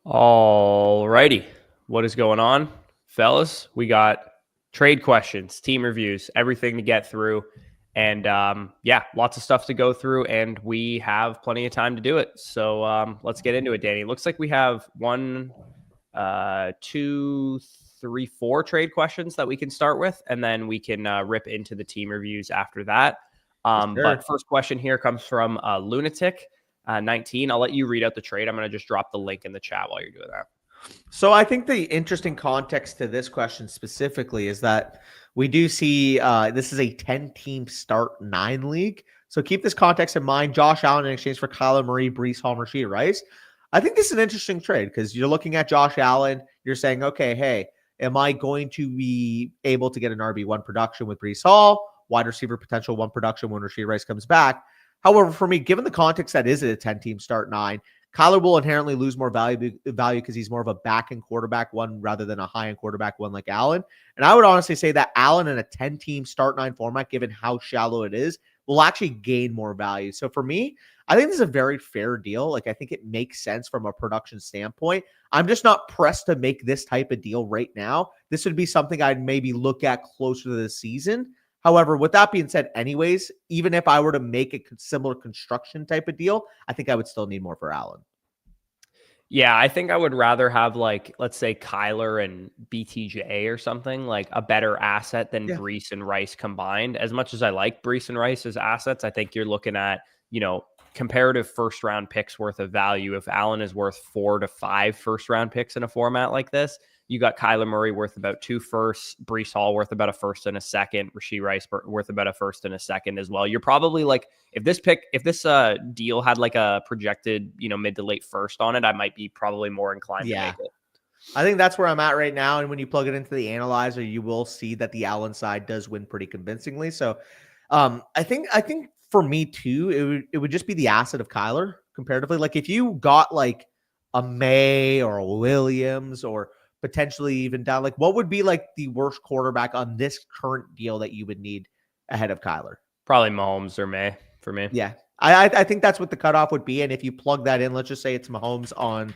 All righty. What is going on, fellas? We got trade questions, team reviews, everything to get through. And yeah, lots of stuff to go through, and we have plenty of time to do it. So let's get into it, Danny. Looks like we have one, two, three, four trade questions that we can start with, and then we can rip into the team reviews after that. But first question here comes from Lunatic19. I'll let you read out the trade. I'm going to just drop the link in the chat while you're doing that. So I think the interesting context to this question specifically is that we do see this is a 10-team start 9 league. So keep this context in mind. Josh Allen in exchange for Kyler Murray, Breece Hall, Rashee Rice. I think this is an interesting trade because you're looking at Josh Allen. You're saying, okay, hey, am I going to be able to get an RB1 production with Breece Hall? Wide receiver potential 1 production when Rashee Rice comes back. However, for me, given the context that is it a 10-team start 9, Kyler will inherently lose more value because he's more of a back-end quarterback one rather than a high-end quarterback one like Allen. And I would honestly say that Allen in a 10-team start 9 format, given how shallow it is, will actually gain more value. So for me, I think this is a very fair deal. Like, I think it makes sense from a production standpoint. I'm just not pressed to make this type of deal right now. This would be something I'd maybe look at closer to the season. However, with that being said, anyways, even if I were to make a similar construction type of deal, I think I would still need more for Allen. Yeah, I think I would rather have, like, let's say Kyler and BTJ or something, like a better asset than Breece and Rice combined. As much as I like Breece and Rice as assets, I think you're looking at, comparative first-round picks worth of value. If Allen is worth 4 to 5 first-round picks in a format like this, you got Kyler Murray worth about 2 firsts, Breece Hall worth about a first and a second, Rashee Rice worth about a first and a second as well. You're probably like, if this deal had like a projected, mid to late first on it, I might be probably more inclined to make it. I think that's where I'm at right now. And when you plug it into the analyzer, you will see that the Allen side does win pretty convincingly. So I think for me too, it would just be the asset of Kyler comparatively. Like if you got like a May or a Williams or potentially even down, like what would be like the worst quarterback on this current deal that you would need ahead of Kyler? Probably Mahomes or May for me. Yeah. I think that's what the cutoff would be. And if you plug that in, let's just say it's Mahomes on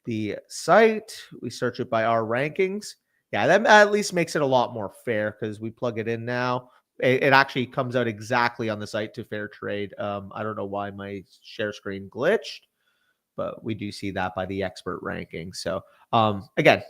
the site, we search it by our rankings. Yeah, that at least makes it a lot more fair because we plug it in now. It actually comes out exactly on the site to fair trade. I don't know why my share screen glitched, but we do see that by the expert ranking. So again,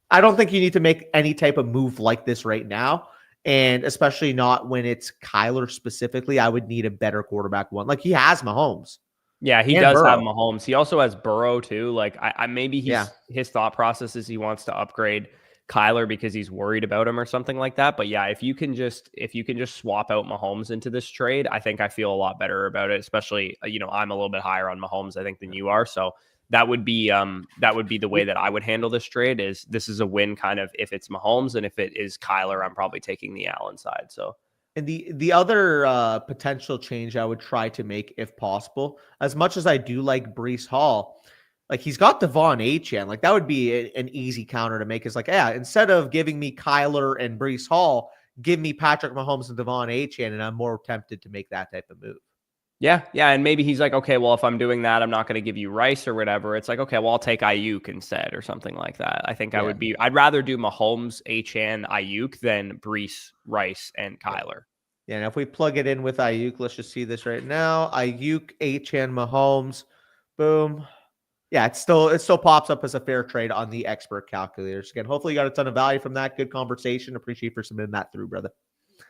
I don't think you need to make any type of move like this right now. And especially not when it's Kyler specifically. I would need a better quarterback one. Like he has Mahomes. Yeah, he does have Mahomes. He also has Burrow too. Like maybe his thought process is he wants to upgrade Kyler because he's worried about him or something like that. But yeah, if you can just swap out Mahomes into this trade, I think I feel a lot better about it. Especially, I'm a little bit higher on Mahomes, I think, than you are. So that would be the way that I would handle this trade. This is a win kind of if it's Mahomes, and if it is Kyler, I'm probably taking the Allen side. So. And the other potential change I would try to make if possible, as much as I do like Breece Hall, like he's got Devon Achane, like that would be an easy counter to make. Is like, yeah, instead of giving me Kyler and Breece Hall, give me Patrick Mahomes and Devon Achane, and I'm more tempted to make that type of move. Yeah, and maybe he's like, okay, well, if I'm doing that, I'm not going to give you Rice or whatever. It's like, okay, well, I'll take Ayuk instead or something like that. I think I'd rather do Mahomes, Achane, Ayuk than Breece, Rice, and Kyler. Yeah, and if we plug it in with Ayuk, let's just see this right now. Ayuk, Achane, Mahomes, boom. Yeah, it still pops up as a fair trade on the expert calculators. Again, hopefully you got a ton of value from that. Good conversation. Appreciate you for submitting that through, brother.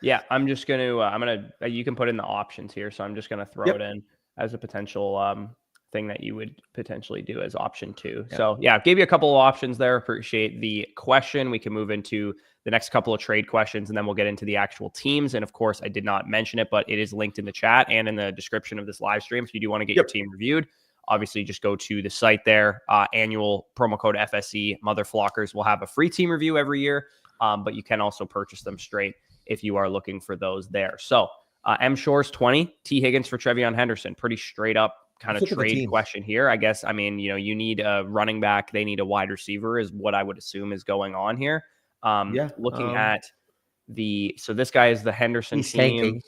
Yeah, I'm just going to, you can put in the options here. So I'm just going to throw it in as a potential thing that you would potentially do as option 2. Yep. So yeah, gave you a couple of options there. Appreciate the question. We can move into the next couple of trade questions, and then we'll get into the actual teams. And of course, I did not mention it, but it is linked in the chat and in the description of this live stream. If you do want to get your team reviewed, obviously just go to the site there. Annual promo code FSE. Motherflockers will have a free team review every year, but you can also purchase them straight if you are looking for those there. So MShores 20, T. Higgins for Trevion Henderson. Pretty straight up kind of trade question here. I guess, you need a running back. They need a wide receiver is what I would assume is going on here. Looking at so this guy is the Henderson team. Tanking.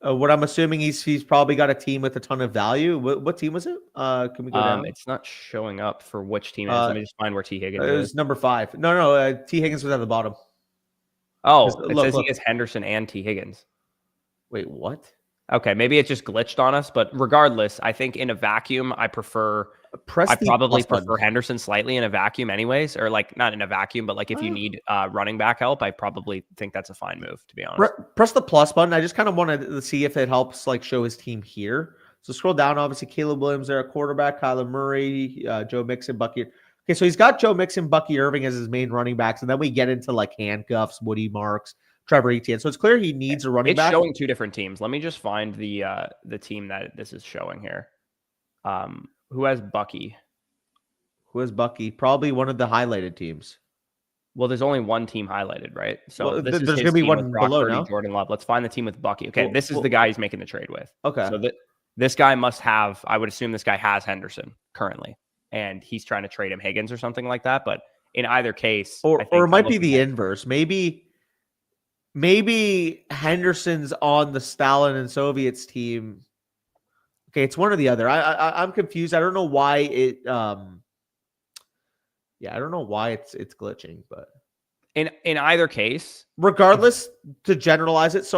What I'm assuming he's probably got a team with a ton of value. What team was it? Can we go down? It's not showing up for which team it is. Let me just find where T Higgins It is. was number 5. No. T Higgins was at the bottom. Oh, it says he has Henderson and T Higgins. Wait, what? Okay, maybe it just glitched on us, but regardless, I think in a vacuum, I probably prefer Henderson slightly in a vacuum anyways, or like not in a vacuum, but like if you need running back help, I probably think that's a fine move, to be honest. Press the plus button. I just kind of wanted to see if it helps like show his team here. So scroll down, obviously Caleb Williams there, a quarterback, Kyler Murray, Joe Mixon, Bucky. Okay, so he's got Joe Mixon, Bucky Irving as his main running backs, and then we get into like handcuffs, Woody Marks, Trevor Etienne. So it's clear he needs a running back. It's showing 2 different teams. Let me just find the team that this is showing here. Who has Bucky? Who has Bucky? Probably one of the highlighted teams. Well, there's only one team highlighted, right? So there's going to be one below now. Jordan Love. Let's find the team with Bucky. Okay, this is the guy he's making the trade with. Okay. So this guy must have, I would assume this guy has Henderson currently, and he's trying to trade him Higgins or something like that. But in either case, or it might be the inverse. Maybe Henderson's on the Stalin and Soviets team. Okay, it's one or the other. I'm confused. I don't know why it. I don't know why it's glitching, but in either case, regardless, to generalize it,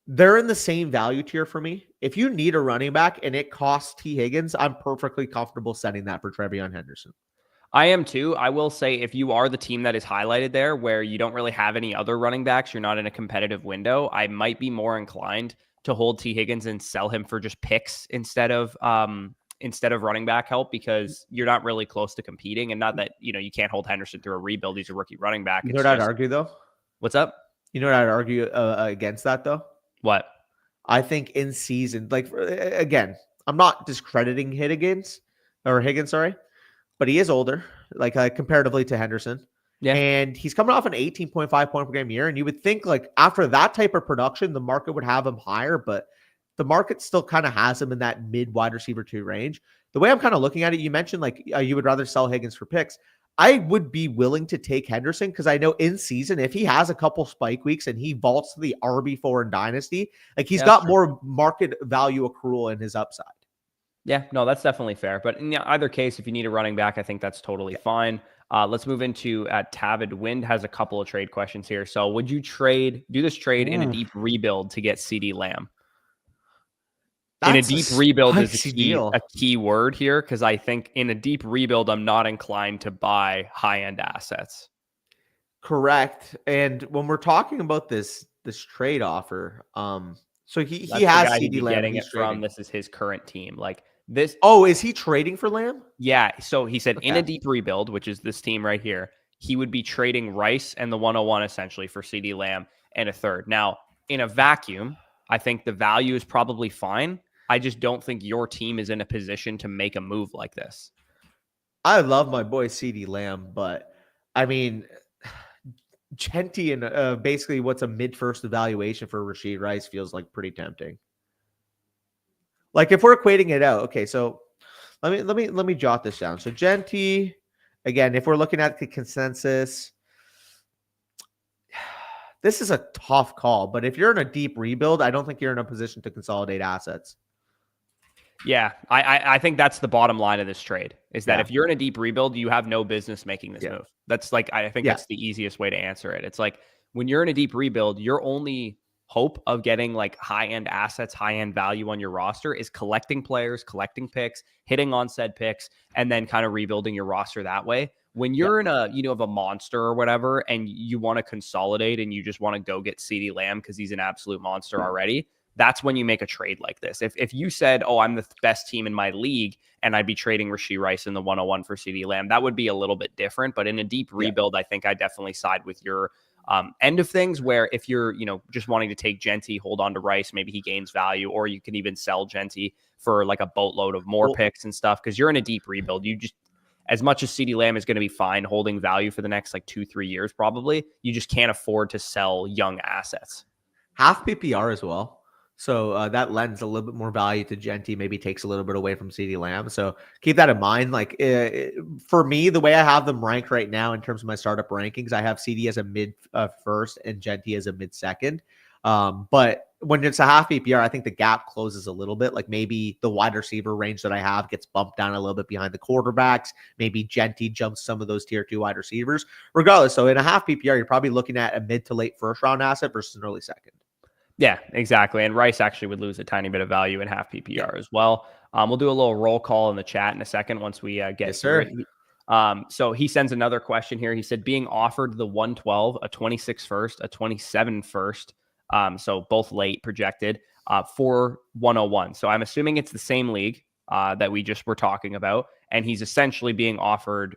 they're in the same value tier for me. If you need a running back and it costs T Higgins, I'm perfectly comfortable setting that for Trevion Henderson. I am too. I will say if you are the team that is highlighted there where you don't really have any other running backs, you're not in a competitive window, I might be more inclined to hold T Higgins and sell him for just picks instead of running back help, because you're not really close to competing. And not that, you can't hold Henderson through a rebuild. He's a rookie running back. You know what I'd argue though? What's up? You know what I'd argue against that though? What? I think in season, like again, I'm not discrediting Higgins, but he is older, like comparatively to Henderson. Yeah. And he's coming off an 18.5 point per game year. And you would think like after that type of production, the market would have him higher, but the market still kind of has him in that mid wide receiver 2 range. The way I'm kind of looking at it, you mentioned like you would rather sell Higgins for picks. I would be willing to take Henderson because I know in season, if he has a couple spike weeks and he vaults to the RB4 in Dynasty, like he's got more market value accrual in his upside. Yeah, no, that's definitely fair. But in either case, if you need a running back, I think that's totally fine. Let's move into Tavidwind has a couple of trade questions here. So would you do this trade in a deep rebuild to get CD Lamb? In a deep rebuild is a key word here, because I think in a deep rebuild, I'm not inclined to buy high-end assets. Correct. And when we're talking about this trade offer, so he has CD Lamb. Getting it from this is his current team. Like this. Oh, is he trading for Lamb? Yeah. So he said in a deep rebuild, which is this team right here, he would be trading Rice and the 101 essentially for CD Lamb and a third. Now, in a vacuum, I think the value is probably fine. I just don't think your team is in a position to make a move like this. I love my boy CD Lamb, but I mean, Genty and basically what's a mid-first evaluation for Rashee Rice feels like pretty tempting. Like if we're equating it out, okay, so let me jot this down. So Genty, again, if we're looking at the consensus, this is a tough call, but if you're in a deep rebuild, I don't think you're in a position to consolidate assets. Yeah, I think that's the bottom line of this trade, is that if you're in a deep rebuild, you have no business making this move. That's like, I think that's the easiest way to answer it. It's like when you're in a deep rebuild, your only hope of getting like high-end assets, high-end value on your roster is collecting players, collecting picks, hitting on said picks, and then kind of rebuilding your roster that way. When you're in of a monster or whatever, and you want to consolidate and you just want to go get CD Lamb because he's an absolute monster already, that's when you make a trade like this. If you said, oh, I'm the best team in my league and I'd be trading Rashee Rice in the 101 for CD Lamb, that would be a little bit different. But in a deep rebuild, I think I definitely side with your end of things, where if you're, just wanting to take Genty, hold on to Rice, maybe he gains value, or you can even sell Genty for like a boatload of more picks and stuff, because you're in a deep rebuild. You just, as much as CD Lamb is going to be fine holding value for the next like 2-3 years, probably, you just can't afford to sell young assets. Half PPR as well. So that lends a little bit more value to Genty, maybe takes a little bit away from CD Lamb. So keep that in mind. Like for me, the way I have them ranked right now in terms of my startup rankings, I have CD as a mid first and Genty as a mid second. But when it's a half PPR, I think the gap closes a little bit. Like maybe the wide receiver range that I have gets bumped down a little bit behind the quarterbacks. Maybe Genty jumps some of those tier 2 wide receivers. Regardless, so in a half PPR, you're probably looking at a mid to late first round asset versus an early second. Yeah, exactly. And Rice actually would lose a tiny bit of value in half PPR as well. We'll do a little roll call in the chat in a second once we get through it. So he sends another question here. He said, being offered the 112, a 26 first, a 27 first, so both late projected, for 101. So I'm assuming it's the same league that we just were talking about. And he's essentially being offered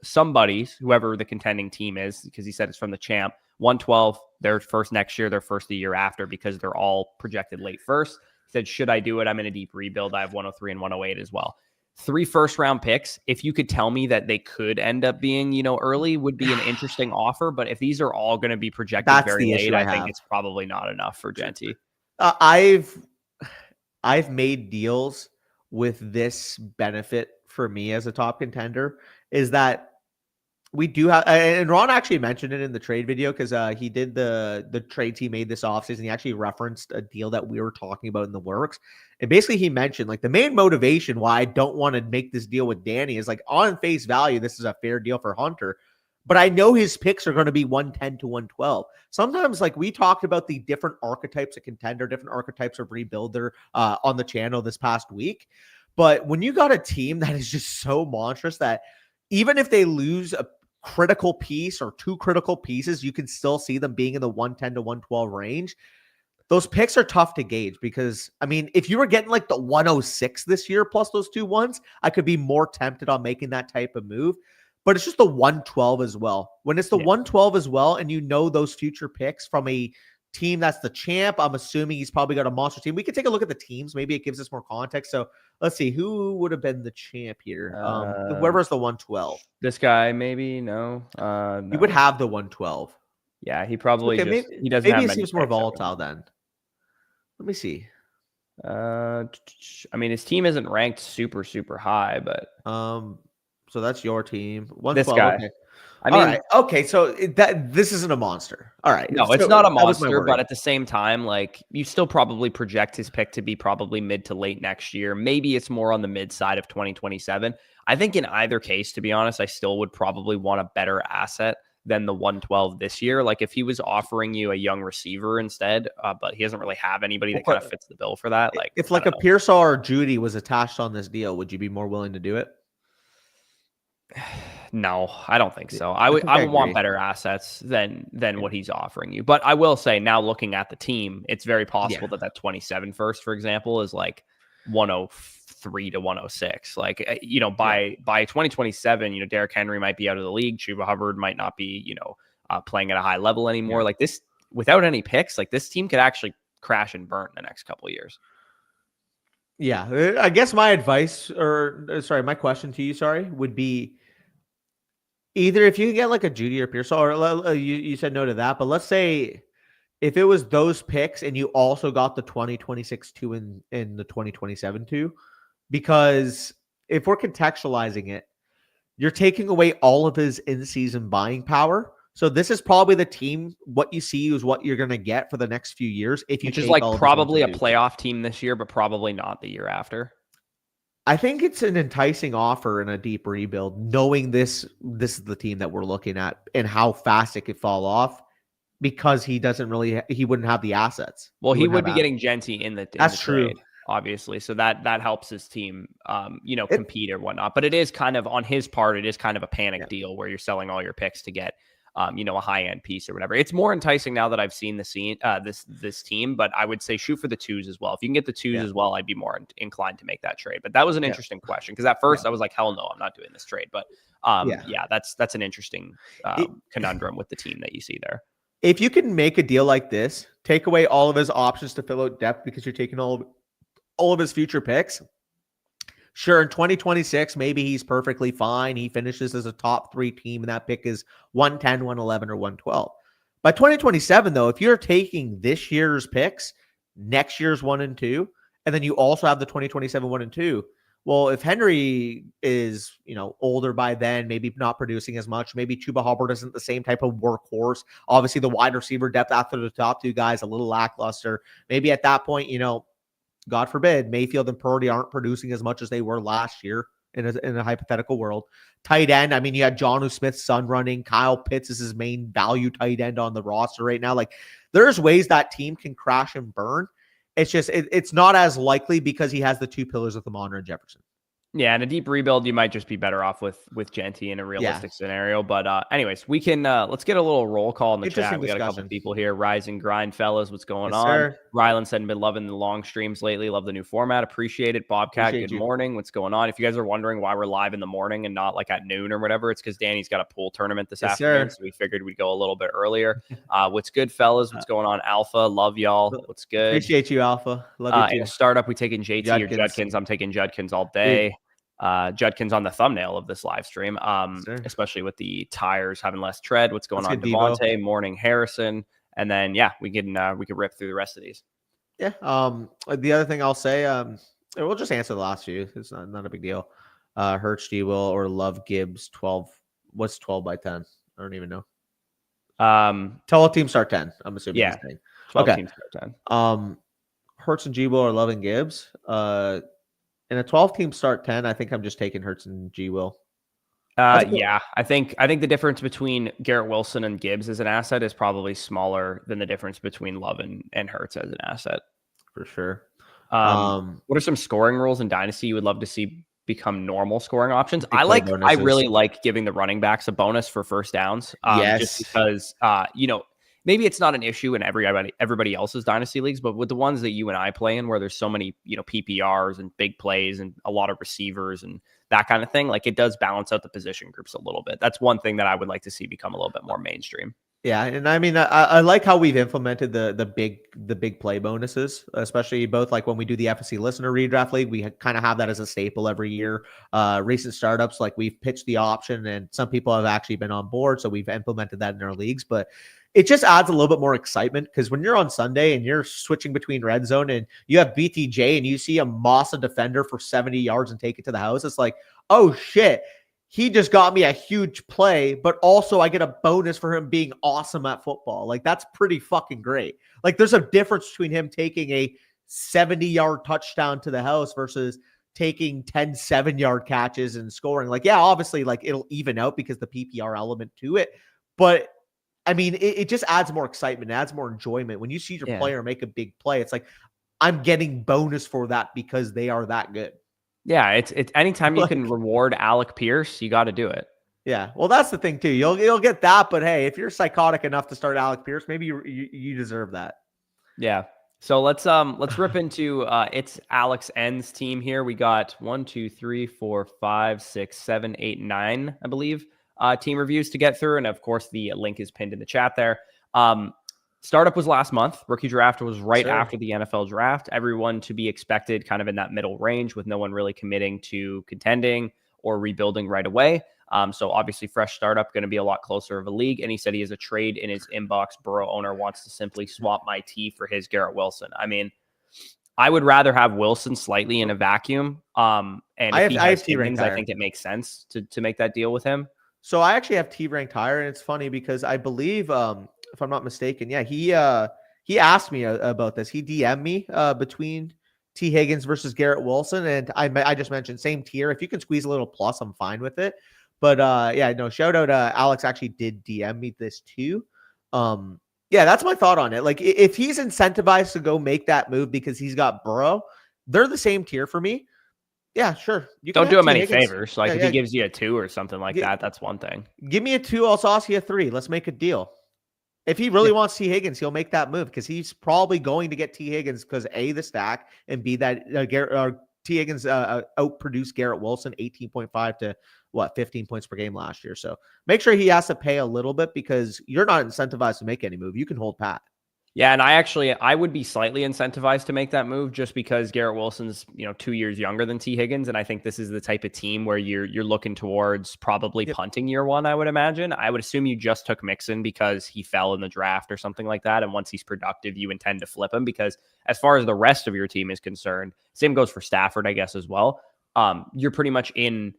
somebody's, whoever the contending team is, because he said it's from the champ, 112, their first next year, their first the year after, because they're all projected late first. He said, should I do it? I'm in a deep rebuild. I have 103 and 108 as well. 3 first round picks. If you could tell me that they could end up being, early, would be an interesting offer. But if these are all going to be projected very late, I think it's probably not enough for Genty. I've made deals with this benefit for me as a top contender is that we do have, and Ron actually mentioned it in the trade video because he did the trades he made this offseason. He actually referenced a deal that we were talking about in the works. And basically he mentioned like the main motivation why I don't want to make this deal with Danny is like on face value, this is a fair deal for Hunter, but I know his picks are going to be 110 to 112. Sometimes like we talked about the different archetypes of contender, different archetypes of rebuilder on the channel this past week. But when you got a team that is just so monstrous that even if they lose a critical piece or 2 critical pieces, you can still see them being in the 110 to 112 range. Those picks are tough to gauge because, I mean, if you were getting like the 106 this year plus those 2 ones, I could be more tempted on making that type of move. But it's just the 112 as well. When it's the 112 as well, and you know those future picks from a team that's the champ, I'm assuming he's probably got a monster team. We can take a look at the teams. Maybe it gives us more context. So let's see who would have been the champ here. Whoever's the 112. This guy, maybe no. He would have the 112. Yeah, he probably he doesn't. Maybe have it seems more volatile then. Let me see. I mean, his team isn't ranked super high, but so that's your team. 112. This guy. Okay. I mean, all right. Okay, so this isn't a monster. All right. No, it's not a monster, but at the same time, like you still probably project his pick to be probably mid to late next year. Maybe it's more on the mid side of 2027. I think in either case, to be honest, I still would probably want a better asset than the 112 this year. Like if he was offering you a young receiver instead, but he doesn't really have anybody that kind of fits the bill for that. Like if like a Pearsall or Judy was attached on this deal, would you be more willing to do it? No, I don't think so. I would want better assets than what he's offering you. But I will say now looking at the team, it's very possible that 27 first, for example, is like 103 to 106. Like, by 2027, Derrick Henry might be out of the league. Chuba Hubbard might not be, playing at a high level anymore. Yeah. Like this, without any picks, like this team could actually crash and burn in the next couple of years. Yeah. I guess my advice my question to you, would be, either if you can get like a Judy or Pearsall, or you said no to that, but let's say if it was those picks and you also got the 2026 2 and the 2027 2, because if we're contextualizing it, you're taking away all of his in-season buying power. So this is probably the team. What you see is what you're going to get for the next few years. Which is like probably a playoff team this year, but probably not the year after. I think it's an enticing offer in a deep rebuild, knowing this is the team that we're looking at and how fast it could fall off because he wouldn't have the assets. Well, he would be getting Genty in the true. Trade, obviously. So that helps his team, compete or whatnot. But it is kind of on his part, it is kind of a panic deal where you're selling all your picks to get a high-end piece or whatever. It's more enticing now that I've seen this team, but I would say shoot for the 2s as well. If you can get the 2s as well, I'd be more inclined to make that trade. But that was an interesting question because at first I was like, hell no, I'm not doing this trade. But that's an interesting conundrum with the team that you see there. If you can make a deal like this, take away all of his options to fill out depth because you're taking all of his future picks. Sure, in 2026, maybe he's perfectly fine. He finishes as a top 3 team, and that pick is 110, 111, or 112. By 2027, though, if you're taking this year's picks, next year's 1 and 2, and then you also have the 2027 1 and 2, Well, if Henry is, older by then, maybe not producing as much, maybe Chuba Hubbard isn't the same type of workhorse. Obviously, the wide receiver depth after the top two guys, a little lackluster. Maybe at that point, God forbid, Mayfield and Purdy aren't producing as much as they were last year in a hypothetical world. Tight end, I mean, you had Jonnu Smith's son running. Kyle Pitts is his main value tight end on the roster right now. Like, there's ways that team can crash and burn. It's just it's not as likely because he has the two pillars of Amon and Jefferson. Yeah, and a deep rebuild, you might just be better off with Genty in a realistic scenario. But anyways, we can let's get a little roll call in the chat. We got a couple people here. Rise and grind, fellas. What's going on? Sir. Rylan said, been loving the long streams lately. Love the new format. Appreciate it. Bobcat, good morning. What's going on? If you guys are wondering why we're live in the morning and not like at noon or whatever, it's because Danny's got a pool tournament this afternoon. So we figured we'd go a little bit earlier. What's good, fellas? What's going on? Alpha, love y'all. What's good? Appreciate you, Alpha. Love you too. In a startup, we taking JT or Judkins. I'm taking Judkins all day. Judkins on the thumbnail of this live stream, especially with the tires having less tread. What's going on, Devontae? Morning, Harrison, and then we can rip through the rest of these. Yeah. The other thing I'll say, we'll just answer the last few. It's not a big deal. Hurts, G Will, or Love Gibbs 12. What's 12 by 10? I don't even know. Tell a team start 10. I'm assuming. Yeah. 12 teams start 10. Hurts and G Will or Love and Gibbs. In a 12-team start 10, I think I'm just taking Hurts and G Will. Yeah, I think the difference between Garrett Wilson and Gibbs as an asset is probably smaller than the difference between Love and Hurts as an asset. For sure. What are some scoring rules in Dynasty you would love to see become normal scoring options? I really like giving the running backs a bonus for first downs. Just because maybe it's not an issue in everybody else's Dynasty leagues, but with the ones that you and I play in, where there's so many, PPRs and big plays and a lot of receivers and that kind of thing, like it does balance out the position groups a little bit. That's one thing that I would like to see become a little bit more mainstream. Yeah, and I mean, I like how we've implemented the big play bonuses, especially both like when we do the FSC listener redraft league, we kind of have that as a staple every year. Recent startups, like we've pitched the option, and some people have actually been on board, so we've implemented that in our leagues. But it just adds a little bit more excitement because when you're on Sunday and you're switching between red zone and you have BTJ and you see a Mossa defender for 70 yards and take it to the house, it's like, oh shit, he just got me a huge play, but also I get a bonus for him being awesome at football. Like, that's pretty fucking great. Like, there's a difference between him taking a 70-yard touchdown to the house versus taking 10 7-yard catches and scoring. Like, yeah, obviously, like, it'll even out because the PPR element to it, but I mean, it just adds more excitement, it adds more enjoyment. When you see your player make a big play, it's like, I'm getting bonus for that because they are that good. Yeah, it's anytime you can reward Alec Pierce, you got to do it. Yeah, well, that's the thing too. You'll get that, but hey, if you're psychotic enough to start Alec Pierce, maybe you deserve that. Yeah. So let's rip into ItzAlexN's team here. We got 1, 2, 3, 4, 5, 6, 7, 8, 9, I believe. Team reviews to get through, and of course the link is pinned in the chat there. Startup was last month. Rookie draft was right after the NFL draft. Everyone to be expected kind of in that middle range with no one really committing to contending or rebuilding right away. So obviously fresh startup, going to be a lot closer of a league. And he said he has a trade in his inbox. Burrow owner wants to simply swap my T for his Garrett Wilson. I mean, I would rather have Wilson slightly in a vacuum. And if he has Higgins, I think it makes sense to make that deal with him. So I actually have T ranked higher, and it's funny because I believe, if I'm not mistaken, he asked me about this. He DM'd me between T Higgins versus Garrett Wilson, and I just mentioned same tier. If you can squeeze a little plus, I'm fine with it. But shout out Alex actually did DM me this too. That's my thought on it. Like, if he's incentivized to go make that move because he's got Burrow, they're the same tier for me. Yeah, sure. You don't do him any favors. Like, if he gives you a 2 or something like that, that's one thing. Give me a 2, I'll sauce you a 3. Let's make a deal. If he really wants T Higgins, he'll make that move because he's probably going to get T Higgins because A, the stack, and B, that T Higgins outproduced Garrett Wilson 18.5 to 15 points per game last year. So make sure he has to pay a little bit because you're not incentivized to make any move. You can hold pat. Yeah, and I would be slightly incentivized to make that move just because Garrett Wilson's 2 years younger than T Higgins, and I think this is the type of team where you're looking towards probably punting year one. I would imagine. I would assume you just took Mixon because he fell in the draft or something like that, and once he's productive, you intend to flip him because as far as the rest of your team is concerned, same goes for Stafford, I guess as well. you're pretty much in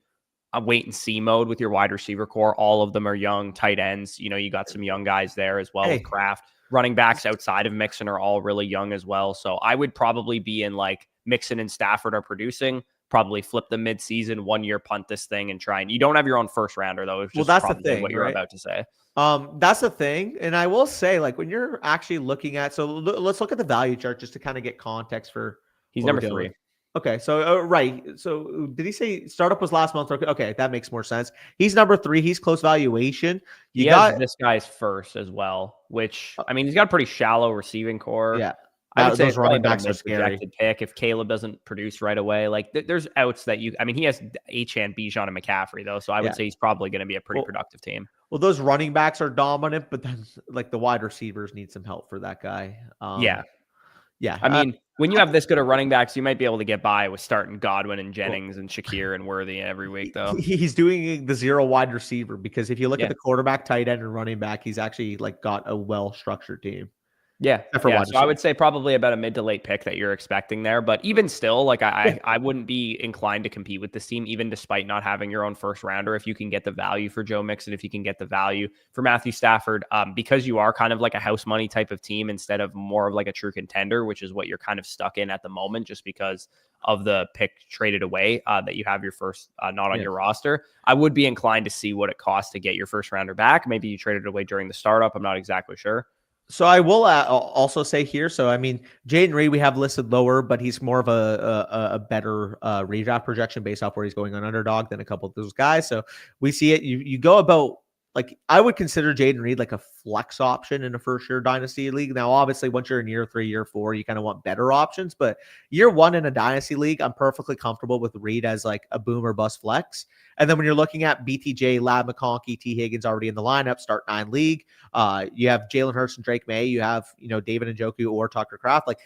a wait and see mode with your wide receiver core. All of them are young tight ends. You got some young guys there as well with Kraft. Running backs outside of Mixon are all really young as well. So I would probably be in like Mixon and Stafford are producing, probably flip the mid-season, 1 year punt this thing and try. And you don't have your own first rounder though. It's just that's probably the thing, what you're right? about to say. That's the thing. And I will say, like, when you're actually looking at, so let's look at the value chart just to kind of get context for. He's number 3. Okay, so right. So did he say startup was last month? Okay, that makes more sense. He's number 3. He's close valuation. He has this guy's first as well, which I mean, he's got a pretty shallow receiving core. Yeah, I would say those it's probably running backs are scary. Pick if Caleb doesn't produce right away. Like there's outs that I mean, he has Achane, Bijan, and McCaffrey though, so I would say he's probably going to be a pretty productive team. Well, those running backs are dominant, but then like the wide receivers need some help for that guy. Yeah. I mean, when you have this good of running backs, you might be able to get by with starting Godwin and Jennings and Shakir and Worthy every week, though. He's doing the 0 wide receiver because if you look at the quarterback, tight end, and running back, he's actually like got a well-structured team. Yeah. So I would say probably about a mid to late pick that you're expecting there. But even still, like I wouldn't be inclined to compete with this team, even despite not having your own first rounder. If you can get the value for Joe Mixon, if you can get the value for Matthew Stafford, because you are kind of like a house money type of team instead of more of like a true contender, which is what you're kind of stuck in at the moment, just because of the pick traded away that you have your first not on your roster. I would be inclined to see what it costs to get your first rounder back. Maybe you traded away during the startup. I'm not exactly sure. So I will also say here, so I mean, Jayden Reed we have listed lower, but he's more of a better redraft projection based off where he's going on underdog than a couple of those guys. So we see it. You go about, like, I would consider Jayden Reed like a flex option in a first year dynasty league. Now, obviously, once you're in year 3, year 4, you kind of want better options. But year 1 in a dynasty league, I'm perfectly comfortable with Reed as like a boom or bust flex. And then when you're looking at BTJ, Lab McConkey, T. Higgins already in the lineup, start 9 league. You have Jalen Hurts and Drake May. You have, David Njoku or Tucker Kraft. Like,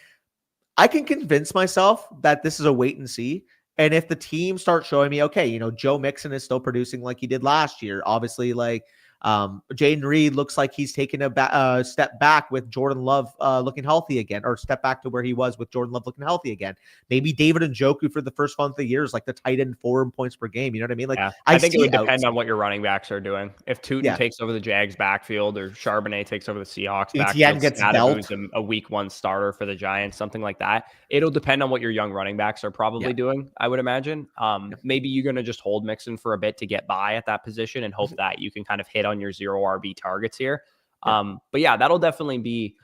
I can convince myself that this is a wait and see. And if the team starts showing me, okay, Joe Mixon is still producing like he did last year. Obviously, like Jayden Reed looks like he's taken a step back with Jordan Love looking healthy again, or step back to where he was with Jordan Love looking healthy again. Maybe David Njoku for the first month of the year is like the tight end 4 points per game. You know what I mean? Like, I think it would depend on what your running backs are doing. If Tootin takes over the Jags backfield or Charbonnet takes over the Seahawks backfield, gets dealt a week 1 starter for the Giants, something like that. It'll depend on what your young running backs are probably doing, I would imagine. Maybe you're going to just hold Mixon for a bit to get by at that position and hope that you can kind of hit on your 0 RB targets here. But yeah, that'll definitely be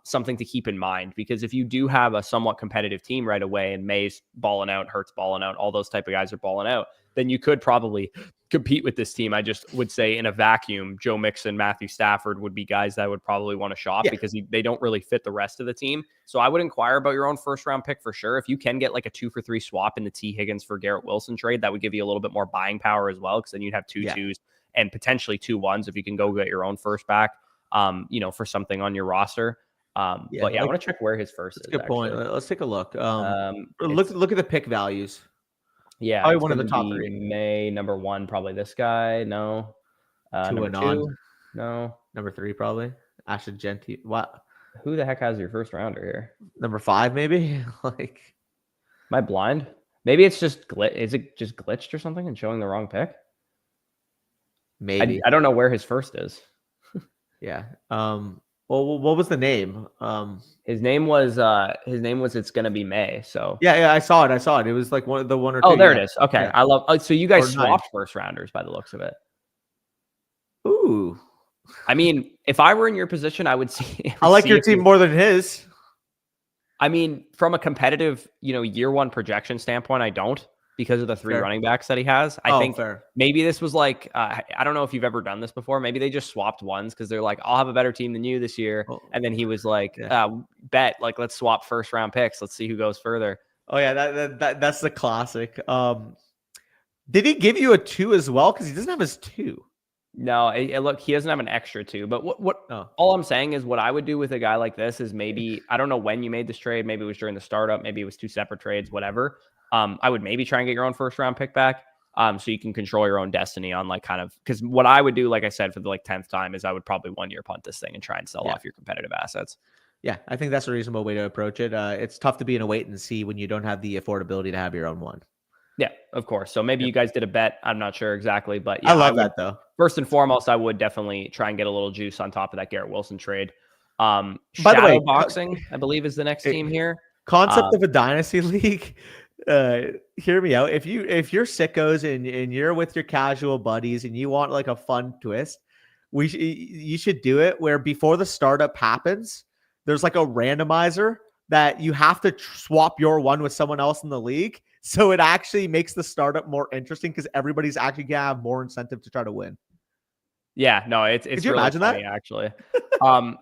something to keep in mind, because if you do have a somewhat competitive team right away and May's balling out, Hurts balling out, all those type of guys are balling out, then you could probably compete with this team. I just would say in a vacuum, Joe Mixon, Matthew Stafford would be guys that would probably want to shop because they don't really fit the rest of the team. So I would inquire about your own first round pick for sure. If you can get like a 2 for 3 swap in the T. Higgins for Garrett Wilson trade, that would give you a little bit more buying power as well, because then you'd have 2 2s and potentially 2 1s if you can go get your own first back, for something on your roster. But yeah, I want to check where his first is. Good point. Let's take a look. Look at the pick values. Yeah, probably one of the top 3. May number 1, probably this guy. No. 2 number 2. No. Number 3, probably Ashton Genty. What? Who the heck has your first rounder here? Number 5, maybe. Like, am I blind? Maybe it's just Is it just glitched or something and showing the wrong pick? Maybe. I don't know where his first is. Yeah. Well, what was the name? His name was It's Gonna Be May. So yeah, I saw it. It was like one or 2. Oh, there it is. Okay, yeah. I love. So you guys swapped first rounders by the looks of it. Ooh. I mean, if I were in your position, I would see. I like your team more than his. I mean, from a competitive, year 1 projection standpoint, I don't, because of the 3 running backs that he has. I think maybe this was like, I don't know if you've ever done this before. Maybe they just swapped ones because they're like, I'll have a better team than you this year. And then he was like, bet, like, let's swap first round picks. Let's see who goes further. Oh yeah. That's the classic. Did he give you a 2 as well? Because he doesn't have his 2. No, look, he doesn't have an extra 2. But all I'm saying is what I would do with a guy like this is maybe, I don't know when you made this trade. Maybe it was during the startup. Maybe it was 2 separate trades, whatever. I would maybe try and get your own first round pick back. So you can control your own destiny on like kind of, because what I would do, like I said, for the 10th time is I would probably 1 year punt this thing and try and sell off your competitive assets. Yeah, I think that's a reasonable way to approach it. It's tough to be in a wait and see when you don't have the affordability to have your own one. Yeah, of course. So maybe you guys did a bet. I'm not sure exactly, but I yeah, love would, that though. first and foremost, I would definitely try and get a little juice on top of that Garrett Wilson trade. By the way, Shadow Boxing, I believe, is the next team here. Concept of a dynasty league. Hear me out. If you're sickos and you're with your casual buddies and you want like a fun twist, you should do it where before the startup happens, there's like a randomizer that you have to swap your one with someone else in the league. So it actually makes the startup more interesting because everybody's actually gonna have more incentive to try to win. Yeah, no, it's Could you really imagine funny that? actually.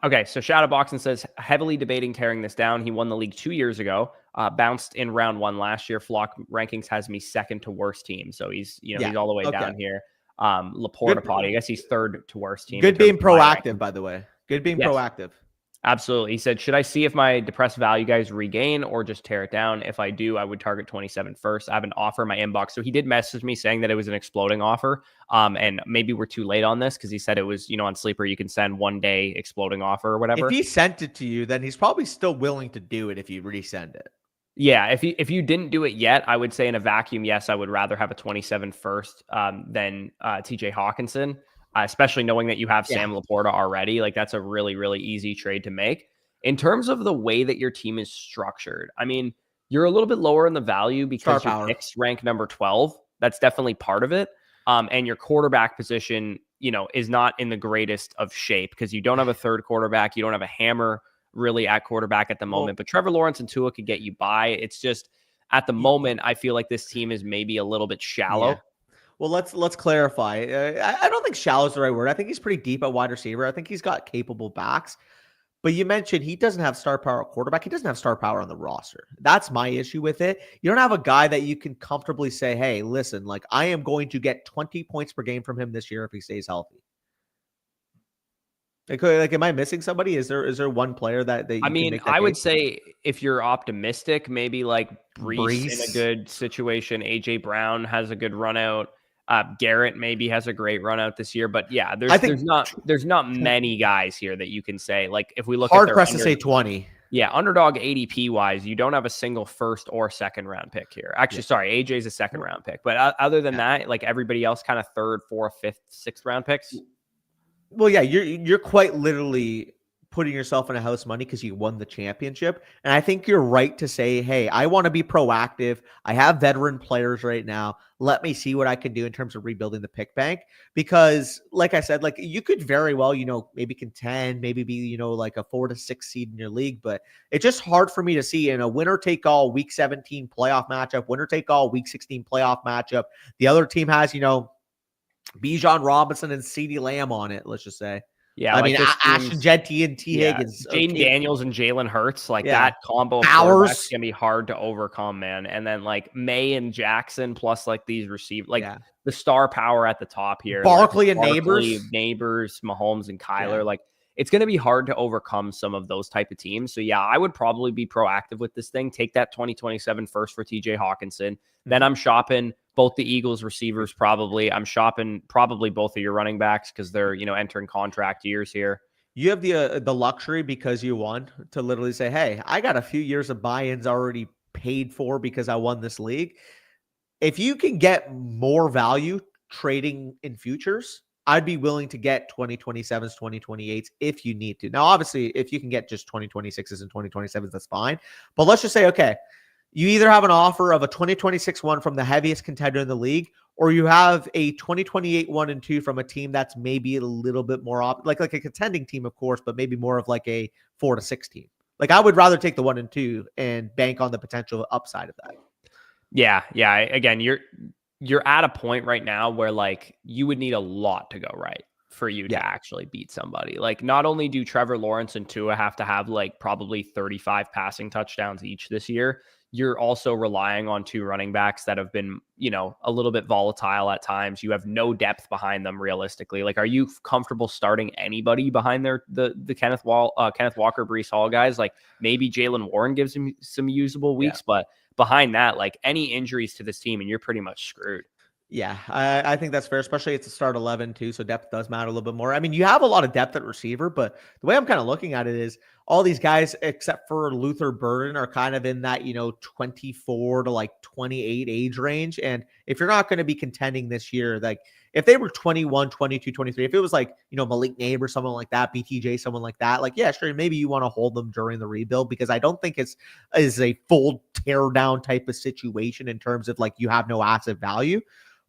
Okay, so Shadow Boxing says heavily debating tearing this down. He won the league 2 years ago. Bounced in round 1 last year. Flock rankings has me second to worst team, so he's he's all the way down here. Laporta Potty, I guess he's third to worst team. Good being proactive, by the way. Good being proactive. Absolutely. He said, should I see if my depressed value guys regain or just tear it down? If I do, I would target 27 first. I have an offer in my inbox. So he did message me saying that it was an exploding offer. And maybe we're too late on this because he said it was, on Sleeper, you can send 1 day exploding offer or whatever. If he sent it to you, then he's probably still willing to do it if you resend it. Yeah, if you didn't do it yet, I would say in a vacuum, yes, I would rather have a 27 first than TJ Hawkinson. Especially knowing that you have Sam Laporta already. Like that's a really, really easy trade to make. In terms of the way that your team is structured, I mean, you're a little bit lower in the value because your picks rank number 12. That's definitely part of it. And your quarterback position, is not in the greatest of shape because you don't have a third quarterback. You don't have a hammer really at quarterback at the moment. But Trevor Lawrence and Tua could get you by. It's just at the moment, I feel like this team is maybe a little bit shallow. Yeah. Well, let's clarify. I don't think shallow is the right word. I think he's pretty deep at wide receiver. I think he's got capable backs. But you mentioned he doesn't have star power at quarterback. He doesn't have star power on the roster. That's my issue with it. You don't have a guy that you can comfortably say, hey, listen, like I am going to get 20 points per game from him this year if he stays healthy. Like, am I missing somebody? Is there one player that you I mean, can make that I would case? say if you're optimistic, maybe like Brees in a good situation. AJ Brown has a good run out. Garrett maybe has a great run out this year, but yeah, there's not many guys here that you can say like if we look hard at pressed to say 20. Yeah, underdog ADP wise, you don't have a single first or second round pick here. Actually, sorry, AJ's a second round pick, but other than that, like everybody else, kind of third, fourth, fifth, sixth round picks. Well, yeah, you're quite literally putting yourself in a house money because you won the championship. And I think you're right to say, hey, I want to be proactive. I have veteran players right now. Let me see what I can do in terms of rebuilding the pick bank. Because like I said, like you could very well, maybe contend, maybe be, like a 4 to 6 seed in your league. But it's just hard for me to see in a winner take all week 17 playoff matchup, winner take all week 16 playoff matchup. The other team has, Bijan Robinson and CeeDee Lamb on it, let's just say. Yeah, I mean, Ashton Jetty and T. Higgins. Jaden Daniels and Jalen Hurts, that combo of quarterbacks can be hard to overcome, man. And then like May and Jackson plus like these receivers, the star power at the top here. Barkley and Neighbors, Mahomes and Kyler. Like it's going to be hard to overcome some of those type of teams. So yeah, I would probably be proactive with this thing. Take that 2027 first for TJ Hawkinson. Then I'm shopping both the Eagles receivers probably. I'm shopping probably both of your running backs because they're, entering contract years here. You have the luxury because you won to literally say, hey, I got a few years of buy-ins already paid for because I won this league. If you can get more value trading in futures, I'd be willing to get 2027s, 2028s if you need to. Now, obviously, if you can get just 2026s and 2027s, that's fine. But let's just say, okay, you either have an offer of a 2026 one from the heaviest contender in the league, or you have a 2028 1 and 2 from a team that's maybe a little bit more like a contending team, of course, but maybe more of like a 4 to 6 team. Like I would rather take the 1 and 2 and bank on the potential upside of that. Yeah. Again, you're at a point right now where like you would need a lot to go right for you to actually beat somebody. Like not only do Trevor Lawrence and Tua have to have like probably 35 passing touchdowns each this year, you're also relying on 2 running backs that have been, a little bit volatile at times. You have no depth behind them realistically. Like, are you comfortable starting anybody behind the Kenneth Walker, Breece Hall guys? Like maybe Jaylen Warren gives him some usable weeks, but behind that, like any injuries to this team and you're pretty much screwed. Yeah, I think that's fair, especially it's a start 11 too, so depth does matter a little bit more. I mean, you have a lot of depth at receiver, but the way I'm kind of looking at it is all these guys except for Luther Burden are kind of in that, 24 to like 28 age range. And if you're not going to be contending this year, like if they were 21, 22, 23, if it was like, Malik Neighbor or someone like that, BTJ, someone like that, like, yeah, sure, maybe you want to hold them during the rebuild, because I don't think it's is a full tear down type of situation in terms of like you have no asset value.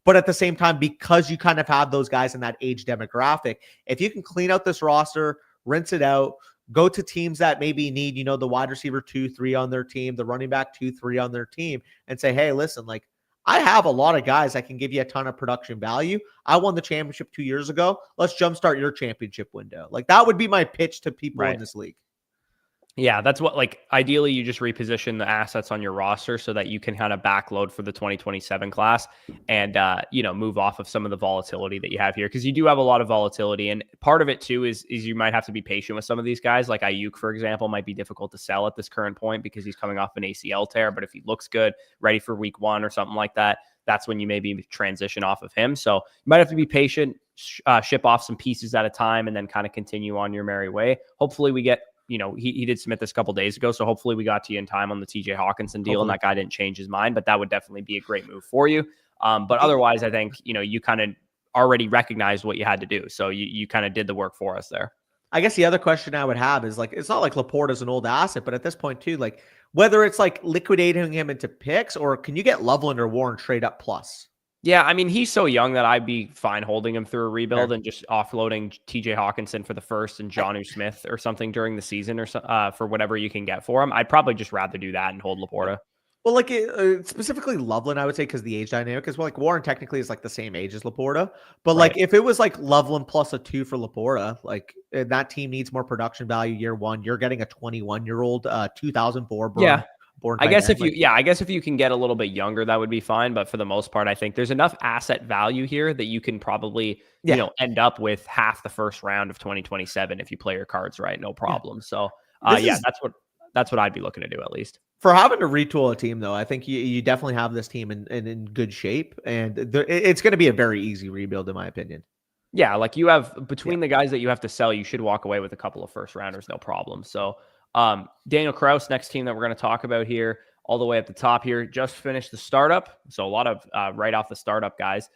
But at the same time, because you kind of have those guys in that age demographic, if you can clean out this roster, rinse it out, go to teams that maybe need, the wide receiver 2-3 on their team, the running back 2-3 on their team, and say, hey, listen, like I have a lot of guys that can give you a ton of production value. I won the championship 2 years ago. Let's jumpstart your championship window. Like that would be my pitch to people in this league. Yeah, that's what, like, ideally you just reposition the assets on your roster so that you can kind of backload for the 2027 class and, move off of some of the volatility that you have here. Cause you do have a lot of volatility. And part of it too is you might have to be patient with some of these guys. Like Ayuk, for example, might be difficult to sell at this current point because he's coming off an ACL tear. But if he looks good, ready for week 1 or something like that, that's when you maybe transition off of him. So you might have to be patient, ship off some pieces at a time, and then kind of continue on your merry way. Hopefully we get, he did submit this a couple days ago, so hopefully we got to you in time on the TJ Hawkinson deal, and that guy didn't change his mind, but that would definitely be a great move for you. But otherwise, I think, you kind of already recognized what you had to do. So you kind of did the work for us there. I guess the other question I would have is like, it's not like Laporta's an old asset, but at this point too, like whether it's like liquidating him into picks, or can you get Loveland or Warren trade up plus? Yeah, I mean, he's so young that I'd be fine holding him through a rebuild and just offloading TJ Hawkinson for the first and Jonnu Smith or something during the season, or for whatever you can get for him. I'd probably just rather do that and hold Laporta. Well, like specifically Loveland, I would say, because the age dynamic is, well, like Warren technically is like the same age as Laporta, but like if it was like Loveland plus a 2 for Laporta, like that team needs more production value year 1. You're getting a 21-year-old, 2004 born. Yeah. I guess if you can get a little bit younger, that would be fine. But for the most part, I think there's enough asset value here that you can probably, end up with half the first round of 2027 if you play your cards right, no problem. So that's what I'd be looking to do, at least. For having to retool a team, though, I think you definitely have this team in good shape, and it's going to be a very easy rebuild, in my opinion. Yeah, like you have between the guys that you have to sell, you should walk away with a couple of first rounders, no problem. So. Daniel Krauss, next team that we're going to talk about here, all the way at the top here, just finished the startup. So a lot of right off the startup guys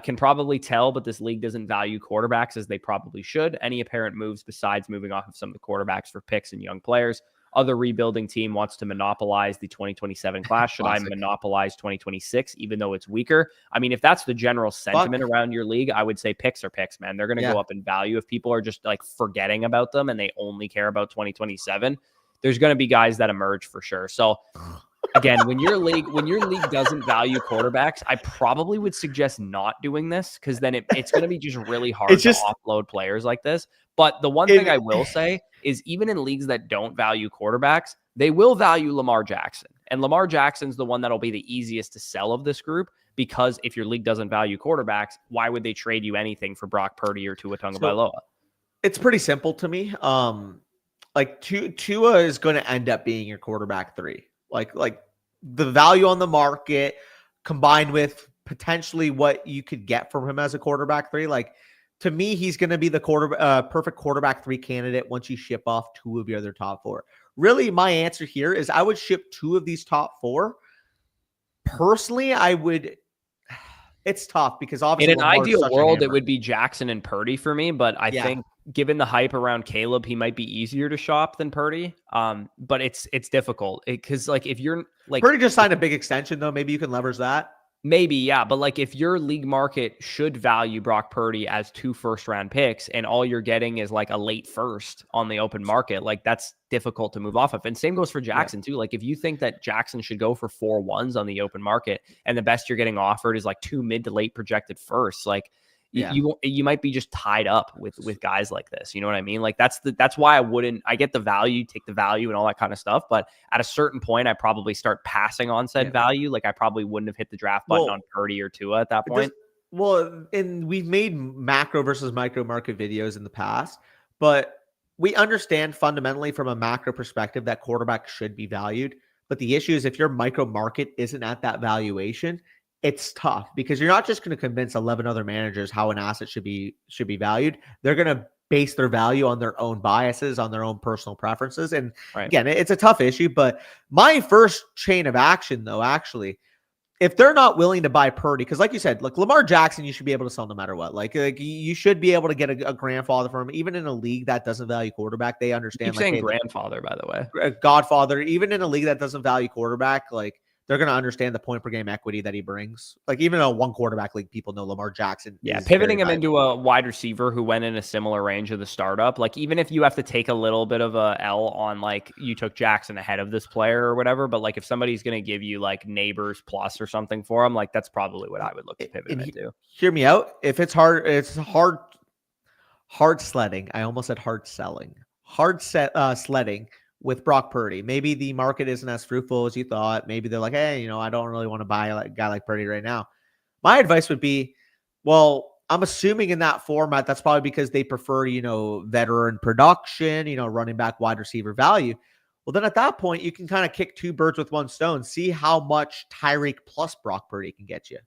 can probably tell, but this league doesn't value quarterbacks as they probably should. Any apparent moves besides moving off of some of the quarterbacks for picks and young players. Other rebuilding team wants to monopolize the 2027 class. Should I monopolize 2026, even though it's weaker? I mean, if that's the general sentiment around your league, I would say picks are picks, man. They're going to go up in value. If people are just like forgetting about them and they only care about 2027, there's going to be guys that emerge for sure. So again, when your league doesn't value quarterbacks, I probably would suggest not doing this, because then it's going to be just really hard to offload players like this. But the one thing I will say is, even in leagues that don't value quarterbacks, they will value Lamar Jackson. And Lamar Jackson's the one that'll be the easiest to sell of this group, because if your league doesn't value quarterbacks, why would they trade you anything for Brock Purdy or Tua Tagovailoa? It's pretty simple to me. Like Tua is going to end up being your quarterback 3. Like the value on the market combined with potentially what you could get from him as a quarterback 3, like to me, he's going to be the perfect quarterback 3 candidate once you ship off 2 of your other top 4. Really, my answer here is I would ship 2 of these top 4. Personally, I would. It's tough because obviously in an ideal world, it would be Jackson and Purdy for me, but I think given the hype around Caleb, he might be easier to shop than Purdy. But it's difficult because like if you're like Purdy just signed a big extension though, maybe you can leverage that. Maybe, yeah. But like if your league market should value Brock Purdy as 2 first-round picks and all you're getting is like a late first on the open market, like that's difficult to move off of. And same goes for Jackson too. Like if you think that Jackson should go for 4 1s on the open market and the best you're getting offered is like 2 mid to late projected firsts, like you might be just tied up with guys like this. You know what I mean? Like that's why I get the value, take the value and all that kind of stuff. But at a certain point, I probably start passing on said value. Like I probably wouldn't have hit the draft button on Purdy or Tua at that point. And we've made macro versus micro market videos in the past, but we understand fundamentally from a macro perspective that quarterback should be valued. But the issue is if your micro market isn't at that valuation, it's tough because you're not just going to convince 11 other managers how an asset should be valued. They're going to base their value on their own biases, on their own personal preferences. And Right. again, it's a tough issue, but my first chain of action though, actually, if they're not willing to buy Purdy, because like you said, look, Lamar Jackson, you should be able to sell no matter what. Like you should be able to get a grandfather from him, even in a league that doesn't value quarterback. They understand. Keep saying grandfather, by the way. Godfather, even in a league that doesn't value quarterback, like they're going to understand the point per game equity that he brings. Like even a one quarterback league, people know Lamar Jackson. Yeah, pivoting him into a wide receiver who went in a similar range of the startup. Like even if you have to take a little bit of a L on like you took Jackson ahead of this player or whatever, but like if somebody's going to give you like neighbors plus or something for him, like that's probably what I would look to pivot him into. Hear me out. If it's hard sledding. I almost said hard selling. Sledding with Brock Purdy. Maybe the market isn't as fruitful as you thought. Maybe they're like, hey, I don't really want to buy a guy like Purdy right now. My advice would be, well, I'm assuming in that format, that's probably because they prefer, veteran production, running back, wide receiver value. Well, then at that point, you can kind of kick two birds with one stone. See how much Tyreek plus Brock Purdy can get you.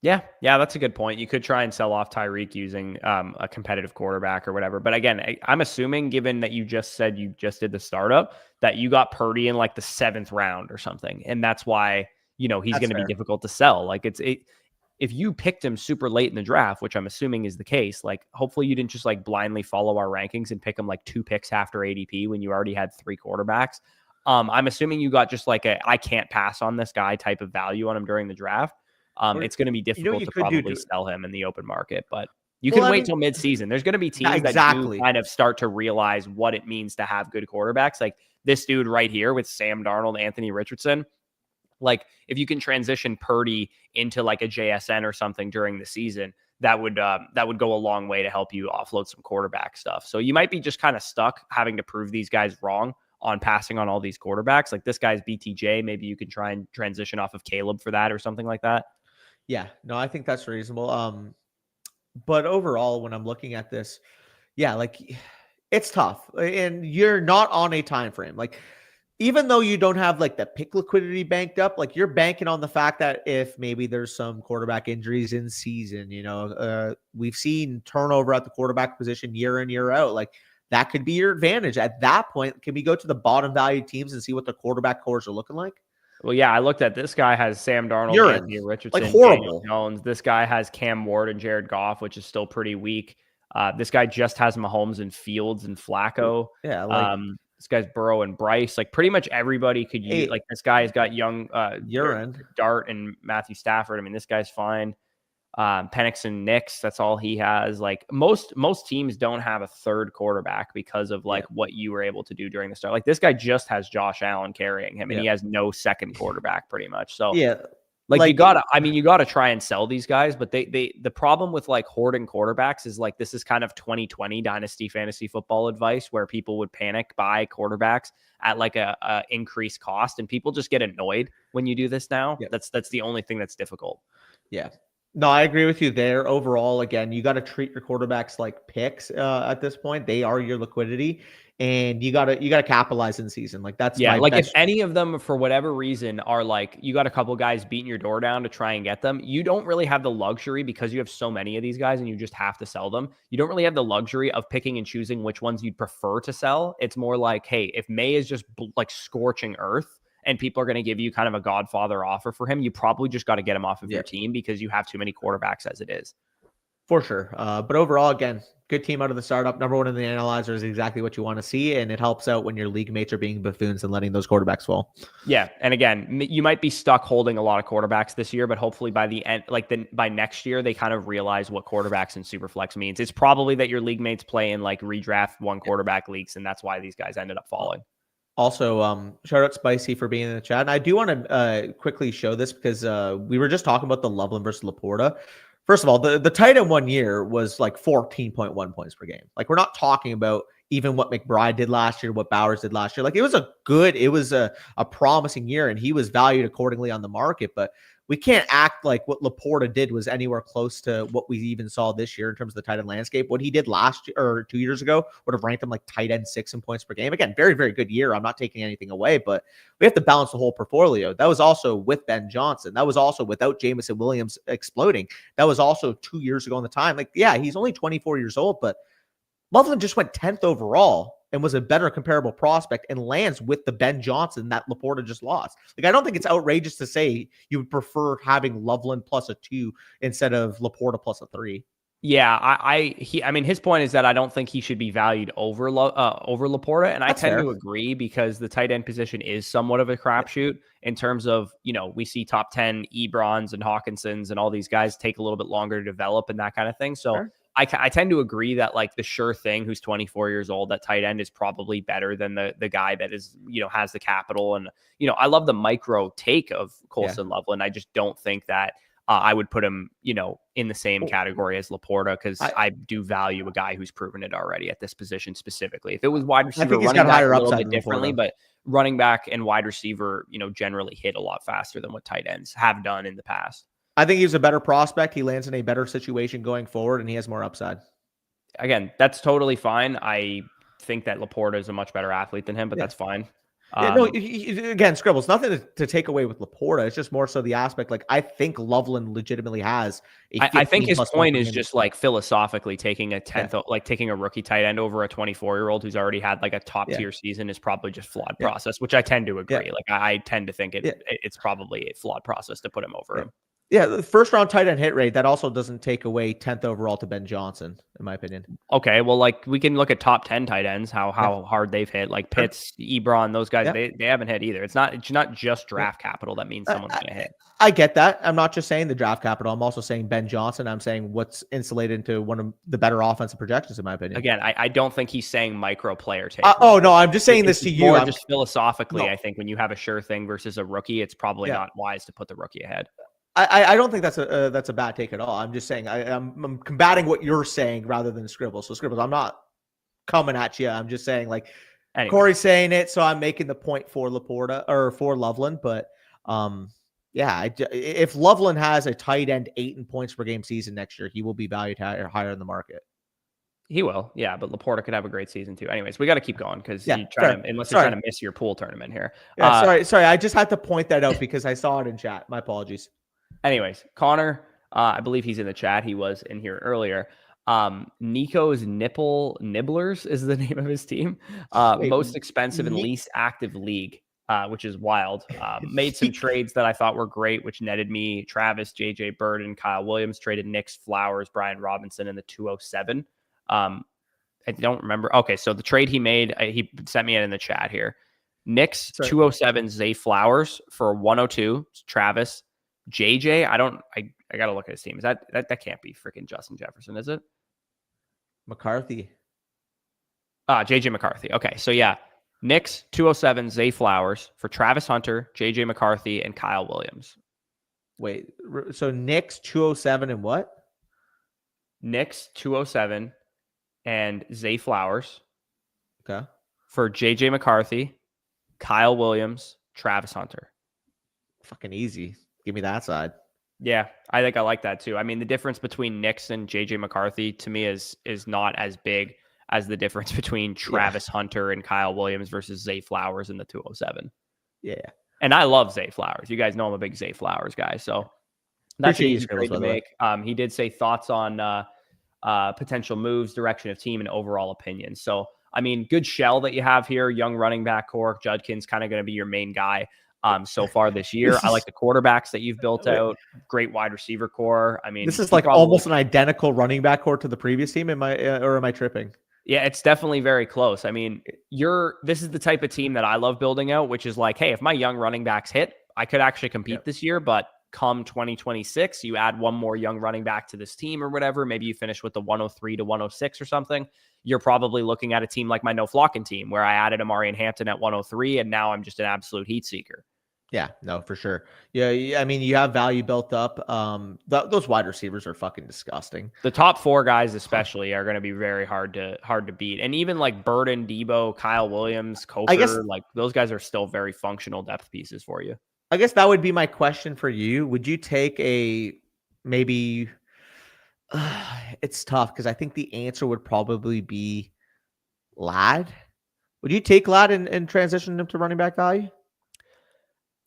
Yeah, that's a good point. You could try and sell off Tyreek using a competitive quarterback or whatever. But again, I'm assuming, given that you just said you just did the startup, that you got Purdy in like the 7th round or something. And that's why, he's going to be difficult to sell. Like if you picked him super late in the draft, which I'm assuming is the case, like hopefully you didn't just like blindly follow our rankings and pick him like 2 picks after ADP when you already had 3 quarterbacks. I'm assuming you got just like I can't pass on this guy type of value on him during the draft. It's going to be difficult to probably sell him in the open market, but you can wait till midseason. There's going to be teams that do kind of start to realize what it means to have good quarterbacks. Like this dude right here with Sam Darnold, Anthony Richardson. Like if you can transition Purdy into like a JSN or something during the season, that would go a long way to help you offload some quarterback stuff. So you might be just kind of stuck having to prove these guys wrong on passing on all these quarterbacks. Like this guy's BTJ. Maybe you can try and transition off of Caleb for that or something like that. Yeah, no, I think that's reasonable. But overall, when I'm looking at this, yeah, like it's tough, and you're not on a time frame. Like even though you don't have like the pick liquidity banked up, like you're banking on the fact that if maybe there's some quarterback injuries in season, we've seen turnover at the quarterback position year in, year out. Like that could be your advantage. At that point, can we go to the bottom value teams and see what the quarterback cores are looking like? Well, yeah, I looked at this guy has Sam Darnold, Anthony Richardson, like horrible. Daniel Jones. This guy has Cam Ward and Jared Goff, which is still pretty weak. This guy just has Mahomes and Fields and Flacco. Yeah, this guy's Burrow and Bryce. Like pretty much everybody could use. Like this guy has got young Dart and Matthew Stafford. I mean, this guy's fine. Penix and Nix, that's all he has. Like most teams don't have a third quarterback because of like what you were able to do during the start. Like this guy just has Josh Allen carrying him, and he has no second quarterback pretty much. So like you gotta try and sell these guys, but the problem with like hoarding quarterbacks is like this is kind of 2020 dynasty fantasy football advice where people would panic buy quarterbacks at like a increased cost, and people just get annoyed when you do this now. That's the only thing that's difficult. Yeah. No, I agree with you there. Overall, again, you got to treat your quarterbacks like picks at this point. They are your liquidity, and you got to capitalize in season. Like that's if any of them for whatever reason are like you got a couple guys beating your door down to try and get them, you don't really have the luxury because you have so many of these guys and you just have to sell them. You don't really have the luxury of picking and choosing which ones you'd prefer to sell. It's more like, hey, if May is just like scorching earth, and people are going to give you kind of a godfather offer for him, you probably just got to get him off of your team because you have too many quarterbacks as it is. For sure. But overall, again, good team out of the startup. Number one in the analyzer is exactly what you want to see, and it helps out when your league mates are being buffoons and letting those quarterbacks fall. Yeah, and again, you might be stuck holding a lot of quarterbacks this year, but hopefully by the end, by next year, they kind of realize what quarterbacks and superflex means. It's probably that your league mates play in like redraft one quarterback leagues, and that's why these guys ended up falling. Also, shout out Spicy for being in the chat. And I do want to quickly show this because we were just talking about the Loveland versus Laporta. First of all, the tight end 1 year was like 14.1 points per game. Like we're not talking about even what McBride did last year, what Bowers did last year. Like it was a promising year, and he was valued accordingly on the market. But we can't act like what Laporta did was anywhere close to what we even saw this year in terms of the tight end landscape. What he did last year or 2 years ago would have ranked him like tight end 6 in points per game. Again, very, very good year. I'm not taking anything away, but we have to balance the whole portfolio. That was also with Ben Johnson. That was also without Jameson Williams exploding. That was also 2 years ago in the time. Like, yeah, he's only 24 years old, but Loveland just went 10th overall and was a better comparable prospect and lands with the Ben Johnson that Laporta just lost. Like, I don't think it's outrageous to say you would prefer having Loveland plus a 2 instead of Laporta plus a 3. Yeah, I mean, his point is that I don't think he should be valued over Laporta, and I tend to agree because the tight end position is somewhat of a crapshoot in terms of, we see top 10 Ebrons and Hawkinsons and all these guys take a little bit longer to develop and that kind of thing. So I tend to agree that like the sure thing who's 24 years old, that tight end is probably better than the guy that is, has the capital. And, I love the micro take of Colson Loveland. I just don't think that I would put him, in the same category as Laporta because I do value a guy who's proven it already at this position specifically. If it was wide receiver, running back a little bit differently, but running back and wide receiver, generally hit a lot faster than what tight ends have done in the past. I think he's a better prospect. He lands in a better situation going forward, and he has more upside. Again, that's totally fine. I think that Laporta is a much better athlete than him, but that's fine. Again, Scribbles, nothing to take away with Laporta. It's just more so the aspect, like, I think Loveland legitimately has I think his point is just like philosophically taking a 10th, like taking a rookie tight end over a 24-year-old who's already had like a top tier season is probably just flawed process, which I tend to agree. Like I tend to think it's probably a flawed process to put him over him. Yeah, the first round tight end hit rate, that also doesn't take away 10th overall to Ben Johnson, in my opinion. Okay, well, like we can look at top 10 tight ends, how hard they've hit. Like Pitts, Ebron, those guys, they haven't hit either. It's not just draft capital that means someone's going to hit. I get that. I'm not just saying the draft capital. I'm also saying Ben Johnson. I'm saying what's insulated into one of the better offensive projections, in my opinion. Again, I don't think he's saying micro player take. No, I'm just saying this to you. More just philosophically, I think when you have a sure thing versus a rookie, it's probably not wise to put the rookie ahead. I don't think that's a bad take at all. I'm just saying I'm combating what you're saying rather than Scribbles. So Scribbles, I'm not coming at you. I'm just saying like Corey's saying it, so I'm making the point for Laporta or for Loveland. But if Loveland has a tight end 8 in points per game season next year, he will be valued higher in the market. He will, yeah, but Laporta could have a great season too. Anyways, we got to keep going because unless you're trying to miss your pool tournament here. Sorry. I just had to point that out because I saw it in chat. My apologies. Anyways, Connor, I believe he's in the chat. He was in here earlier. Nico's Nipple Nibblers is the name of his team. Most expensive and least active league, which is wild. Made some trades that I thought were great, which netted me Travis, JJ Burden, Kyle Williams, traded Nix, Flowers, Brian Robinson in the 207. I don't remember. Okay, so the trade he made, he sent me it in the chat here. Nix, 207, Zay Flowers for 102, Travis. JJ, I gotta look at his team. Is that can't be freaking Justin Jefferson, is it? McCarthy. JJ McCarthy. Okay, so yeah, Nix 207, Zay Flowers for Travis Hunter, JJ McCarthy, and Kyle Williams. Wait, so Nix 207 and what? Nix 207 and Zay Flowers. Okay. For JJ McCarthy, Kyle Williams, Travis Hunter. Fucking easy. Give me that side. Yeah, I think I like that too. I mean, the difference between Nix and JJ McCarthy to me is not as big as the difference between Travis Hunter and Kyle Williams versus Zay Flowers in the 207. Yeah. And I love Zay Flowers. You guys know I'm a big Zay Flowers guy. So that's an easy trade to make. He did say thoughts on potential moves, direction of team, and overall opinion. So, I mean, good shell that you have here. Young running back core. Judkin's kind of going to be your main guy. So far this year, I like the quarterbacks that you've built out. Great wide receiver core. I mean, this is like almost an identical running back core to the previous team. Am I tripping? Yeah, it's definitely very close. I mean, this is the type of team that I love building out, which is like, hey, if my young running backs hit, I could actually compete this year. But come 2026, you add one more young running back to this team or whatever. Maybe you finish with the 103 to 106 or something. You're probably looking at a team like my No Flockin team, where I added Amari and Hampton at 103, and now I'm just an absolute heat seeker. Yeah, no, for sure. Yeah, I mean, you have value built up. Those wide receivers are fucking disgusting. The top 4 guys, especially, are going to be very hard to beat. And even like Burden, Debo, Kyle Williams, Coker, like those guys are still very functional depth pieces for you. I guess that would be my question for you. Would you take maybe? It's tough because I think the answer would probably be Ladd. Would you take Ladd and transition him to running back value?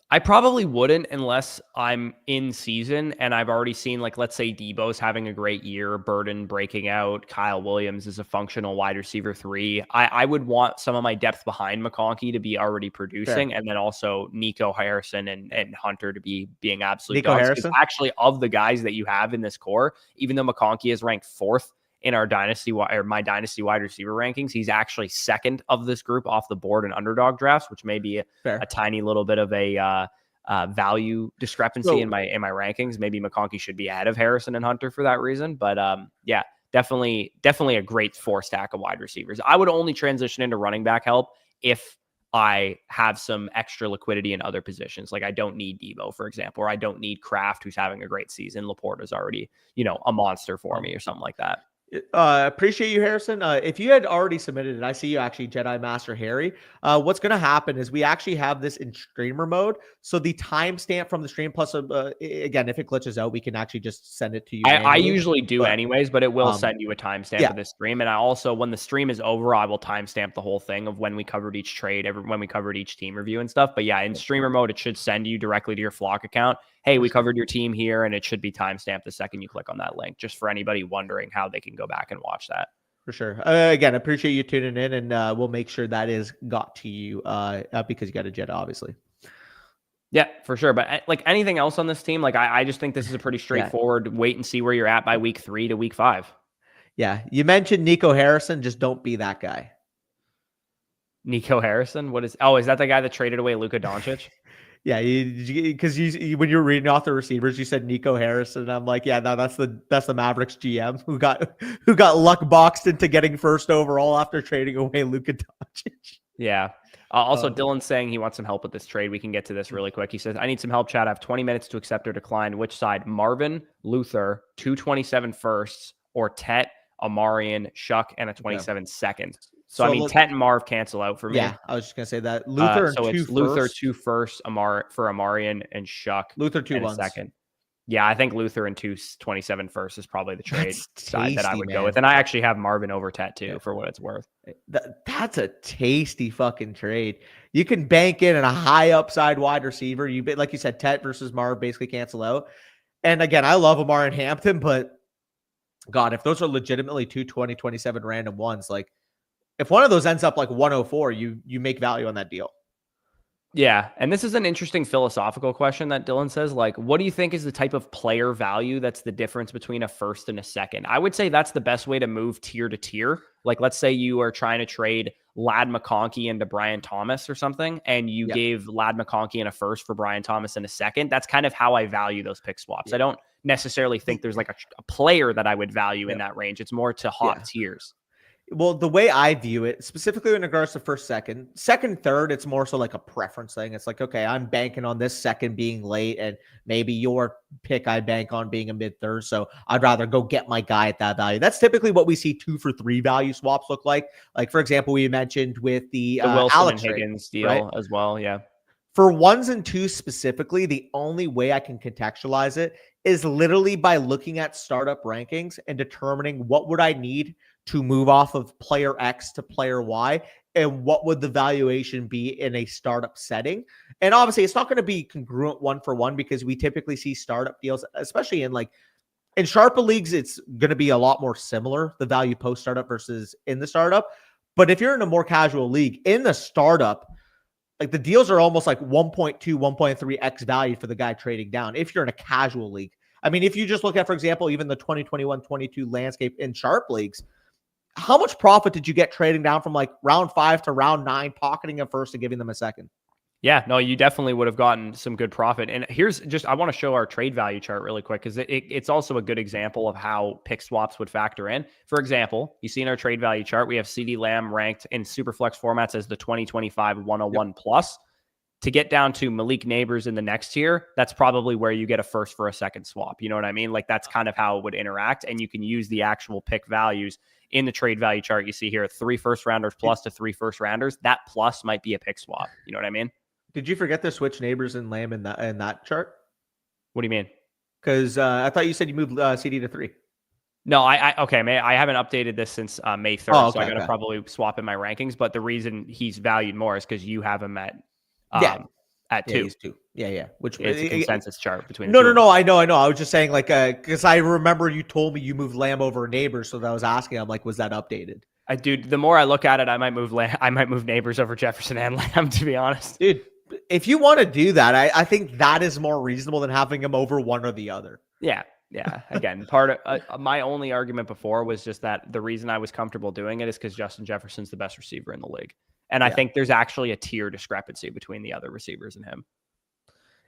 I probably wouldn't unless I'm in season and I've already seen, like, let's say Debo's having a great year, Burden breaking out, Kyle Williams is a functional wide receiver 3. I would want some of my depth behind McConkey to be already producing, and then also Nico Harrison and Hunter to be being absolute Nico dogs. Harrison? Actually, of the guys that you have in this core, even though McConkey is ranked 4th in our dynasty or my dynasty wide receiver rankings, he's actually 2nd of this group off the board in underdog drafts, which may be a tiny little bit of a value discrepancy in my rankings. Maybe McConkey should be ahead of Harrison and Hunter for that reason. But yeah, definitely a great 4 stack of wide receivers. I would only transition into running back help if I have some extra liquidity in other positions. Like I don't need Debo, for example, or I don't need Kraft, who's having a great season. Laporta's already, a monster for me or something like that. Appreciate you, Harrison. If you had already submitted it, I see you actually, Jedi Master Harry. What's going to happen is we actually have this in streamer mode. So the timestamp from the stream, plus again, if it glitches out, we can actually just send it to you. I usually do anyways, but it will send you a timestamp of this stream. And I also, when the stream is over, I will timestamp the whole thing of when we covered each trade, when we covered each team review and stuff. But yeah, in streamer mode, it should send you directly to your Flock account. Hey, we covered your team here, and it should be timestamped the second you click on that link, just for anybody wondering how they can go back and watch that. For sure. Again, appreciate you tuning in, and we'll make sure that is got to you because you got a Jedi, obviously. Yeah, for sure. But like anything else on this team, like I just think this is a pretty straightforward wait and see where you're at by week 3 to week 5. Yeah. You mentioned Nico Harrison. Just don't be that guy. Nico Harrison? Is that the guy that traded away Luka Doncic? Yeah, because when you were reading off the receivers, you said Nico Harrison, and I'm like, yeah, no, that's the Mavericks GM who got luck boxed into getting 1st overall after trading away Luka Doncic. Yeah. Also, Dylan's saying he wants some help with this trade. We can get to this really quick. He says, I need some help, chat. I have 20 minutes to accept or decline. Which side? Marvin, Luther, 227 firsts, or Tet, Amarian, Shuck, and a 27 second. So I mean, Tet and Marv cancel out for me. Yeah, I was just gonna say that. Luther so it's Luther 2 firsts, for Amarian, and Shuck. Luther 2 1 second. Yeah, I think Luther and 227 first is probably the trade side that I would go with. And I actually have Marvin over Tet too, for what it's worth. That's a tasty fucking trade. You can bank in a high upside wide receiver. Like you said, Tet versus Marv basically cancel out. And again, I love Amar and Hampton, but God, if those are legitimately 27 random ones, like if one of those ends up like 104, you make value on that deal. Yeah. And this is an interesting philosophical question that Dylan says, like, what do you think is the type of player value that's the difference between a 1st and a 2nd? I would say that's the best way to move tier to tier. Like, let's say you are trying to trade Ladd McConkey into Brian Thomas or something, and you gave Ladd McConkey in a 1st for Brian Thomas in a 2nd. That's kind of how I value those pick swaps. I don't necessarily think there's like a player that I would value in that range. It's more to hot tiers. Well, the way I view it, specifically in regards to 1st, 2nd, 3rd, it's more so like a preference thing. It's like, okay, I'm banking on this 2nd being late, and maybe your pick I bank on being a mid-3rd. So I'd rather go get my guy at that value. That's typically what we see 2 for 3 value swaps look like. Like, for example, we mentioned with the Wilson Alex and Higgins deal as well. Yeah. For 1s and 2s specifically, the only way I can contextualize it is literally by looking at startup rankings and determining what would I need to move off of player X to player Y, and what would the valuation be in a startup setting. And obviously it's not going to be congruent 1 for 1, because we typically see startup deals, especially in Sharpa leagues, it's going to be a lot more similar, the value post startup versus in the startup. But if you're in a more casual league, in the startup, like the deals are almost like 1.2, 1.3x value for the guy trading down if you're in a casual league. I mean, if you just look at, for example, even the 2021-22 landscape in Sharp leagues, how much profit did you get trading down from like round 5 to round 9, pocketing a 1st and giving them a 2nd? Yeah, no, you definitely would have gotten some good profit. And here's I want to show our trade value chart really quick, because it's also a good example of how pick swaps would factor in. For example, you see in our trade value chart, we have CeeDee Lamb ranked in Superflex formats as the 2025 101 plus. To get down to Malik Neighbors in the next tier, that's probably where you get a 1st for a 2nd swap. You know what I mean? Like that's kind of how it would interact. And you can use the actual pick values in the trade value chart. You see here 3 first rounders plus to 3 first rounders. That plus might be a pick swap. You know what I mean? Did you forget to switch Neighbors and Lamb in that chart? What do you mean? Because I thought you said you moved CD to 3. No, I haven't updated this since May 3rd, so I got to probably swap in my rankings. But the reason he's valued more is because you have him at at Yeah, 2. he's 2. Yeah. Which It's a consensus chart between no, the two. no. I know. I was just saying, like, because I remember you told me you moved Lamb over Neighbors, so that I was asking. I'm like, was that updated? Dude, the more I look at it, I might move Neighbors over Jefferson and Lamb, to be honest. Dude, if you want to do that, I think that is more reasonable than having him over one or the other. Yeah. Again, part of my only argument before was just that the reason I was comfortable doing it is because Justin Jefferson's the best receiver in the league. And I think there's actually a tier discrepancy between the other receivers and him.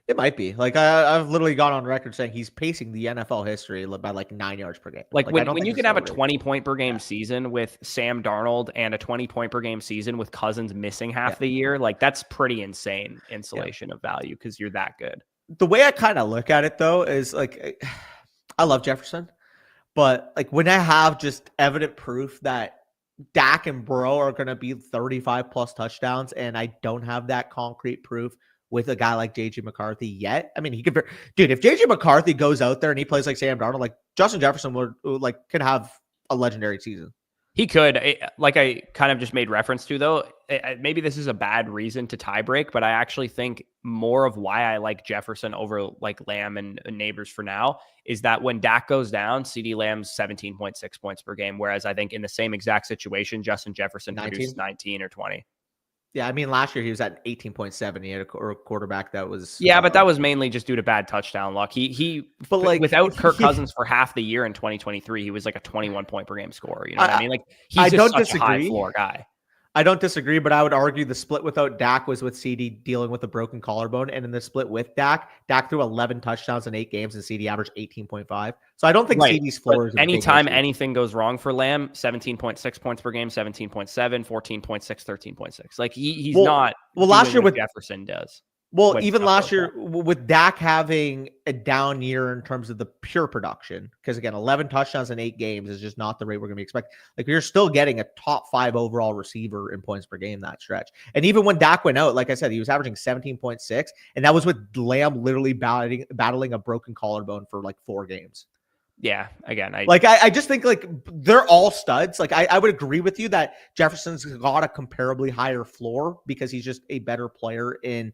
It might be. Like, I've literally gone on record saying he's pacing the NFL history by like 9 yards per game. Like when you can have a 20-point per game season with Sam Darnold and a 20-point per game season with Cousins missing half the year, like that's pretty insane insulation of value because you're that good. The way I kind of look at it, though, is like, I love Jefferson, but like when I have just evident proof that Dak and Burrow are going to be 35 plus touchdowns, and I don't have that concrete proof with a guy like JJ McCarthy yet. I mean, he could, dude, if JJ McCarthy goes out there and he plays like Sam Darnold, like Justin Jefferson could have a legendary season. He could, like I kind of just made reference to, though, maybe this is a bad reason to tie break, but I actually think more of why I like Jefferson over like Lamb and Neighbors for now is that when Dak goes down, CeeDee Lamb's 17.6 points per game, whereas I think in the same exact situation, Justin Jefferson produced 19 or 20. Yeah, I mean, last year he was at 18.7. He had a quarterback that was... Yeah, but that was mainly just due to bad touchdown luck. But like without Kirk Cousins for half the year in 2023, he was like a 21-point per game scorer. You know what I mean? Like he's just such a high floor guy. I don't disagree, but I would argue the split without Dak was with CD dealing with a broken collarbone, and in the split with Dak threw 11 touchdowns in 8 games, and CD averaged 18.5. So I don't think CD's floor is anytime anything goes wrong for Lamb, 17.6 points per game, 17.7, 14.6, 13.6. Like he's not. Well, last year what Jefferson does. Well, even last year with Dak having a down year in terms of the pure production, because again, 11 touchdowns in 8 games is just not the rate we're going to be expecting. Like you're still getting a top 5 overall receiver in points per game that stretch. And even when Dak went out, like I said, he was averaging 17.6, and that was with Lamb literally battling a broken collarbone for like 4 games. Yeah, again, I just think like they're all studs. Like I would agree with you that Jefferson's got a comparably higher floor because he's just a better player in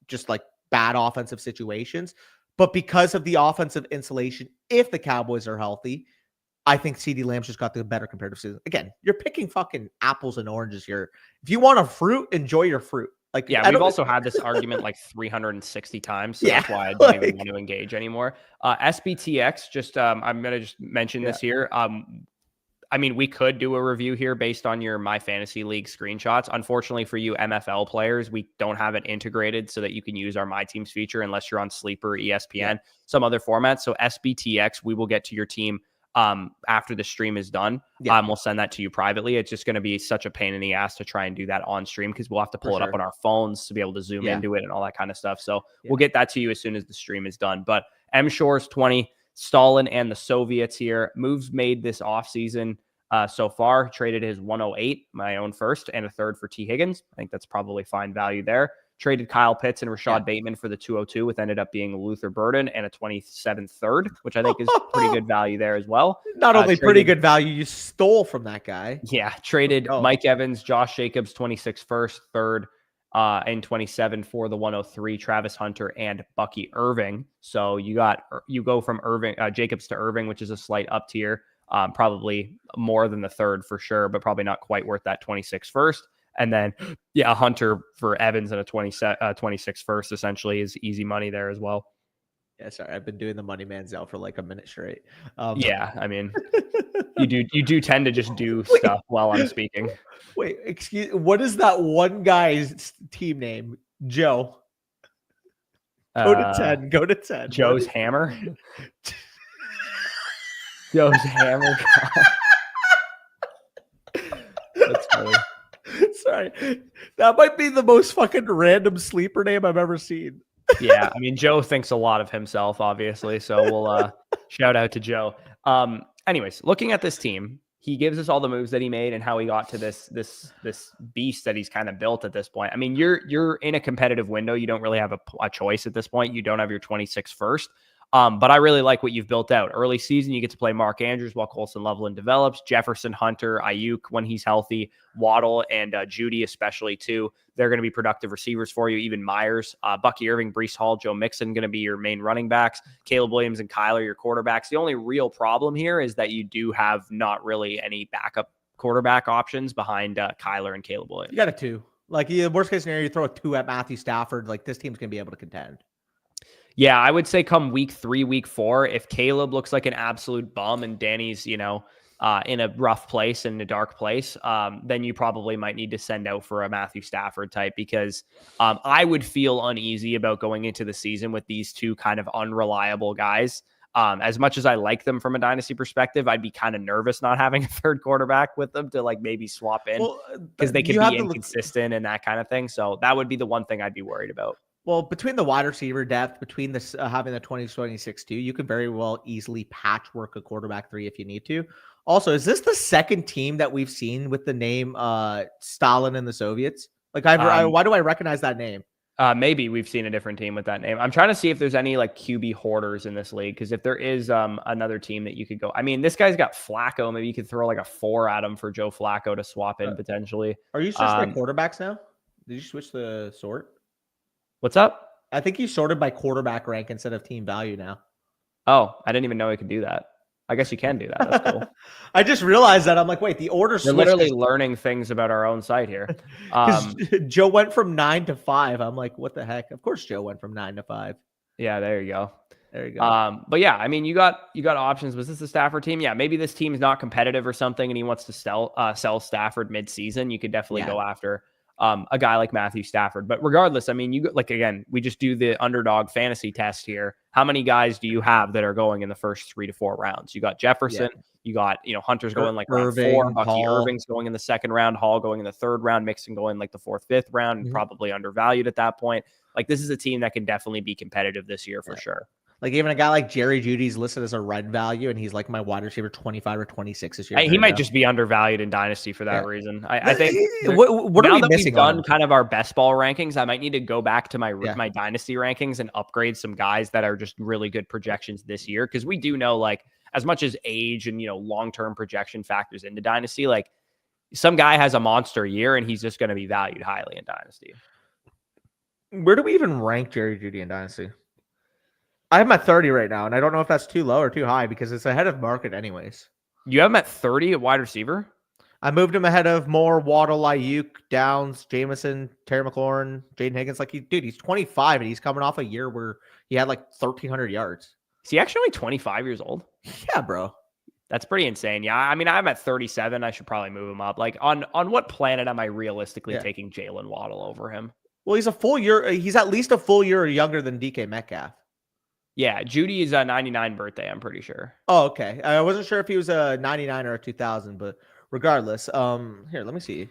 just like bad offensive situations. But because of the offensive insulation, if the Cowboys are healthy, I think CeeDee Lamb's just got the better comparative season. Again, you're picking fucking apples and oranges here. If you want a fruit, enjoy your fruit. Like, yeah, we've also had this argument like 360 times. So that's why I don't even want to engage anymore. SBTX, just I'm going to just mention this here. I mean, we could do a review here based on your My Fantasy League screenshots. Unfortunately for you MFL players, we don't have it integrated so that you can use our My Teams feature unless you're on Sleeper, ESPN, some other formats. So SBTX, we will get to your team after the stream is done. We'll send that to you privately. It's just going to be such a pain in the ass to try and do that on stream because we'll have to pull it up on our phones to be able to zoom into it and all that kind of stuff. So we'll get that to you as soon as the stream is done. But MShores 20, Stalin and the Soviets here. Moves made this offseason so far. Traded his 108, my own first, and a third for T. Higgins. I think that's probably fine value there. Traded Kyle Pitts and Rashad Bateman for the 202, with ended up being Luther Burden and a 27th third, which I think is pretty good value there as well. Not only pretty good value, you stole from that guy. Yeah, traded Mike Evans, Josh Jacobs, 26 first, third, and 27 for the 103, Travis Hunter and Bucky Irving. So you go from Jacobs to Irving, which is a slight up tier, probably more than the third for sure, but probably not quite worth that 26 first. And then, a Hunter for Evans and a 26 first essentially is easy money there as well. Yeah, sorry, I've been doing the money manziel for like a minute straight. Yeah, I mean, you do tend to just do stuff while I'm speaking. Wait, excuse. What is that one guy's team name? Joe. Go to 10. Go to 10. Joe's Hammer. Joe's Hammer. That's funny. Sorry, that might be the most fucking random sleeper name I've ever seen. Yeah, I mean, Joe thinks a lot of himself, obviously, so we'll shout out to Joe. Anyways, looking at this team, he gives us all the moves that he made and how he got to this beast that he's kind of built at this point. I mean, you're in a competitive window. You don't really have a choice at this point. You don't have your 26 first. But I really like what you've built out. Early season, you get to play Mark Andrews while Colson Loveland develops. Jefferson, Hunter, Ayuk when he's healthy, Waddle, and Judy especially too. They're going to be productive receivers for you. Even Myers, Bucky Irving, Breece Hall, Joe Mixon going to be your main running backs. Caleb Williams and Kyler your quarterbacks. The only real problem here is that you do have not really any backup quarterback options behind Kyler and Caleb Williams. You got a 2. Like, worst case scenario, you throw a 2 at Matthew Stafford. Like, this team's going to be able to contend. Yeah, I would say come week 3, week 4, if Caleb looks like an absolute bum and Danny's, in a rough place, in a dark place, then you probably might need to send out for a Matthew Stafford type, because I would feel uneasy about going into the season with these two kind of unreliable guys. As much as I like them from a dynasty perspective, I'd be kind of nervous not having a third quarterback with them to like maybe swap in, because they could be inconsistent and that kind of thing. So that would be the one thing I'd be worried about. Well, between the wide receiver depth, between this having the 2026 too, you could very well easily patchwork a quarterback 3 if you need to. Also, is this the second team that we've seen with the name Stalin and the Soviets? Like, why do I recognize that name? Maybe we've seen a different team with that name. I'm trying to see if there's any like QB hoarders in this league, because if there is another team that you could go. I mean, this guy's got Flacco. Maybe you could throw like a 4 at him for Joe Flacco to swap in potentially. Are you switching by quarterbacks now? Did you switch the sort? What's up? I think you sorted by quarterback rank instead of team value now. Oh, I didn't even know you could do that. I guess you can do that. That's cool. I just realized that. I'm like, wait, the order. We're literally learning things about our own site here. Joe went from 9 to 5. I'm like, what the heck? Of course, Joe went from 9 to 5. Yeah, there you go. There you go. But yeah, I mean, you got options. Was this the Stafford team? Yeah, maybe this team's not competitive or something, and he wants to sell Stafford mid-season. You could definitely go after a guy like Matthew Stafford. But regardless, I mean, again, we just do the underdog fantasy test here. How many guys do you have that are going in the first 3 to 4 rounds? You got Jefferson, you got, Hunter's going like round 4, Bucky Irving's going in the 2nd round, Hall going in the 3rd round, Mixon going like the 4th, 5th round, and probably undervalued at that point. Like, this is a team that can definitely be competitive this year for sure. Like, even a guy like Jerry Jeudy's listed as a red value, and he's like my wide receiver 25 or 26 this year. He might just be undervalued in Dynasty for that reason. I think what are we missing? We've done kind of our best ball rankings, I might need to go back to my Dynasty rankings and upgrade some guys that are just really good projections this year, because we do know, like, as much as age and long-term projection factors into Dynasty, like, some guy has a monster year and he's just going to be valued highly in Dynasty. Where do we even rank Jerry Jeudy in Dynasty? I have him at 30 right now, and I don't know if that's too low or too high, because it's ahead of market anyways. You have him at 30 at wide receiver? I moved him ahead of Moore, Waddle, Ayuk, Downs, Jameson, Terry McLaurin, Jaden Higgins. Like, he's 25, and he's coming off a year where he had like 1,300 yards. Is he actually only 25 years old? Yeah, bro. That's pretty insane. Yeah, I mean, I'm at 37. I should probably move him up. Like, on what planet am I realistically taking Jaylen Waddle over him? Well, he's a full year. He's at least a full year younger than DK Metcalf. Yeah, Judy is a 99 birthday, I'm pretty sure. Oh, okay. I wasn't sure if he was a 99 or a 2000, but regardless, here, let me see.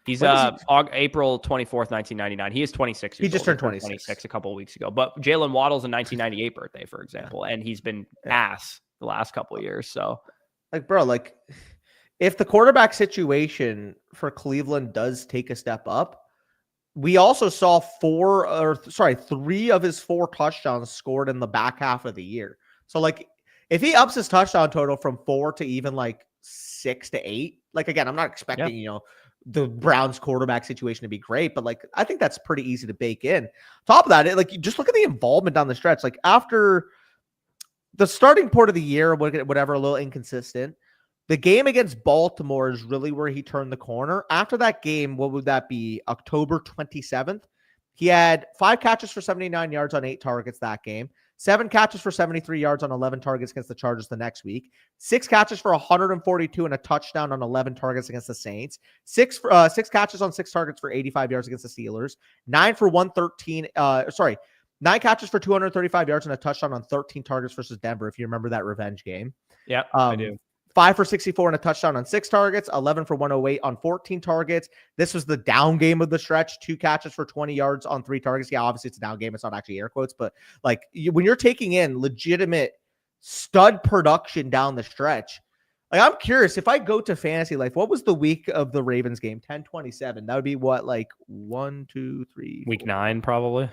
He's April 24th, 1999. He is 26 years old. He just turned 26 a couple of weeks ago. But Jaylen Waddle's a 1998 birthday, for example, and he's been ass the last couple of years. So, like, bro, like, if the quarterback situation for Cleveland does take a step up, we also saw 3 of his 4 touchdowns scored in the back half of the year. So, like, if he ups his touchdown total from 4 to even like 6 to 8, like, again, I'm not expecting, the Browns quarterback situation to be great, but like, I think that's pretty easy to bake in. Top of that, like, just look at the involvement down the stretch. Like, after the starting part of the year, whatever, a little inconsistent. The game against Baltimore is really where he turned the corner. After that game, what would that be? October 27th. He had 5 catches for 79 yards on 8 targets that game. 7 catches for 73 yards on 11 targets against the Chargers the next week. 6 catches for 142 and a touchdown on 11 targets against the Saints. 6 catches on 6 targets for 85 yards against the Steelers. 9 catches for 235 yards and a touchdown on 13 targets versus Denver, if you remember that revenge game. Yeah, I do. 5 for 64 and a touchdown on 6 targets, 11 for 108 on 14 targets. This was the down game of the stretch, 2 catches for 20 yards on 3 targets. Yeah, obviously it's a down game. It's not actually air quotes, but like, when you're taking in legitimate stud production down the stretch, like, I'm curious, if I go to Fantasy Life, what was the week of the Ravens game? 10/27. That would be what, like 1, 2, 3, week 9, probably.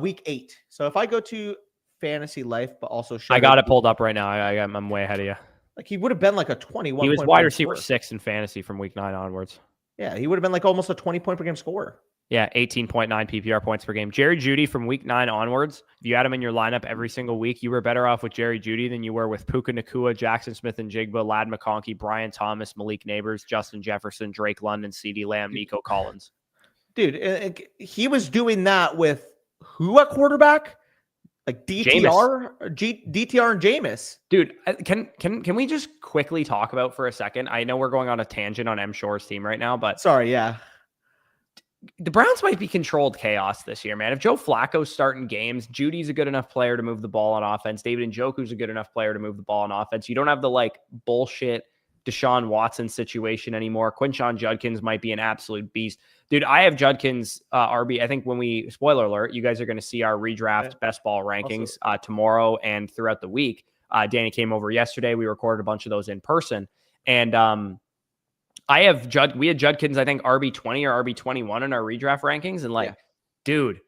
Week 8. So if I go to fantasy life, but also I got it pulled up right now. I'm way ahead of you. Like he would have been like a 21. He was wide receiver 6 in fantasy from week 9 onwards. Yeah, he would have been like almost a 20 point per game scorer. Yeah, 18.9 PPR points per game. Jerry Jeudy from week 9 onwards, if you had him in your lineup every single week, you were better off with Jerry Jeudy than you were with Puka Nacua, Jackson Smith and Jigba, Ladd McConkey, Brian Thomas, Malik Neighbors, Justin Jefferson, Drake London, CeeDee Lamb, Nico Collins. Dude, he was doing that with who at quarterback? Like DTR and Jameis. Dude, can we just quickly talk about for a second? I know we're going on a tangent on MShores Team right now, but sorry, yeah. The Browns might be controlled chaos this year, man. If Joe Flacco's starting games, Judy's a good enough player to move the ball on offense. David Njoku's a good enough player to move the ball on offense. You don't have the like bullshit Deshaun Watson situation anymore. Quinshon Judkins might be an absolute beast. Dude, I have Judkins RB. I think when we, spoiler alert, you guys are going to see our redraft best ball rankings tomorrow and throughout the week. Danny came over yesterday. We recorded a bunch of those in person. And we had Judkins, I think RB20 or RB21 in our redraft rankings. And dude,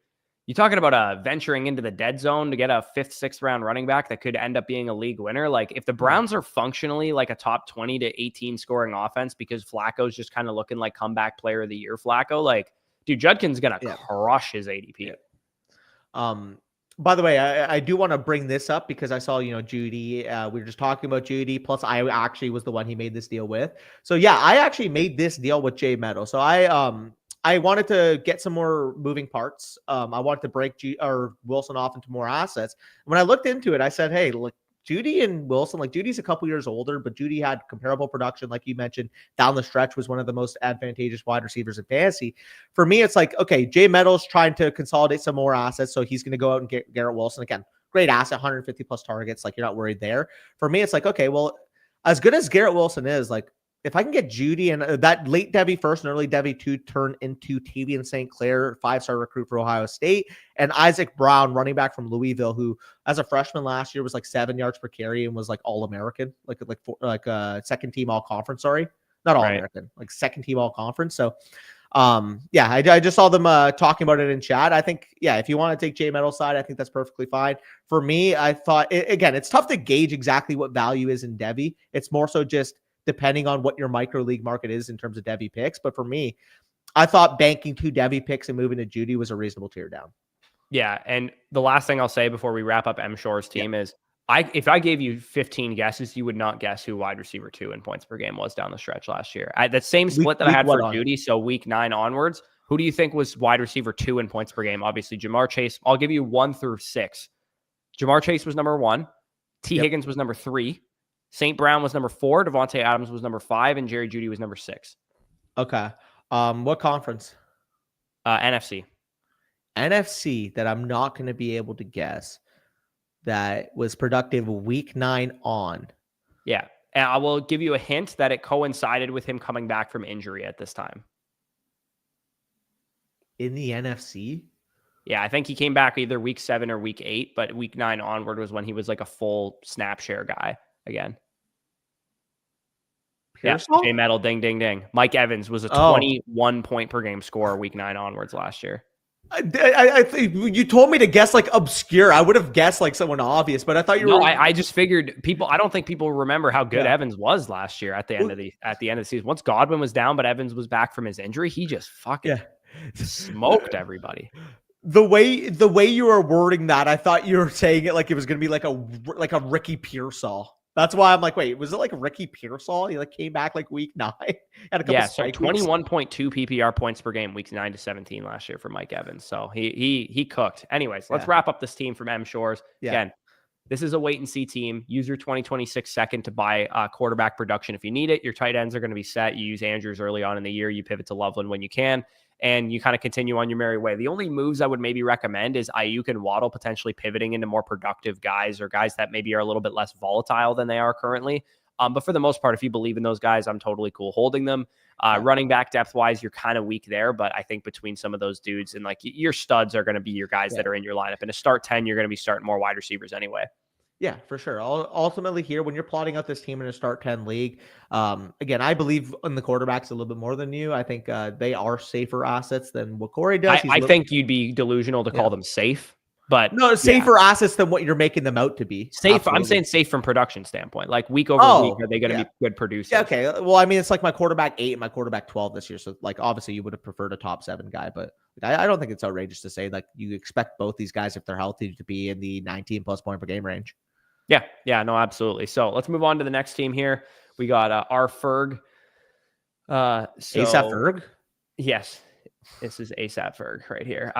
you're talking about venturing into the dead zone to get a 5th, 6th round running back that could end up being a league winner. Like if the Browns are functionally like a top 20 to 18 scoring offense because Flacco's just kind of looking like comeback player of the year Flacco, like dude, Judkins going to crush his ADP. By the way, I do want to bring this up because I saw, Judy, we were just talking about Judy. Plus I actually was the one he made this deal with. So yeah, I actually made this deal with Jay Meadow. So I wanted to get some more moving parts. I wanted to break Wilson off into more assets. When I looked into it, I said, hey, look, Judy and Wilson, like Judy's a couple years older, but Judy had comparable production. Like you mentioned, down the stretch was one of the most advantageous wide receivers in fantasy. For me, it's like, okay, Jay Meadows trying to consolidate some more assets. So he's going to go out and get Garrett Wilson. Again, great asset, 150 plus targets. Like you're not worried there. For me, it's like, okay, well, as good as Garrett Wilson is, like, if I can get Judy and that late Devy first and early Devy 2 turn into Tavian St. Clair, 5-star recruit for Ohio State, and Isaac Brown, running back from Louisville, who as a freshman last year was like 7 yards per carry and was like All-American, like a second team All-Conference. Sorry, not All-American, like second team All-Conference. So, I just saw them talking about it in chat. I think, if you want to take Jay Meadows' side, I think that's perfectly fine. For me, I thought again, it's tough to gauge exactly what value is in Devy. It's more so just depending on what your micro league market is in terms of Devy picks. But for me, I thought banking 2 Devy picks and moving to Judy was a reasonable tear down. Yeah. And the last thing I'll say before we wrap up MShores Team is if I gave you 15 guesses, you would not guess who wide receiver 2 in points per game was down the stretch last year. That same split that I had for Judy. So week 9 onwards, who do you think was wide receiver 2 in points per game? Obviously Jamar Chase. I'll give you 1 through 6. Jamar Chase was number 1. T Higgins was number 3. St. Brown was number 4, Devontae Adams was number 5, and Jerry Jeudy was number 6. Okay. What conference? NFC. NFC that I'm not going to be able to guess that was productive week 9 on. Yeah. And I will give you a hint that it coincided with him coming back from injury at this time. In the NFC? Yeah, I think he came back either week 7 or week 8, but week 9 onward was when he was like a full snap share guy again. Yeah, Jay Metal, ding, ding, ding. Mike Evans was a 21 point per game scorer week 9 onwards last year. I think you told me to guess like obscure. I would have guessed like someone obvious, but I thought you were. I just figured people. I don't think people remember how good Evans was last year at the end of the season. Once Godwin was down, but Evans was back from his injury, he just fucking smoked everybody. The way you were wording that, I thought you were saying it like it was going to be like a Ricky Pearsall. That's why I'm like, wait, was it like Ricky Pearsall? He came back like week 9. Had a couple so 21.2 PPR points per game, weeks 9 to 17 last year for Mike Evans. So he cooked. Anyways, let's wrap up this team from MShores. Yeah. Again, this is a wait and see team. Use your 2026 second to buy quarterback production if you need it. Your tight ends are going to be set. You use Andrews early on in the year. You pivot to Loveland when you can. And you kind of continue on your merry way. The only moves I would maybe recommend is Ayuk and Waddle potentially pivoting into more productive guys or guys that maybe are a little bit less volatile than they are currently. But for the most part, if you believe in those guys, I'm totally cool holding them. Running back depth-wise, you're kind of weak there. But I think between some of those dudes and like your studs are going to be your guys that are in your lineup. And to start 10, you're going to be starting more wide receivers anyway. Yeah, for sure. Ultimately here, when you're plotting out this team in a start 10 league, again, I believe in the quarterbacks a little bit more than you. I think they are safer assets than what Corey does. I think you'd be delusional to call them safe. But no, safer assets than what you're making them out to be. Safe. Absolutely. I'm saying safe from production standpoint. Like week over week, are they going to be good producers? Yeah, okay. Well, I mean, it's like my quarterback 8 and my quarterback 12 this year. So, like, obviously, you would have preferred a top 7 guy, but I don't think it's outrageous to say like you expect both these guys, if they're healthy, to be in the 19 plus point per game range. Yeah, no, absolutely. So let's move on to the next team here. We got RFerg. ASAP Yes, this is ASAP Ferg right here.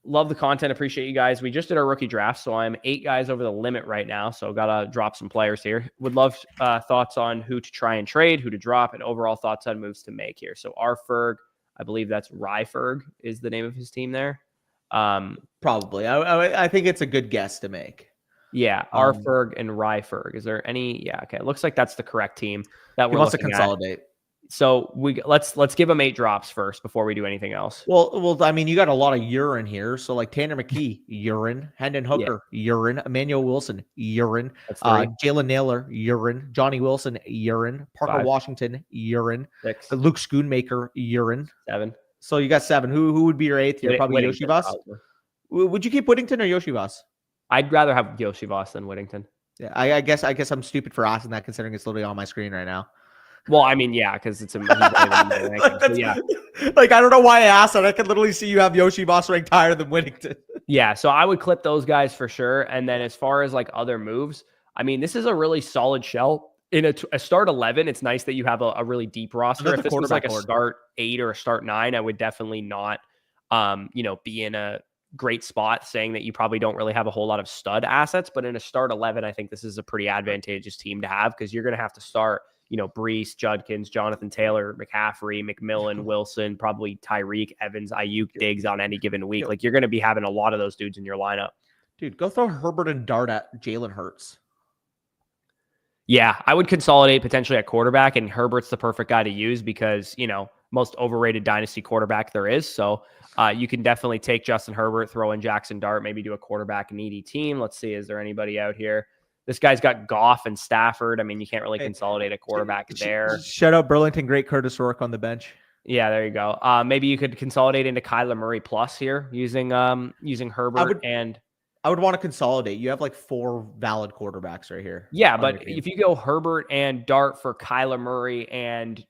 Love the content. Appreciate you guys. We just did our rookie draft, so I'm 8 guys over the limit right now. So gotta drop some players here. Would love thoughts on who to try and trade, who to drop, and overall thoughts on moves to make here. So RFerg, I believe that's RFerg is the name of his team there. Probably. I think it's a good guess to make. Yeah, RFerg and RFerg. Is there any? Yeah, okay. It looks like that's the correct team that we're looking to consolidate. So let's give him 8 drops first before we do anything else. Well, I mean, you got a lot of urine here. So like Tanner McKee, urine. Hendon Hooker, urine. Emmanuel Wilson, urine. Jaylen Naylor, urine. Johnny Wilson, urine. Parker 5. Washington, urine. 6. Luke Schoonmaker, urine. 7. So you got 7. Who would be your 8th here? Probably Yoshivas. Would you keep Whittington or Yoshivas? I'd rather have Yoshivas than Whittington. Yeah, I guess I'm stupid for asking that, considering it's literally on my screen right now. Well, I mean, yeah, because it's a like, I don't know why I asked that. I can literally see you have Yoshivas ranked higher than Whittington. Yeah, so I would clip those guys for sure. And then as far as like other moves, I mean, this is a really solid shell. In a start 11, it's nice that you have a really deep roster. If this was like a start 8 or a start 9, I would definitely not, be in a great spot saying that you probably don't really have a whole lot of stud assets. But in a start 11, I think this is a pretty advantageous team to have because you're going to have to start, Brees, Judkins, Jonathan Taylor, McCaffrey, McMillan, Wilson, probably Tyreek, Evans, Ayuk, Diggs on any given week. Like you're going to be having a lot of those dudes in your lineup. Dude, go throw Herbert and Dart at Jalen Hurts. Yeah, I would consolidate potentially at quarterback, and Herbert's the perfect guy to use because, most overrated dynasty quarterback there is. So you can definitely take Justin Herbert, throw in Jackson Dart, maybe do a quarterback needy team. Let's see, is there anybody out here? This guy's got Goff and Stafford. I mean, you can't really consolidate a quarterback there. Shout out Burlington, great Curtis Rourke on the bench. Yeah, there you go. Maybe you could consolidate into Kyler Murray plus here using Herbert I would want to consolidate. You have like 4 valid quarterbacks right here. Yeah, but if you go Herbert and Dart for Kyler Murray and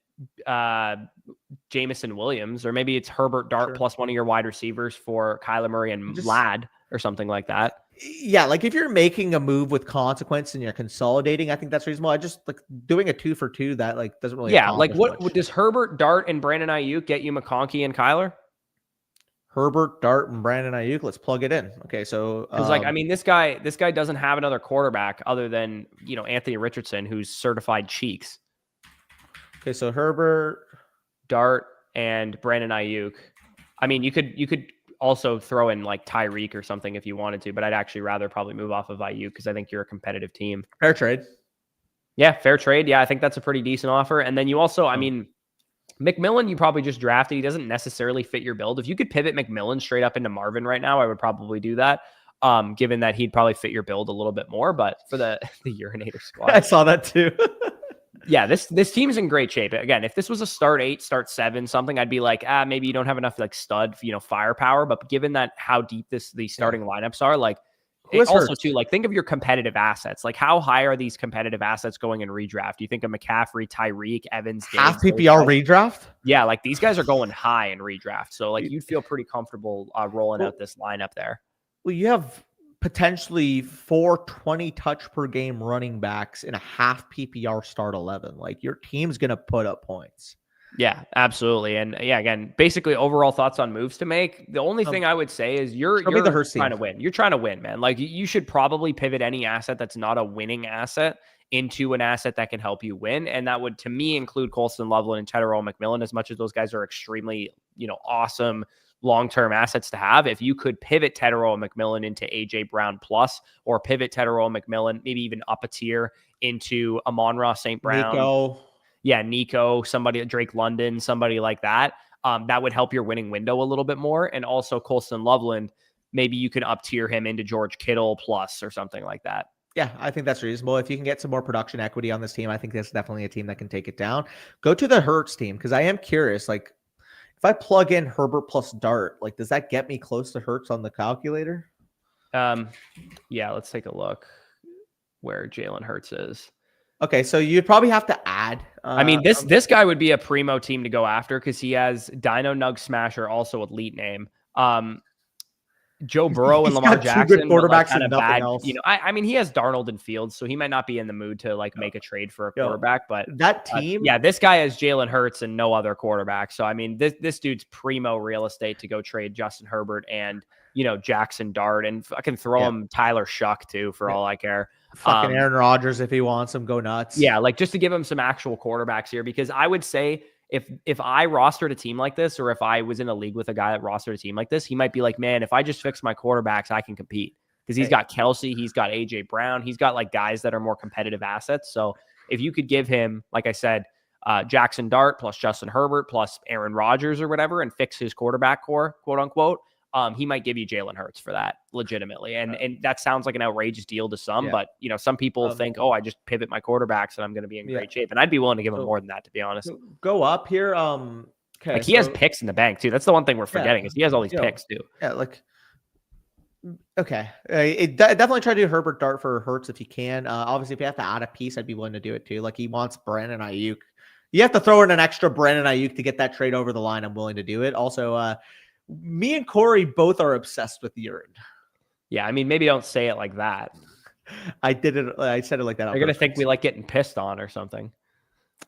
Jameson Williams, or maybe it's Herbert Dart plus one of your wide receivers for Kyler Murray and Ladd or something like that. Yeah, like if you're making a move with consequence and you're consolidating, I think that's reasonable. I just like doing a 2 for 2 that like doesn't really. Yeah, like what does Herbert, Dart, and Brandon Ayuk get you McConkey and Kyler? Herbert, Dart, and Brandon Ayuk. Let's plug it in. Okay, so because I mean, this guy doesn't have another quarterback other than Anthony Richardson, who's certified cheeks. Okay, so Herbert, Dart, and Brandon Ayuk. I mean, you could also throw in like Tyreek or something if you wanted to, but I'd actually rather probably move off of Ayuk because I think you're a competitive team. Fair trade. Yeah, fair trade. Yeah, I think that's a pretty decent offer. And then you also, I mean, McMillan, you probably just drafted. He doesn't necessarily fit your build. If you could pivot McMillan straight up into Marvin right now, I would probably do that. Given that he'd probably fit your build a little bit more, but for the urinator squad, I saw that too. Yeah, this team's in great shape. Again, if this was a start 8, start 7, something, I'd be like, maybe you don't have enough like stud, firepower. But given that how deep these starting lineups are, like also too, like think of your competitive assets. Like how high are these competitive assets going in redraft? Do you think of McCaffrey, Tyreek, Evans, half PPR redraft? Yeah, like these guys are going high in redraft. So like you'd feel pretty comfortable rolling out this lineup there. Well, you have potentially 4 20-touch per game running backs in a half PPR start 11. Like your team's going to put up points. Yeah, absolutely. And yeah, again, basically overall thoughts on moves to make. The only thing I would say is you're trying to win. You're trying to win, man. Like you should probably pivot any asset that's not a winning asset into an asset that can help you win. And that would, to me, include Colston Loveland and Tedero McMillan, as much as those guys are extremely, awesome long-term assets to have. If you could pivot Tedero McMillan into AJ Brown plus, or pivot Tedero McMillan, maybe even up a tier into Amon-Ra St. Brown. Nico, somebody, Drake London, somebody like that. That would help your winning window a little bit more. And also Colston Loveland, maybe you can up tier him into George Kittle plus or something like that. Yeah, I think that's reasonable. If you can get some more production equity on this team, I think that's definitely a team that can take it down. Go to the Hurts team, because I am curious, like, if I plug in Herbert plus Dart, like, does that get me close to Hurts on the calculator? Yeah, let's take a look where Jalen Hurts is. Okay, so you'd probably have to add. I mean, this guy would be a primo team to go after because he has Dino Nug Smasher, also elite name. Joe Burrow and Lamar Two good Jackson, but like quarterbacks kind and of nothing bad. else. I mean, he has Darnold and Fields, so he might not be in the mood to like make a trade for a quarterback. But that team, this guy has Jalen Hurts and no other quarterback. So I mean, this dude's primo real estate to go trade Justin Herbert and Jackson Dart, and I can throw him Tyler Shuck too for all I care. Fucking Aaron Rodgers if he wants him, go nuts. Yeah, like just to give him some actual quarterbacks here, because I would say if I rostered a team like this, or if I was in a league with a guy that rostered a team like this, he might be like, man, if I just fix my quarterbacks, I can compete. Because he's got Kelsey, he's got AJ Brown, he's got like guys that are more competitive assets. So if you could give him, like I said, Jackson Dart plus Justin Herbert plus Aaron Rodgers or whatever, and fix his quarterback core, quote unquote, he might give you Jalen Hurts for that legitimately. And that sounds like an outrageous deal to some, but some people think, I just pivot my quarterbacks and I'm going to be in great shape. And I'd be willing to give him more than that, to be honest. Go up here. Okay, like he has picks in the bank too. That's the one thing we're forgetting is he has all these picks too. Yeah, like okay. Definitely try to do Herbert Dart for Hurts if you can. Obviously, if you have to add a piece, I'd be willing to do it too. Like he wants Brandon Ayuk. You have to throw in an extra Brandon Ayuk to get that trade over the line. I'm willing to do it. Also, me and Corey both are obsessed with urine. Yeah, I mean, maybe don't say it like that. I did it. I said it like that. They're gonna think we like getting pissed on or something.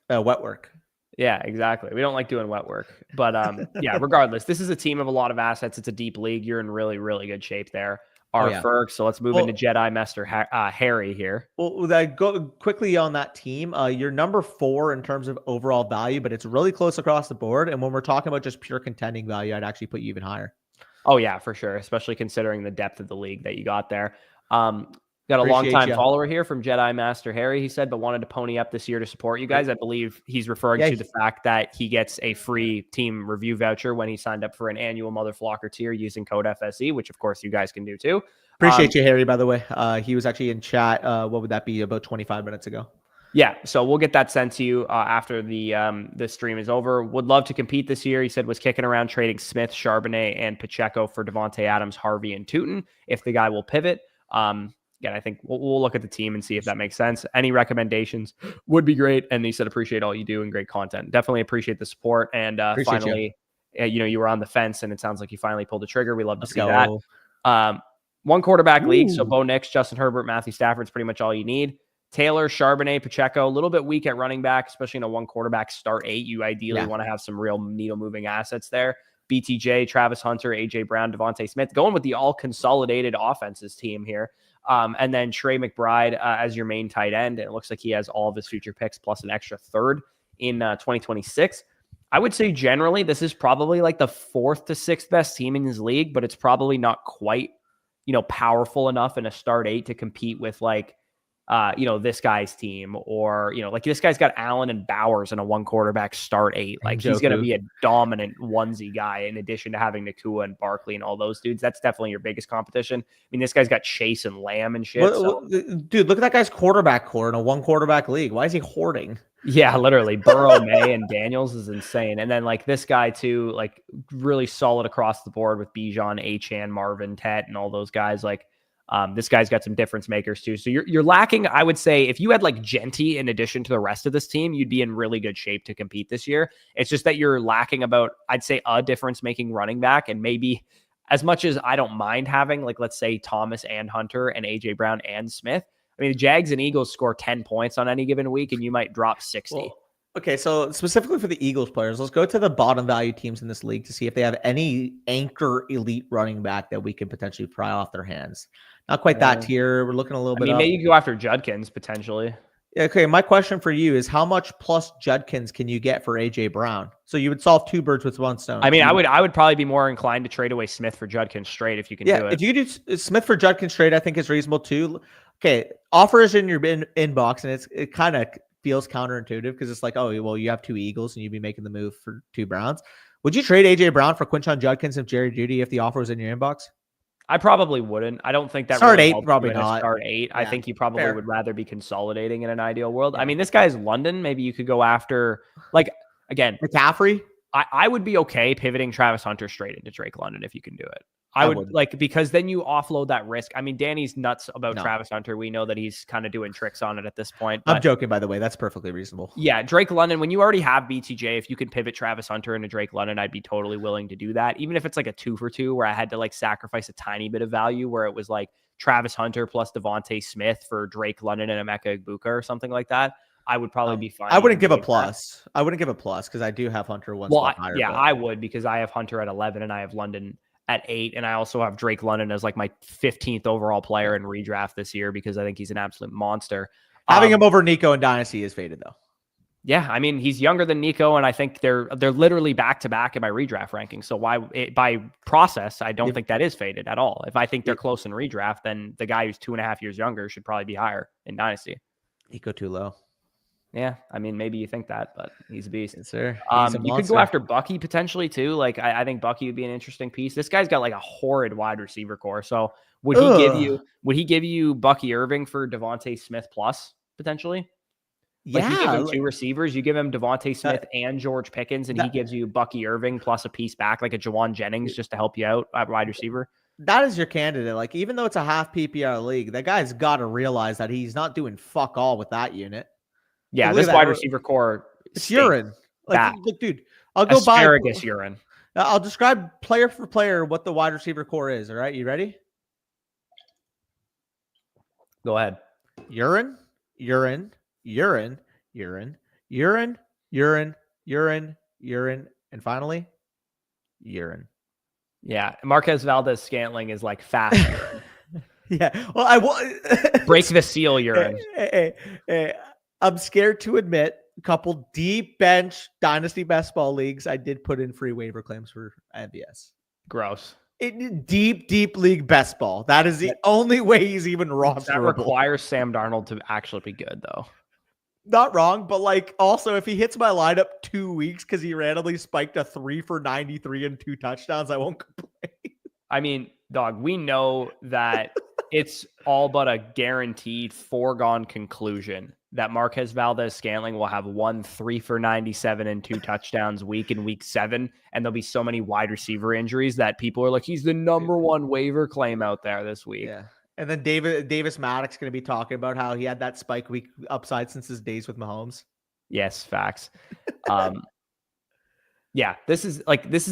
Wet work. Yeah, exactly. We don't like doing wet work, but yeah. Regardless, this is a team of a lot of assets. It's a deep league. You're in really, really good shape there. RFerg. So let's move into Jedi Master Harry here. Well, I go quickly on that team. You're number 4 in terms of overall value, but it's really close across the board. And when we're talking about just pure contending value, I'd actually put you even higher. Oh yeah, for sure. Especially considering the depth of the league that you got there. Got a long-time follower here from Jedi Master Harry, he said, but wanted to pony up this year to support you guys. I believe he's referring to the fact that he gets a free team review voucher when he signed up for an annual Mother Flocker tier using code FSE, which of course you guys can do too. Appreciate you, Harry, by the way. He was actually in chat. What would that be? About 25 minutes ago. Yeah, so we'll get that sent to you after the stream is over. Would love to compete this year. He said was kicking around trading Smith, Charbonnet, and Pacheco for Devontae Adams, Harvey, and Tootin if the guy will pivot. Again, I think we'll look at the team and see if that makes sense. Any recommendations would be great. And he said, appreciate all you do and great content. Definitely appreciate the support. And finally, you were on the fence and it sounds like you finally pulled the trigger. We love to see that. One quarterback league. So Bo Nix, Justin Herbert, Matthew Stafford's pretty much all you need. Taylor, Charbonnet, Pacheco, a little bit weak at running back, especially in a one quarterback start 8. You ideally want to have some real needle moving assets there. BTJ, Travis Hunter, AJ Brown, Devontae Smith, going with the all consolidated offenses team here. And then Trey McBride as your main tight end. And it looks like he has all of his future picks plus an extra third in 2026. I would say generally this is probably like the 4th to 6th best team in his league, but it's probably not quite, powerful enough in a start 8 to compete with like, this guy's team or, like this guy's got Allen and Bowers in a one quarterback start 8. Like he's going to be a dominant onesie guy in addition to having Nakua and Barkley and all those dudes. That's definitely your biggest competition. I mean, this guy's got Chase and Lamb and shit. Dude, look at that guy's quarterback core in a one quarterback league. Why is he hoarding? Yeah, literally. Burrow, May, and Daniels is insane. And then like this guy too, like really solid across the board with Bijan, Achane, Marvin, Tet, and all those guys. Like this guy's got some difference makers too. So you're lacking, I would say, if you had like Genty in addition to the rest of this team, you'd be in really good shape to compete this year. It's just that you're lacking about, I'd say, a difference making running back. And maybe as much as I don't mind having, like, let's say Thomas and Hunter and AJ Brown and Smith. I mean, the Jags and Eagles score 10 points on any given week and you might drop 60. Well, okay, so specifically for the Eagles players, let's go to the bottom value teams in this league to see if they have any anchor elite running back that we could potentially pry off their hands. Not quite that tier. We're looking a little bit. Maybe you could go after Judkins potentially. Okay, my question for you is how much plus Judkins can you get for AJ Brown? So you would solve 2 birds with 1 stone. I mean, I would probably be more inclined to trade away Smith for Judkins straight if you can do it. If you could do Smith for Judkins straight, I think is reasonable too. Okay, offer is in your inbox, and it kind of feels counterintuitive because it's like, oh, well, you have 2 Eagles and you'd be making the move for 2 Browns. Would you trade AJ Brown for Quinshon Judkins and Jerry Jeudy if the offer was in your inbox? I probably wouldn't. I don't think that start really 8, probably not. Start 8. Yeah, I think you probably would rather be consolidating in an ideal world. Yeah. I mean, this guy's London. Maybe you could go after, like, again, McCaffrey. I would be okay pivoting Travis Hunter straight into Drake London if you can do it. I would like, because then you offload that risk. I mean, Danny's nuts about No. Travis Hunter. We know that he's kind of doing tricks on it at this point. I'm joking, by the way. That's perfectly reasonable. Yeah, Drake London, when you already have BTJ, if you can pivot Travis Hunter into Drake London, I'd be totally willing to do that. Even if it's like a 2-for-2 where I had to like sacrifice a tiny bit of value, where it was like Travis Hunter plus Devontae Smith for Drake London and Emeka Egbuka or something like that, I would probably be fine. I wouldn't give a plus. I wouldn't give a plus because I do have Hunter one spot higher. Yeah, I would, because I have Hunter at 11 and I have London at 8, and I also have Drake London as like my 15th overall player in redraft this year because I think he's an absolute monster. Having him over Nico and Dynasty is faded though. Yeah, I mean, he's younger than Nico, and I think they're literally back to back in my redraft ranking. So by process, I don't think that is faded at all. If I think they're close in redraft, then the guy who's 2.5 years younger should probably be higher in Dynasty. Nico too low. Yeah, I mean, maybe you think that, but he's a beast. Yes, sir. You could go after Bucky potentially too. Like I think Bucky would be an interesting piece. This guy's got like a horrid wide receiver core. So would he give you Bucky Irving for Devontae Smith plus potentially? Like you give him 2 receivers, you give him Devontae Smith and George Pickens, and he gives you Bucky Irving plus a piece back, like a Jawan Jennings, just to help you out at wide receiver. That is your candidate. Like, even though it's a half PPR league, that guy's got to realize that he's not doing fuck all with that unit. Yeah, this wide receiver core, it's urine. Like, look, dude, I'll go asparagus urine. I'll describe player for player what the wide receiver core is. All right, you ready? Go ahead. Urine, urine, urine, urine, urine, urine, urine, urine, and finally, urine. Yeah, Marquez Valdez-Scantling is like fast urine. Yeah, well, I will break the seal urine. I'm scared to admit, a couple deep bench Dynasty best ball leagues, I did put in free waiver claims for MVS. Gross. Deep league best ball. That is the only way he's even rosterable. That requires Sam Darnold to actually be good, though. Not wrong, but like also if he hits my lineup 2 weeks because he randomly spiked a 3 for 93 and 2 touchdowns, I won't complain. I mean, dog, we know that it's all but a guaranteed foregone conclusion that Marquez Valdez-Scantling will have 1 3 for 97 and 2 touchdowns week in week 7. And there'll be so many wide receiver injuries that people are like, he's the number 1 waiver claim out there this week. Yeah. And then Davis Maddox going to be talking about how he had that spike week upside since his days with Mahomes. Yes, facts. Yeah, this is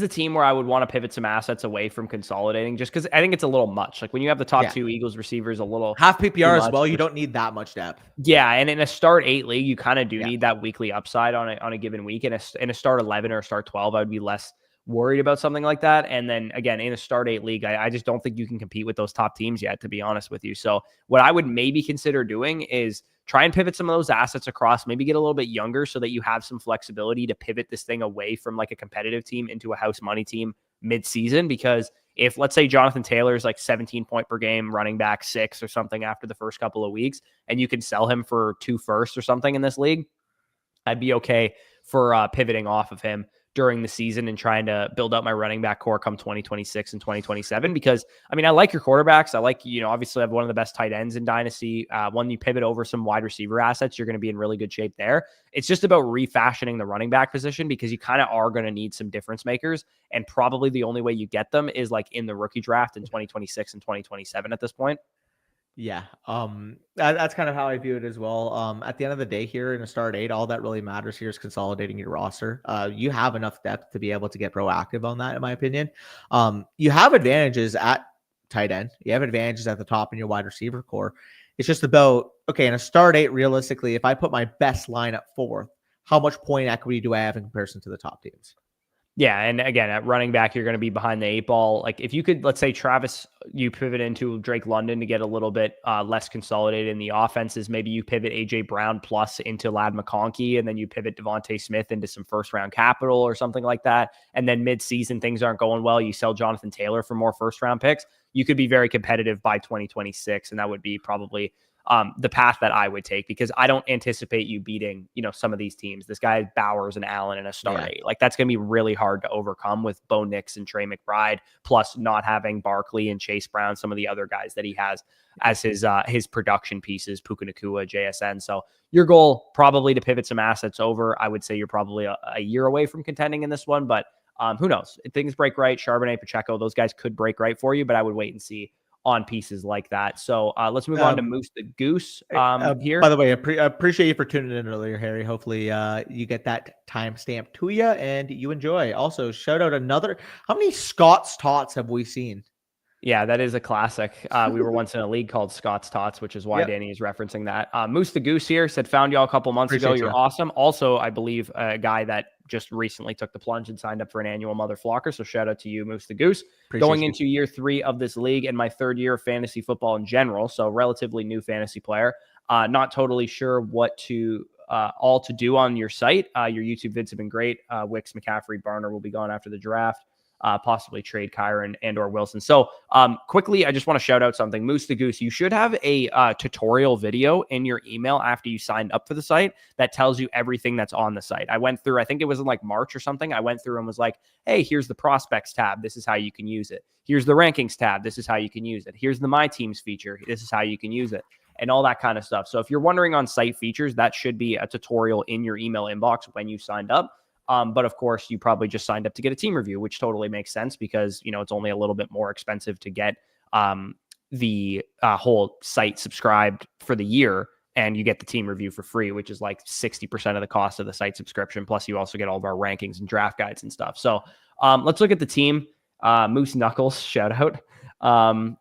a team where I would want to pivot some assets away from consolidating just because I think it's a little much. Like when you have the top 2 Eagles receivers, a little half PPR as well, you don't need that much depth. Yeah, and in a start 8 league, you kind of do need that weekly upside on a given week. In a start 11 or a start 12, I would be less worried about something like that. And then again, in a start 8 league, I just don't think you can compete with those top teams yet, to be honest with you. So what I would maybe consider doing is try and pivot some of those assets across, maybe get a little bit younger so that you have some flexibility to pivot this thing away from like a competitive team into a house money team mid-season. Because if, let's say, Jonathan Taylor's like 17 point per game, running back 6 or something after the first couple of weeks, and you can sell him for 2 firsts or something in this league, I'd be okay for pivoting off of him during the season and trying to build up my running back core come 2026 and 2027. Because I mean, I like your quarterbacks. I like, obviously I have one of the best tight ends in Dynasty. When you pivot over some wide receiver assets, you're going to be in really good shape there. It's just about refashioning the running back position because you kind of are going to need some difference makers. And probably the only way you get them is like in the rookie draft in 2026 and 2027 at this point. Yeah. That's kind of how I view it as well. At the end of the day here in a start 8, all that really matters here is consolidating your roster. You have enough depth to be able to get proactive on that, in my opinion. You have advantages at tight end. You have advantages at the top in your wide receiver core. It's just about, okay, in a start 8, realistically, if I put my best lineup 4th, how much point equity do I have in comparison to the top teams? Yeah, and again, at running back, you're going to be behind the 8 ball. Like if you could, let's say Travis, you pivot into Drake London to get a little bit less consolidated in the offenses. Maybe you pivot AJ Brown plus into Ladd McConkey, and then you pivot Devontae Smith into some first-round capital or something like that. And then mid-season, things aren't going well. You sell Jonathan Taylor for more first-round picks. You could be very competitive by 2026, and that would be probably the path that I would take, because I don't anticipate you beating, some of these teams. This guy Bowers and Allen in a start 8. Like that's going to be really hard to overcome with Bo Nix and Trey McBride, plus not having Barkley and Chase Brown, some of the other guys that he has as his production pieces, Puka Nacua, JSN. So your goal probably to pivot some assets over. I would say you're probably a year away from contending in this one, but Who knows? If things break right, Charbonnet, Pacheco, those guys could break right for you, but I would wait and see on pieces like that. So let's move on to Moose the Goose here. By the way, I appreciate you for tuning in earlier, Harry. Hopefully you get that timestamp to you and you enjoy. Also, shout out another. How many Scott's Tots have we seen? Yeah, that is a classic. We were once in a league called Scott's Tots, which is why Danny is referencing that. Moose the Goose here said, found y'all a couple months ago. You're awesome. Also, I believe a guy that just recently took the plunge and signed up for an annual Mother Flocker. So shout out to you, Moose the Goose. Going into year 3 of this league and my 3rd year of fantasy football in general. So relatively new fantasy player. Not totally sure what to all to do on your site. Your YouTube vids have been great. Wicks, McCaffrey, Barner will be gone after the draft. Possibly trade Kyron and or Wilson. So quickly, I just want to shout out something. Moose the Goose, you should have a tutorial video in your email after you signed up for the site that tells you everything that's on the site. I went through, I think it was in like March or something. I went through and was like, hey, here's the prospects tab. This is how you can use it. Here's the rankings tab. This is how you can use it. Here's the My Teams feature. This is how you can use it. And all that kind of stuff. So if you're wondering on site features, that should be a tutorial in your email inbox when you signed up. But of course, you probably just signed up to get a team review, which totally makes sense because, you know, it's only a little bit more expensive to get the whole site subscribed for the year. And you get the team review for free, which is like 60% of the cost of the site subscription. Plus, you also get all of our rankings and draft guides and stuff. So let's look at the team. Moose Knuckles, shout out.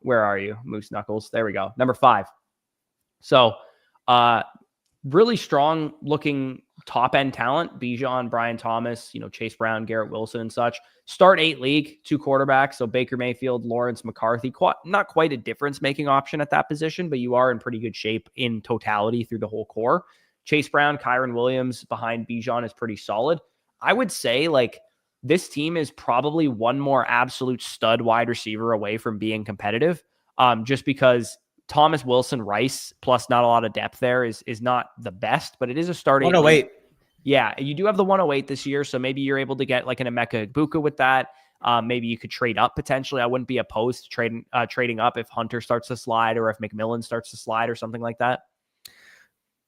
Where are you, Moose Knuckles? There we go. Number 5. So really strong looking top end talent, Bijan, Brian Thomas, you know, Chase Brown, Garrett Wilson and such. Start 8 league, 2 quarterbacks. So Baker Mayfield, Lawrence, McCarthy, not quite a difference making option at that position, but you are in pretty good shape in totality through the whole core. Chase Brown, Kyron Williams behind Bijan is pretty solid. I would say like this team is probably one more absolute stud wide receiver away from being competitive. Just because Thomas, Wilson, Rice, plus not a lot of depth there is not the best, but it is a starting. 108. Yeah, you do have the 108 this year, so maybe you're able to get like an Emeka Egbuka with that. Maybe you could trade up potentially. I wouldn't be opposed to trading up if Hunter starts to slide or if McMillan starts to slide or something like that.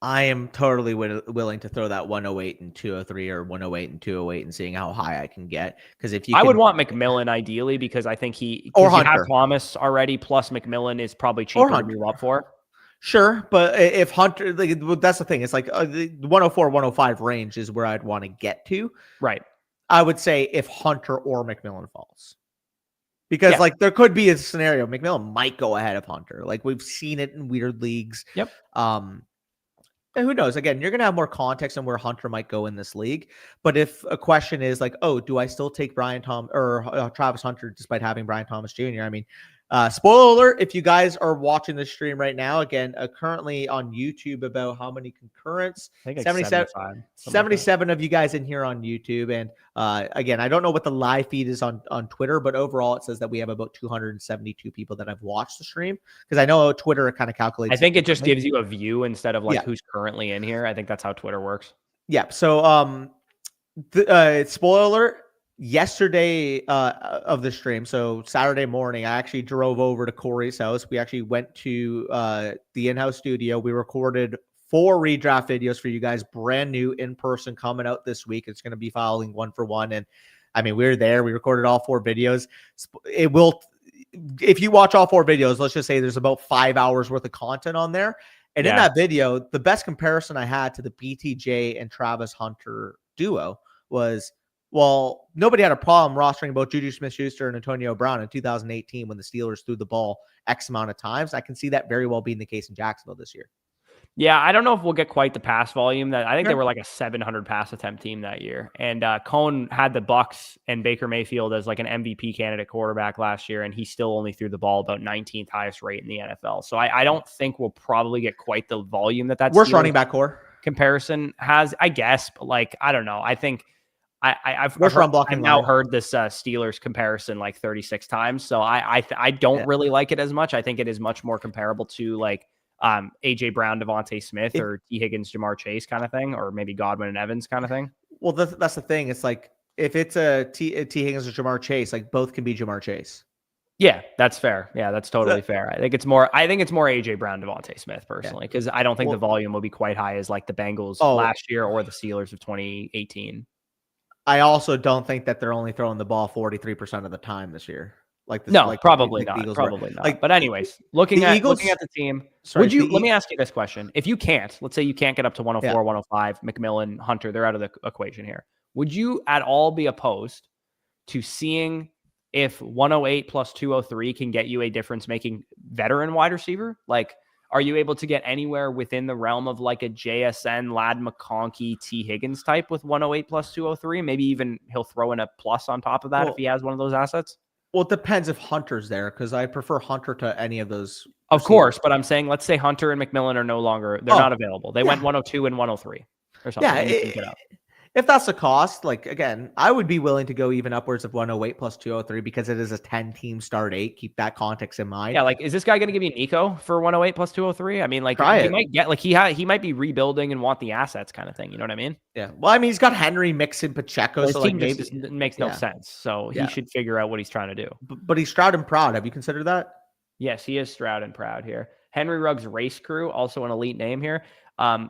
I am totally willing to throw that 108 and 203 or 108 and 208 and seeing how high I can get. Because if you, I would want McMillan ideally because I think you have Thomas already. Plus McMillan is probably cheaper to move up for. Sure, but if Hunter, like, that's the thing. It's like the 104, 105 range is where I'd want to get to. Right. I would say if Hunter or McMillan falls. Because like there could be a scenario McMillan might go ahead of Hunter. Like we've seen it in weird leagues. Yep. And who knows? Again, you're going to have more context on where Hunter might go in this league. But if a question is like, oh, do I still take Travis Hunter despite having Brian Thomas Jr.? I mean, spoiler alert, if you guys are watching this stream right now, again, currently on YouTube, about how many concurrents? I think like 77 of you guys in here on YouTube. And again, I don't know what the live feed is on Twitter, but overall it says that we have about 272 people that have watched the stream. Because I know Twitter kind of calculates. I think it just gives you a view instead of like who's currently in here. I think that's how Twitter works. Yeah. So spoiler alert. Yesterday of the stream, so Saturday morning, I actually drove over to Corey's house. We actually went to the in-house studio. We recorded 4 redraft videos for you guys, brand new in person, coming out this week. It's going to be filing 1 for 1, and I mean we were there. We recorded all 4 videos. It will, if you watch all 4 videos, let's just say there's about 5 hours worth of content on there. And in that video, the best comparison I had to the BTJ and Travis Hunter duo was, well, nobody had a problem rostering both Juju Smith-Schuster and Antonio Brown in 2018 when the Steelers threw the ball X amount of times. I can see that very well being the case in Jacksonville this year. Yeah, I don't know if we'll get quite the pass volume. That I think they were like a 700 pass attempt team that year. And Cohn had the Bucks and Baker Mayfield as like an MVP candidate quarterback last year, and he still only threw the ball about 19th highest rate in the NFL. So I don't think we'll probably get quite the volume that's worst running back core comparison has, I guess. But like, I don't know. I think I've now heard this Steelers comparison like 36 times. So I don't really like it as much. I think it is much more comparable to like AJ Brown, Devontae Smith, or T. Higgins, Jamar Chase kind of thing, or maybe Godwin and Evans kind of thing. Well, that's the thing. It's like if it's a T. Higgins or Jamar Chase, like both can be Jamar Chase. Yeah, that's fair. Yeah, that's totally fair. I think it's more AJ Brown, Devontae Smith personally, because I don't think the volume will be quite high as like the Bengals last year or the Steelers of 2018. I also don't think that they're only throwing the ball 43% of the time this year. Like this, No, like probably the not. Eagles Probably not. Like, But anyways, looking at the team, sorry, let me ask you this question. If you can't, let's say you can't get up to 104, 105, McMillan, Hunter, they're out of the equation here. Would you at all be opposed to seeing if 108 plus 203 can get you a difference making veteran wide receiver? Like, are you able to get anywhere within the realm of like a JSN, Ladd McConkey, T. Higgins type with 108 plus 203? Maybe even he'll throw in a plus on top of that if he has one of those assets? Well, it depends if Hunter's there, because I prefer Hunter to any of those. Of course, but I'm saying, let's say Hunter and McMillan are no longer, they're not available. They went 102 and 103 or something. Yeah, if that's the cost, like, again, I would be willing to go even upwards of 108 plus 203 because it is a 10-team start 8. Keep that context in mind. Yeah, like, is this guy going to give you Nico for 108 plus 203? I mean, like, might get, like, he might be rebuilding and want the assets kind of thing. You know what I mean? Yeah. Well, I mean, he's got Henry, Mixon, Pacheco. Well, so team like just makes no sense. So he should figure out what he's trying to do. But he's Stroud and Proud. Have you considered that? Yes, he is Stroud and Proud here. Henry Ruggs Race Crew, also an elite name here.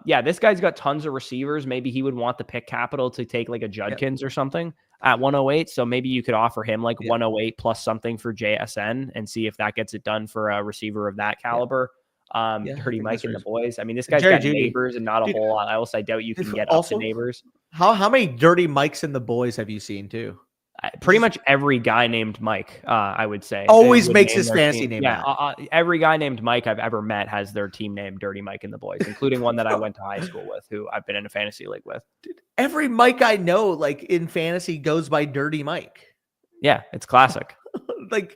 Yeah, this guy's got tons of receivers. Maybe he would want the pick capital to take like a Judkins or something at 108. So maybe you could offer him like 108 plus something for JSN and see if that gets it done for a receiver of that caliber. Dirty Mike and the boys. I mean, this guy's got neighbors and not a whole lot else. I doubt you can get up to neighbors. How many Dirty Mikes in the boys have you seen too? Pretty much every guy named Mike, I would say. Always makes his fantasy name. Yeah, every guy named Mike I've ever met has their team name Dirty Mike and the boys, including one that I went to high school with, who I've been in a fantasy league with. Dude, every Mike I know, like in fantasy, goes by Dirty Mike. Yeah, it's classic. Oh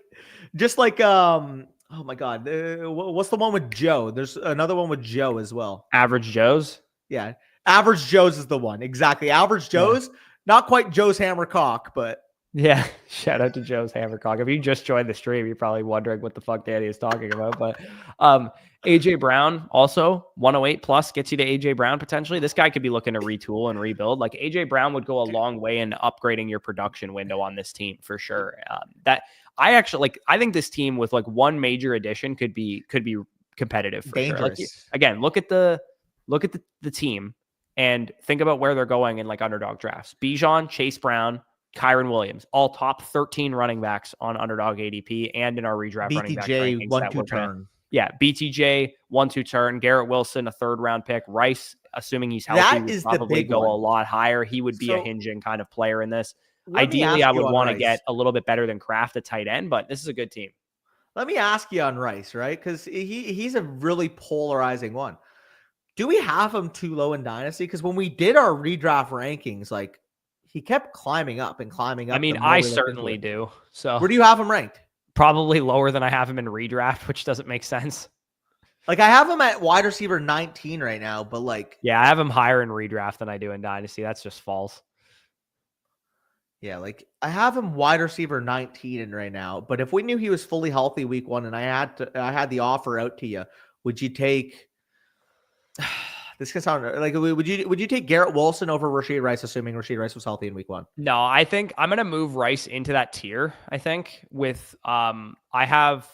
my God, what's the one with Joe? There's another one with Joe as well. Average Joe's. Yeah, Average Joe's is the one. Exactly, Average Joe's. Not quite Joe's Hammercock, but. Yeah, shout out to Joe's Hammercock. If you just joined the stream, you're probably wondering what the fuck Danny is talking about. But AJ Brown also 108 plus gets you to AJ Brown potentially. This guy could be looking to retool and rebuild. Like AJ Brown would go a long way in upgrading your production window on this team for sure. I think this team with like one major addition could be competitive for sure. Like, again, look at the team and think about where they're going in like underdog drafts. Bijan, Chase Brown, Kyron Williams, all top 13 running backs on underdog ADP and in our redraft running back rankings. BTJ 1-2 turn. Yeah, BTJ 1-2 turn. Garrett Wilson, a 3rd round pick. Rice, assuming he's healthy, would probably go a lot higher. He would be a hinging kind of player in this. Ideally, I would want to get a little bit better than Kraft at tight end, but this is a good team. Let me ask you on Rice, right? Because he's a really polarizing one. Do we have him too low in Dynasty? Because when we did our redraft rankings, like, he kept climbing up and climbing up. I mean, I certainly do. So where do you have him ranked? Probably lower than I have him in redraft, which doesn't make sense. Like, I have him at wide receiver 19 right now, but like, yeah, I have him higher in redraft than I do in Dynasty. That's just false. Yeah, like I have him wide receiver 19 in right now, but if we knew he was fully healthy week 1 and I had the offer out to you, would you take? This can sound like, would you take Garrett Wilson over Rashee Rice, assuming Rashee Rice was healthy in week 1? No, I think I'm going to move Rice into that tier. I think with I have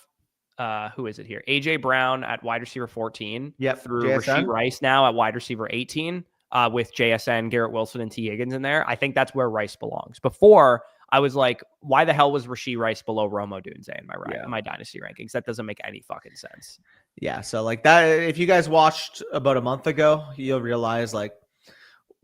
who is it here? AJ Brown at wide receiver 14. Yep. Through JSN. Rashee Rice now at wide receiver 18. With JSN, Garrett Wilson, and T. Higgins in there. I think that's where Rice belongs. Before, I was like, why the hell was Rashee Rice below Romo Dunze in my Dynasty rankings? That doesn't make any fucking sense. Yeah, so like that, if you guys watched about a month ago, you'll realize like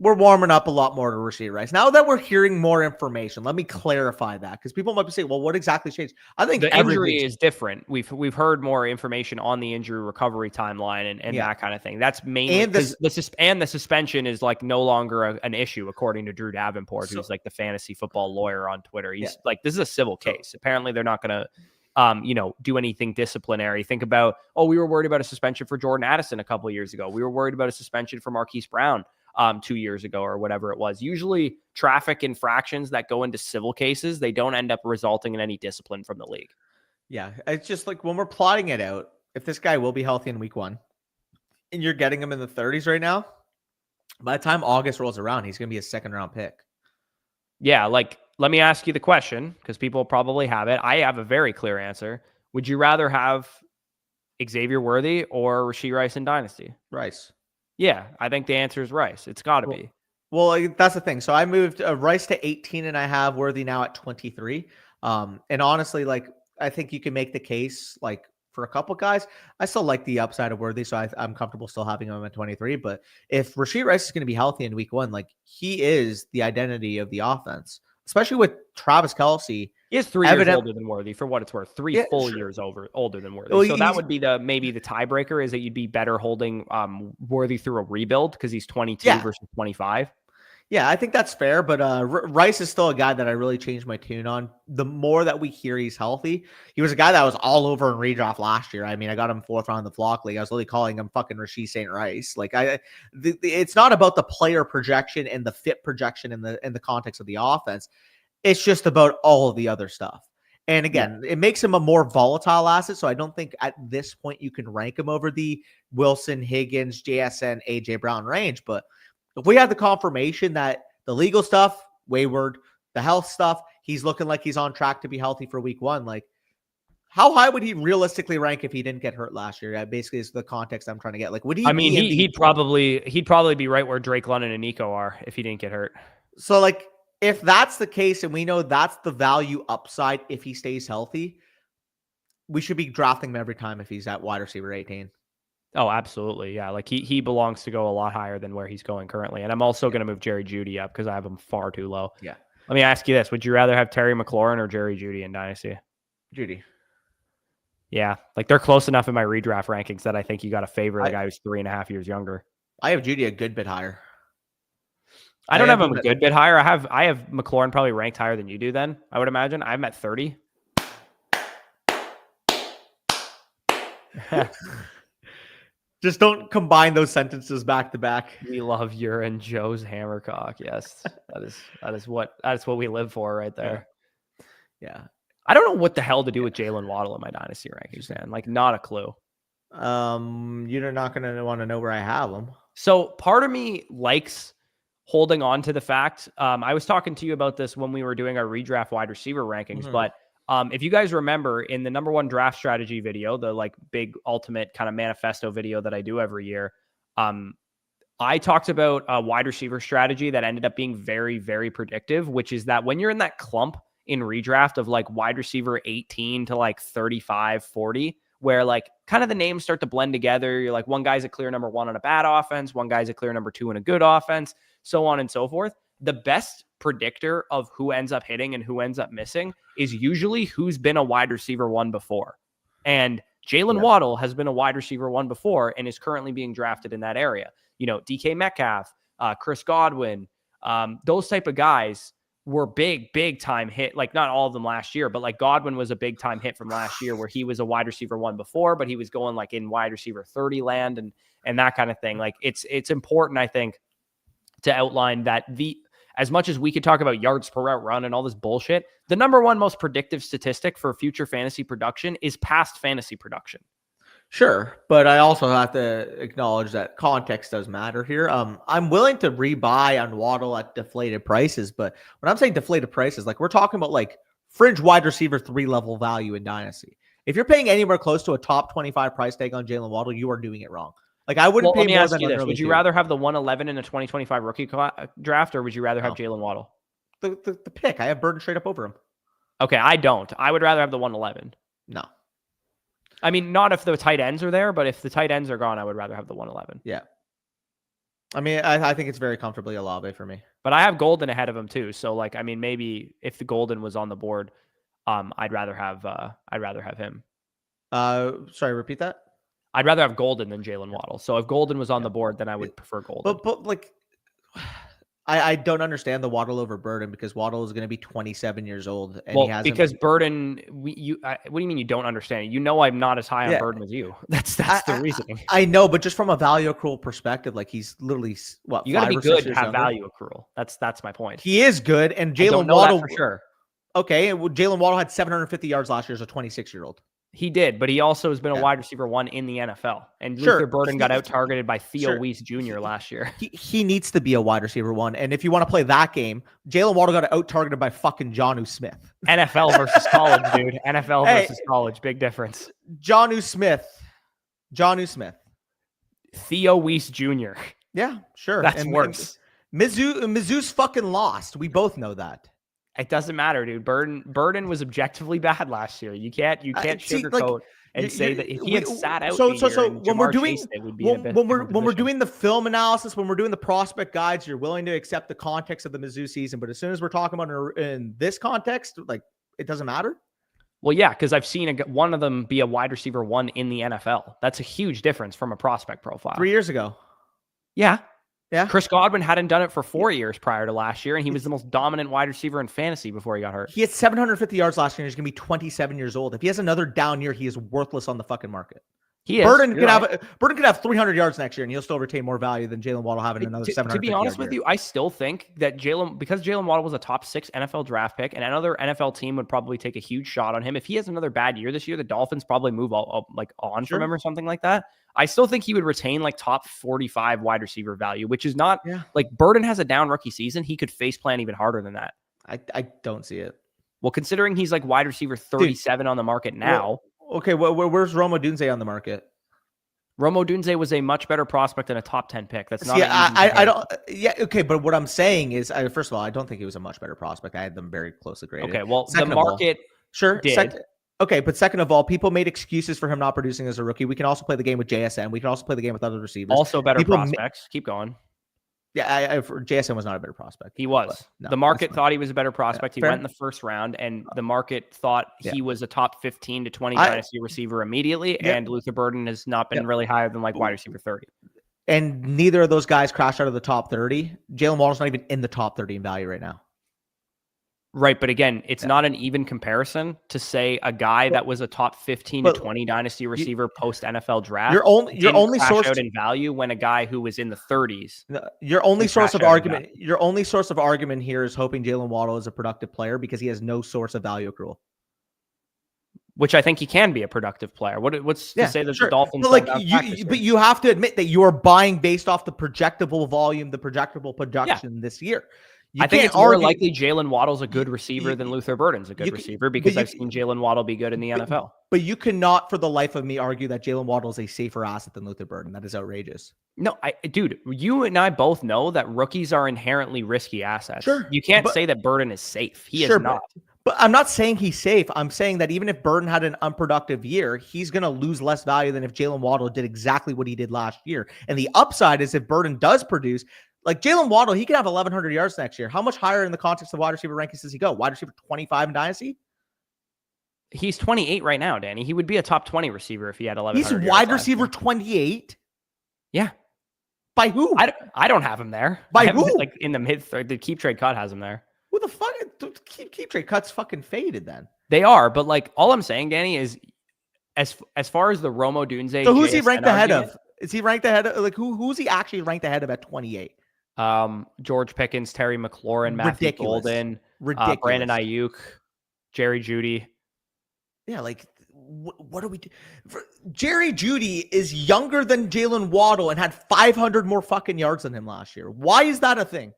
we're warming up a lot more to Rashee Rice. Now that we're hearing more information, let me clarify that, because people might be saying, well, what exactly changed? I think the injury is different. We've heard more information on the injury recovery timeline and that kind of thing. That's mainly because the suspension is like no longer an issue, according to Drew Davenport, who's like the fantasy football lawyer on Twitter. He's like, this is a civil case. Apparently they're not going to do anything disciplinary. Think about, we were worried about a suspension for Jordan Addison a couple of years ago. We were worried about a suspension for Marquise Brown 2 years ago or whatever it was. Usually traffic infractions that go into civil cases, they don't end up resulting in any discipline from the league. Yeah. It's just like when we're plotting it out, if this guy will be healthy in week 1 and you're getting him in the 30s right now, by the time August rolls around, he's going to be a 2nd round pick. Yeah. Like, let me ask you the question, because people probably have it. I have a very clear answer. Would you rather have Xavier Worthy or Rashee Rice in Dynasty? Rice. Yeah, I think the answer is Rice. It's got to be. Well, that's the thing. So I moved Rice to 18 and I have Worthy now at 23. And honestly, like, I think you can make the case, like, for a couple guys. I still like the upside of Worthy, so I'm comfortable still having him at 23. But if Rashee Rice is going to be healthy in week 1, like, he is the identity of the offense, especially with Travis Kelce. He is 3 years older than Worthy, for what it's worth. Three full years older than Worthy. Well, so that would be maybe the tiebreaker, is that you'd be better holding Worthy through a rebuild because he's 22 versus 25. Yeah, I think that's fair, but Rice is still a guy that I really changed my tune on. The more that we hear he's healthy, he was a guy that was all over in redraft last year. I mean, I got him 4th round in the Flock League. I was literally calling him fucking Rashee St. Rice. Like, it's not about the player projection and the fit projection in the context of the offense. It's just about all of the other stuff. And again, it makes him a more volatile asset. So I don't think at this point you can rank him over the Wilson, Higgins, JSN, AJ Brown range, but if we have the confirmation that the legal stuff, wayward, the health stuff, he's looking like he's on track to be healthy for week 1. Like, how high would he realistically rank if he didn't get hurt last year? Basically, is the context I'm trying to get. Like, would he? I mean, he'd probably be right where Drake London and Nico are if he didn't get hurt. So, like, if that's the case, and we know that's the value upside if he stays healthy, we should be drafting him every time if he's at wide receiver 18. Oh, absolutely. Yeah. Like he belongs to go a lot higher than where he's going currently. And I'm also going to move Jerry Jeudy up because I have him far too low. Yeah. Let me ask you this. Would you rather have Terry McLaurin or Jerry Jeudy in Dynasty? Jeudy. Yeah. Like, they're close enough in my redraft rankings that I think you got to favor the guy who's 3.5 years younger. I have Jeudy a good bit higher. I don't have him a good bit higher. I have McLaurin probably ranked higher than you do then, I would imagine. I'm at 30. Just don't combine those sentences back to back. We love urine, Joe's Hammercock. Yes, that is what we live for right there. Yeah. I don't know what the hell to do with Jaylen Waddle in my Dynasty rankings, man. Like, not a clue. You're not going to want to know where I have him. So part of me likes holding on to the fact. I was talking to you about this when we were doing our redraft wide receiver rankings, but if you guys remember in the number 1 draft strategy video, the like big ultimate kind of manifesto video that I do every year, I talked about a wide receiver strategy that ended up being very, very predictive, which is that when you're in that clump in redraft of like wide receiver 18 to like 35, 40, where like kind of the names start to blend together. You're like, one guy's a clear number 1 on a bad offense, one guy's a clear number 2 in a good offense, so on and so forth. The best predictor of who ends up hitting and who ends up missing is usually who's been a wide receiver 1 before. And Jaylen Waddle has been a wide receiver 1 before and is currently being drafted in that area. You know, DK Metcalf, Chris Godwin, those type of guys were big time hit. Like, not all of them last year, but like Godwin was a big time hit from last year where he was a wide receiver 1 before, but he was going like in wide receiver 30 land and that kind of thing. Like, it's important, I think, to outline that as much as we could talk about yards per route run and all this bullshit, the number 1 most predictive statistic for future fantasy production is past fantasy production. Sure, but I also have to acknowledge that context does matter here. I'm willing to rebuy on Waddle at deflated prices, but when I'm saying deflated prices, like, we're talking about like fringe wide receiver 3 level value in Dynasty. If you're paying anywhere close to a top 25 price tag on Jaylen Waddle, you are doing it wrong. Like, I wouldn't pay more than this. Would you rather have the 111 in a 2025 rookie draft, or would you rather have Jaylen Waddle? The pick. I have Burton straight up over him. Okay, I don't. I would rather have the 111. No. I mean, not if the tight ends are there, but if the tight ends are gone, I would rather have the 111. Yeah. I mean, I think it's very comfortably Olave for me. But I have Golden ahead of him too. So, like, I mean, maybe if the Golden was on the board, I'd rather have him. Sorry, repeat that. I'd rather have Golden than Jaylen Waddle. So if Golden was on the board, then I would prefer Golden. But like, I don't understand the Waddle over Burden because Waddle is going to be 27 years old. And because Burden, what do you mean you don't understand it? You know, I'm not as high on Burden as you. That's the reasoning. I know, but just from a value accrual perspective, like, he's literally what, you got to be good to have value accrual. That's my point. He is good, and Jaylen Waddle for sure. Okay, well, Jaylen Waddle had 750 yards last year as a 26-year-old. He did, but he also has been a wide receiver 1 in the NFL. And Luther Burden got out-targeted by Theo Weiss Jr. last year. He needs to be a wide receiver 1. And if you want to play that game, Jaylen Waddle got out-targeted by fucking Jonnu Smith. NFL versus college, dude. NFL versus college. Big difference. Jonnu Smith. Theo Weiss Jr. Yeah, sure. That's worse. Mizzou's fucking lost. We both know that. It doesn't matter, dude. Burden was objectively bad last year. You can't sugarcoat and say that if he had sat out so when we're doing when we're doing the film analysis, when we're doing the prospect guides, you're willing to accept the context of the Mizzou season. But as soon as we're talking about in this context, like it doesn't matter. Well, yeah, because I've seen one of them be a wide receiver 1 in the NFL. That's a huge difference from a prospect profile. 3 years ago. Yeah. Yeah. Chris Godwin hadn't done it for 4 years prior to last year, and he was the most dominant wide receiver in fantasy before he got hurt. He had 750 yards last year, and he's going to be 27 years old. If he has another down year, he is worthless on the fucking market. He is. Burden could have 300 yards next year, and he'll still retain more value than Jaylen Waddle having another 700. To be honest with you, I still think that because Jaylen Waddle was a top 6 NFL draft pick, and another NFL team would probably take a huge shot on him. If he has another bad year this year, the Dolphins probably move on from him or something like that. I still think he would retain like top 45 wide receiver value, which is not like Burden has a down rookie season. He could face plan even harder than that. I don't see it. Well, considering he's like wide receiver 37 on the market now. Okay, where's Rome Odunze on the market? Rome Odunze was a much better prospect than a top 10 pick. That's not. I don't. Yeah, okay, but what I'm saying is, first of all, I don't think he was a much better prospect. I had them very closely graded. Okay, well, the market did. Okay, but second of all, people made excuses for him not producing as a rookie. We can also play the game with JSN. We can also play the game with other receivers. Also better prospects. Keep going. Yeah, JSN was not a better prospect. He was. The market thought he was a better prospect. He went in the first round, and the market thought he was a top 15 to 20 dynasty receiver immediately, and Luther Burden has not been really higher than like wide receiver 30. And neither of those guys crashed out of the top 30. Jaylen Waddle's not even in the top 30 in value right now. Right, but again, it's not an even comparison to say a guy that was a top 15 to 20 dynasty receiver post NFL draft. Your only source out in value when a guy who was in the 30s. Your only source of argument. Your only source of argument here is hoping Jaylen Waddle is a productive player because he has no source of value accrual. Which I think he can be a productive player. What's to say that the Dolphins? But you have to admit that you are buying based off the projectable volume, the projectable production this year. I think it's more likely Jaylen Waddle's a good receiver than Luther Burden's a good receiver because I've seen Jaylen Waddle be good in the NFL. But you cannot for the life of me argue that Jaylen Waddle is a safer asset than Luther Burden. That is outrageous. No, dude, you and I both know that rookies are inherently risky assets. Sure. You can't say that Burden is safe. He is not. But I'm not saying he's safe. I'm saying that even if Burden had an unproductive year, he's going to lose less value than if Jaylen Waddle did exactly what he did last year. And the upside is if Burden does produce, like Jaylen Waddle, he could have 1,100 yards next year. How much higher in the context of wide receiver rankings does he go? Wide receiver 25 in Dynasty? He's 28 right now, Danny. He would be a top 20 receiver if he had 1,100 He's wide receiver 28? Yeah. By who? I don't have him there. By who? Like in the the Keep Trade Cut has him there. Who the fuck? Keep Trade Cut's fucking faded then. They are, but like all I'm saying, Danny, is as far as the Rome Odunze. So who's he ranked ahead of? Is he ranked ahead of? Like who's he actually ranked ahead of at 28? George Pickens, Terry McLaurin, Matthew Golden, Brandon Ayuk, Jerry Jeudy. Yeah, like what do we do? Jerry Jeudy is younger than Jaylen Waddle and had 500 more fucking yards than him last year. Why is that a thing?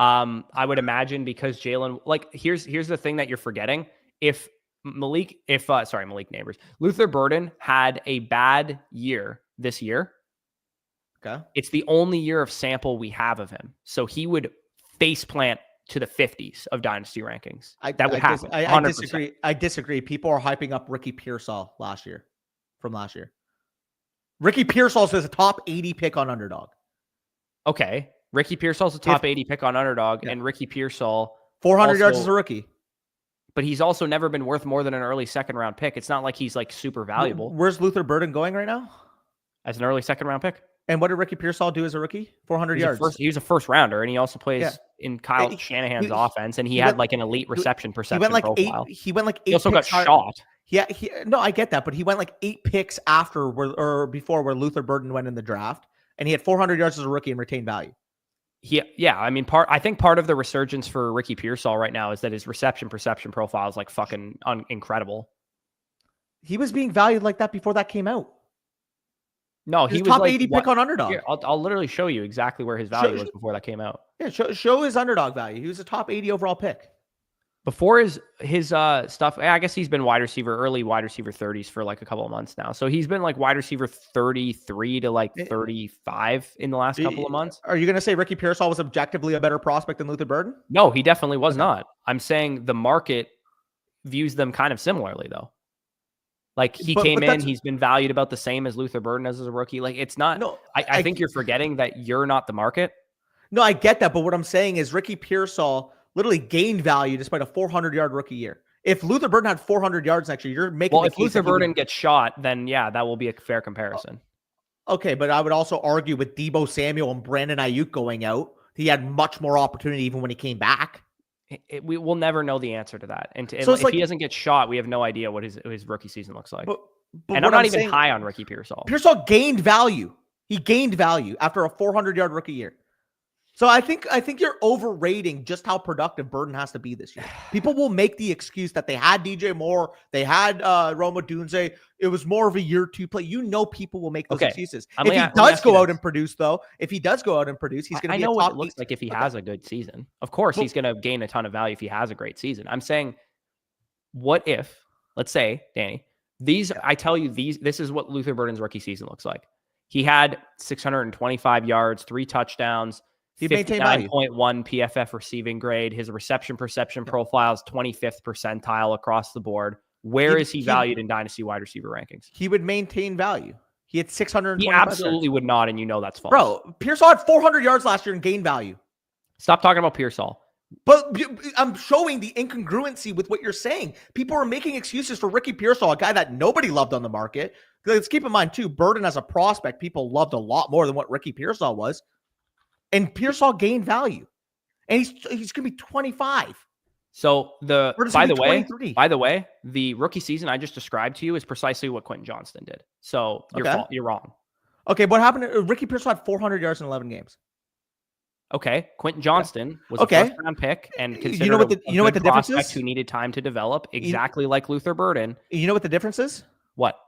I would imagine because Jaylen, like here's the thing that you're forgetting. If Malik Neighbors, Luther Burden had a bad year this year. Okay. It's the only year of sample we have of him. So he would face plant to the 50s of dynasty rankings. That would happen. I disagree. People are hyping up Ricky Pearsall from last year. Ricky Pearsall is a top 80 pick on Underdog. Okay. Ricky Pearsall's a top 80 pick on Underdog, and Ricky Pearsall 400 yards as a rookie. But he's also never been worth more than an early second round pick. It's not like he's like super valuable. Where's Luther Burden going right now? As an early second round pick. And what did Ricky Pearsall do as a rookie? 400 yards. He was a first rounder, and he also plays in Kyle Shanahan's offense, and he had like an elite reception perception profile. He went like 8 He also got shot. Yeah, no, I get that, but he went like 8 picks after or before where Luther Burden went in the draft, and he had 400 yards as a rookie and retained value. I mean, I think part of the resurgence for Ricky Pearsall right now is that his reception perception profile is like fucking incredible. He was being valued like that before that came out. No, he was top like 80 pick on Underdog. Here, I'll literally show you exactly where his value was before that came out. Yeah, show his Underdog value. He was a top 80 overall pick. Before his stuff, I guess he's been early wide receiver 30s for like a couple of months now. So he's been like wide receiver 33 to like 35 in the last couple of months. Are you going to say Ricky Pearsall was objectively a better prospect than Luther Burden? No, he definitely was not. I'm saying the market views them kind of similarly though. Like he came in, he's been valued about the same as Luther Burden as a rookie. Like it's not, no, I think you're forgetting that you're not the market. No, I get that. But what I'm saying is Ricky Pearsall literally gained value despite a 400-yard rookie year. If Luther Burden had 400 yards next year, you're making. Well, if Luther Burden gets shot, then yeah, that will be a fair comparison. Okay, but I would also argue with Deebo Samuel and Brandon Ayuk going out, he had much more opportunity even when he came back. We will never know the answer to that. And so if he doesn't get shot, we have no idea what his rookie season looks like. But and I'm not even high on Ricky Pearsall. Pearsall gained value. He gained value after a 400-yard rookie year. So I think you're overrating just how productive Burden has to be this year. People will make the excuse that they had DJ Moore, they had Rome Odunze. It was more of a year two play. People will make those excuses. If he does go out and produce, though, he's going to be a top what it looks like if he has a good season. Of course, he's going to gain a ton of value if he has a great season. I'm saying, what if, let's say, Danny, I tell you, this is what Luther Burden's rookie season looks like. He had 625 yards, 3 touchdowns, 59.1 PFF receiving grade. His reception perception profile is 25th percentile across the board. Where is he valued in Dynasty wide receiver rankings? He would maintain value. He had 620. He absolutely would not, and you know that's false. Bro, Pearsall had 400 yards last year and gained value. Stop talking about Pearsall. But I'm showing the incongruency with what you're saying. People are making excuses for Ricky Pearsall, a guy that nobody loved on the market. Let's keep in mind, too, Burden as a prospect, people loved a lot more than what Ricky Pearsall was. And Pearsall gained value. And he's going to be 25. So by the way, the rookie season I just described to you is precisely what Quentin Johnston did. So you're wrong. Okay, what happened? Ricky Pearsall had 400 yards in 11 games. Okay, Quentin Johnston was a first-round pick and considered you know what the difference is? Who needed time to develop, exactly like Luther Burden. You know what the difference is? What?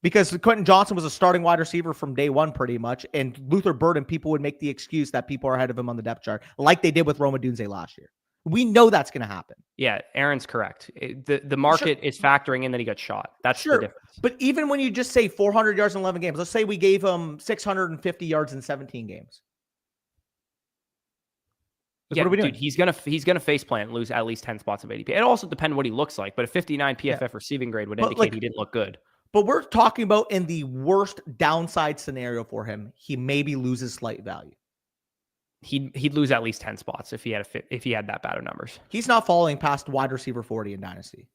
Because Quentin Johnston was a starting wide receiver from day one, pretty much, and Luther Burden, people would make the excuse that people are ahead of him on the depth chart, like they did with Rome Odunze last year. We know that's going to happen. Yeah, Aaron's correct. The market is factoring in that he got shot. That's the difference. But even when you just say 400 yards in 11 games, let's say we gave him 650 yards in 17 games. Yeah, what are we doing? Dude, he's gonna face plant and lose at least 10 spots of ADP. It also depends what he looks like, but a 59 PFF receiving grade would indicate he didn't look good. But we're talking about in the worst downside scenario for him, he maybe loses slight value. He'd lose at least 10 spots if he had that bad of numbers. He's not falling past wide receiver 40 in Dynasty.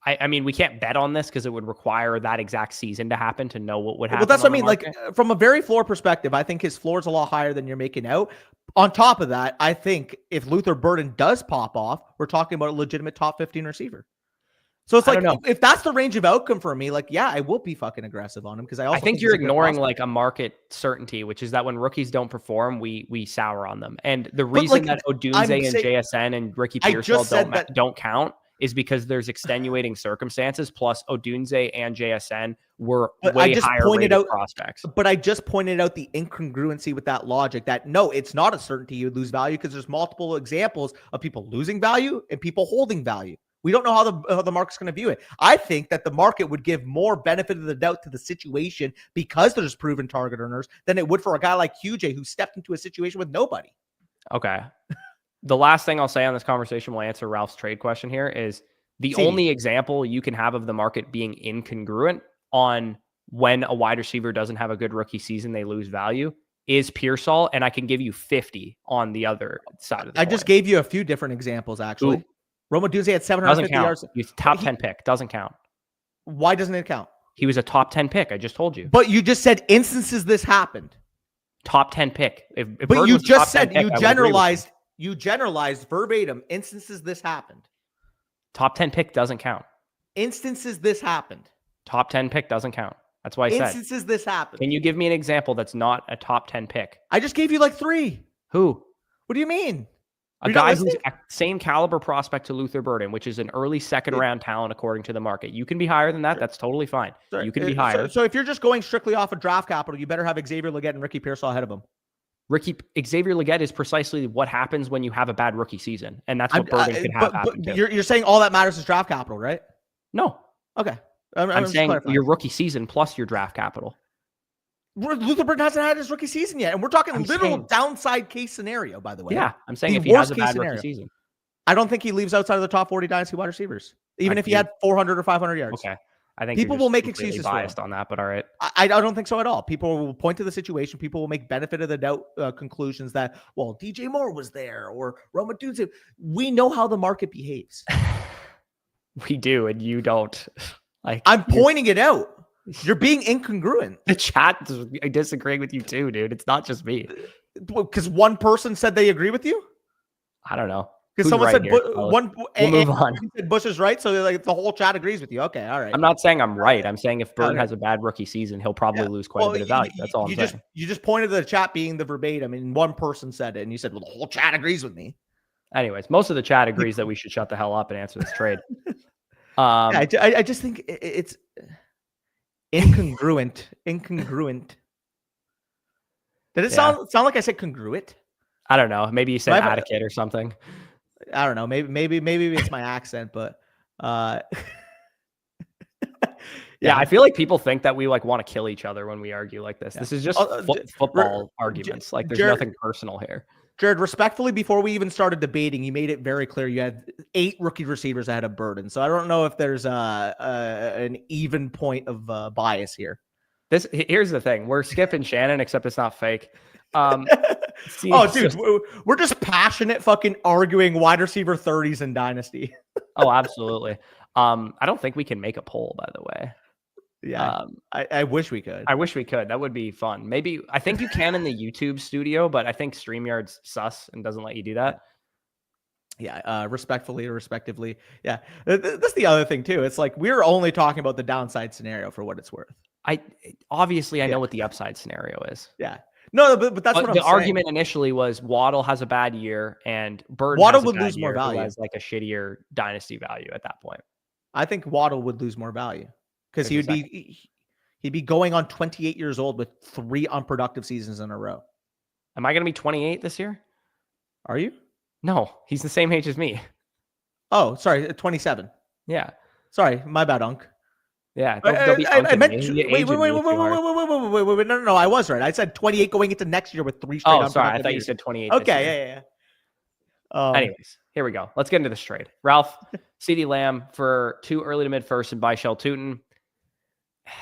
I mean, we can't bet on this because it would require that exact season to happen to know what would happen. Well, that's what I mean. Like from a very floor perspective, I think his floor is a lot higher than you're making out. On top of that, I think if Luther Burden does pop off, we're talking about a legitimate top 15 receiver. So it's like, if that's the range of outcome for me, like, yeah, I will be fucking aggressive on him because I think you're ignoring like a market certainty, which is that when rookies don't perform, we sour on them. And the reason that Odunze and JSN and Ricky Pearsall don't count is because there's extenuating circumstances. Plus, Odunze and JSN were way higher rated prospects. But I just pointed out the incongruency with that logic that no, it's not a certainty you lose value because there's multiple examples of people losing value and people holding value. We don't know how the market's going to view it. I think that the market would give more benefit of the doubt to the situation because there's proven target earners than it would for a guy like QJ who stepped into a situation with nobody. Okay. The last thing I'll say on this conversation will answer Ralph's trade question here is the only example you can have of the market being incongruent on when a wide receiver doesn't have a good rookie season, they lose value is Pearsall. And I can give you 50 on the other side of the coin. Just gave you a few different examples, actually. Rome Odunze had 750 yards. He's top 10 pick. Doesn't count. Why doesn't it count? He was a top 10 pick. I just told you. But you just said instances this happened. Top 10 pick. But you just said you generalized verbatim instances this happened. Top 10 pick doesn't count. Instances this happened. Top 10 pick doesn't count. That's why I said. Instances this happened. Can you give me an example that's not a top 10 pick? I just gave you like 3. Who? What do you mean? A guy who's same caliber prospect to Luther Burden, which is an early second-round talent according to the market. You can be higher than that. Sure. That's totally fine. Sure. You can be higher. So if you're just going strictly off of draft capital, you better have Xavier Legette and Ricky Pearsall ahead of him. Xavier Legette is precisely what happens when you have a bad rookie season, and that's what Burden could have happen too. You're saying all that matters is draft capital, right? No. Okay. I'm saying your rookie season plus your draft capital. Luther Burden hasn't had his rookie season yet, and we're talking literal downside case scenario, by the way. Yeah, I'm saying if he has a bad rookie season. I don't think he leaves outside of the top 40 Dynasty wide receivers, even if he had 400 or 500 yards. Okay. I think people will make excuses biased on that, but all right. I don't think so at all. People will point to the situation. People will make benefit of the doubt conclusions that, well, DJ Moore was there or Roma Dudes. We know how the market behaves. We do, and you don't. Like, I'm pointing it out. You're being incongruent. The chat is disagreeing with you too, dude. It's not just me. Because one person said they agree with you? I don't know. Because someone said we'll move on. Said Bush is right, so like the whole chat agrees with you. Okay, all right. I'm not saying I'm right. I'm saying if Burden has a bad rookie season, he'll probably lose quite a bit of value. That's all I'm saying. You just pointed to the chat being the verbatim, and one person said it, and you said, well, the whole chat agrees with me. Anyways, most of the chat agrees that we should shut the hell up and answer this trade. I just think it's incongruent. Incongruent. Did it sound like I said congruent? I don't know. Maybe you said adequate or something. I don't know. Maybe it's my accent, but yeah, I feel like people think that we like want to kill each other when we argue like this. This is just football arguments. Like there's nothing personal here. Jared, respectfully, before we even started debating, you made it very clear you had 8 rookie receivers ahead of Burden. So I don't know if there's an even point of bias here. Here's the thing: we're skipping Shannon, except it's not fake. Dude, we're just passionate fucking arguing wide receiver 30s in Dynasty. Oh, absolutely. I don't think we can make a poll, by the way. Yeah, I wish we could. I wish we could. That would be fun. Maybe I think you can in the YouTube studio, but I think StreamYard's sus and doesn't let you do that. Yeah, respectively. Yeah, that's the other thing too. It's like we're only talking about the downside scenario for what it's worth. I know what the upside scenario is. Yeah. No, but that's what I'm saying. The argument initially was Waddle has a bad year and Waddle would lose more value. Has like a shittier dynasty value at that point. I think Waddle would lose more value because he'd be going on 28 years old with 3 unproductive seasons in a row. Am I going to be 28 this year? Are you? No, he's the same age as me. Oh, sorry, 27. Yeah. Sorry, my bad, Unc. Yeah, I meant wait. No, I was right. I said 28 going into next year with 3 straight. Oh, sorry, I thought you said 28. Okay, yeah. Anyways, here we go. Let's get into this trade. Ralph, CeeDee Lamb for 2 early to mid first and buy Shell Tootin.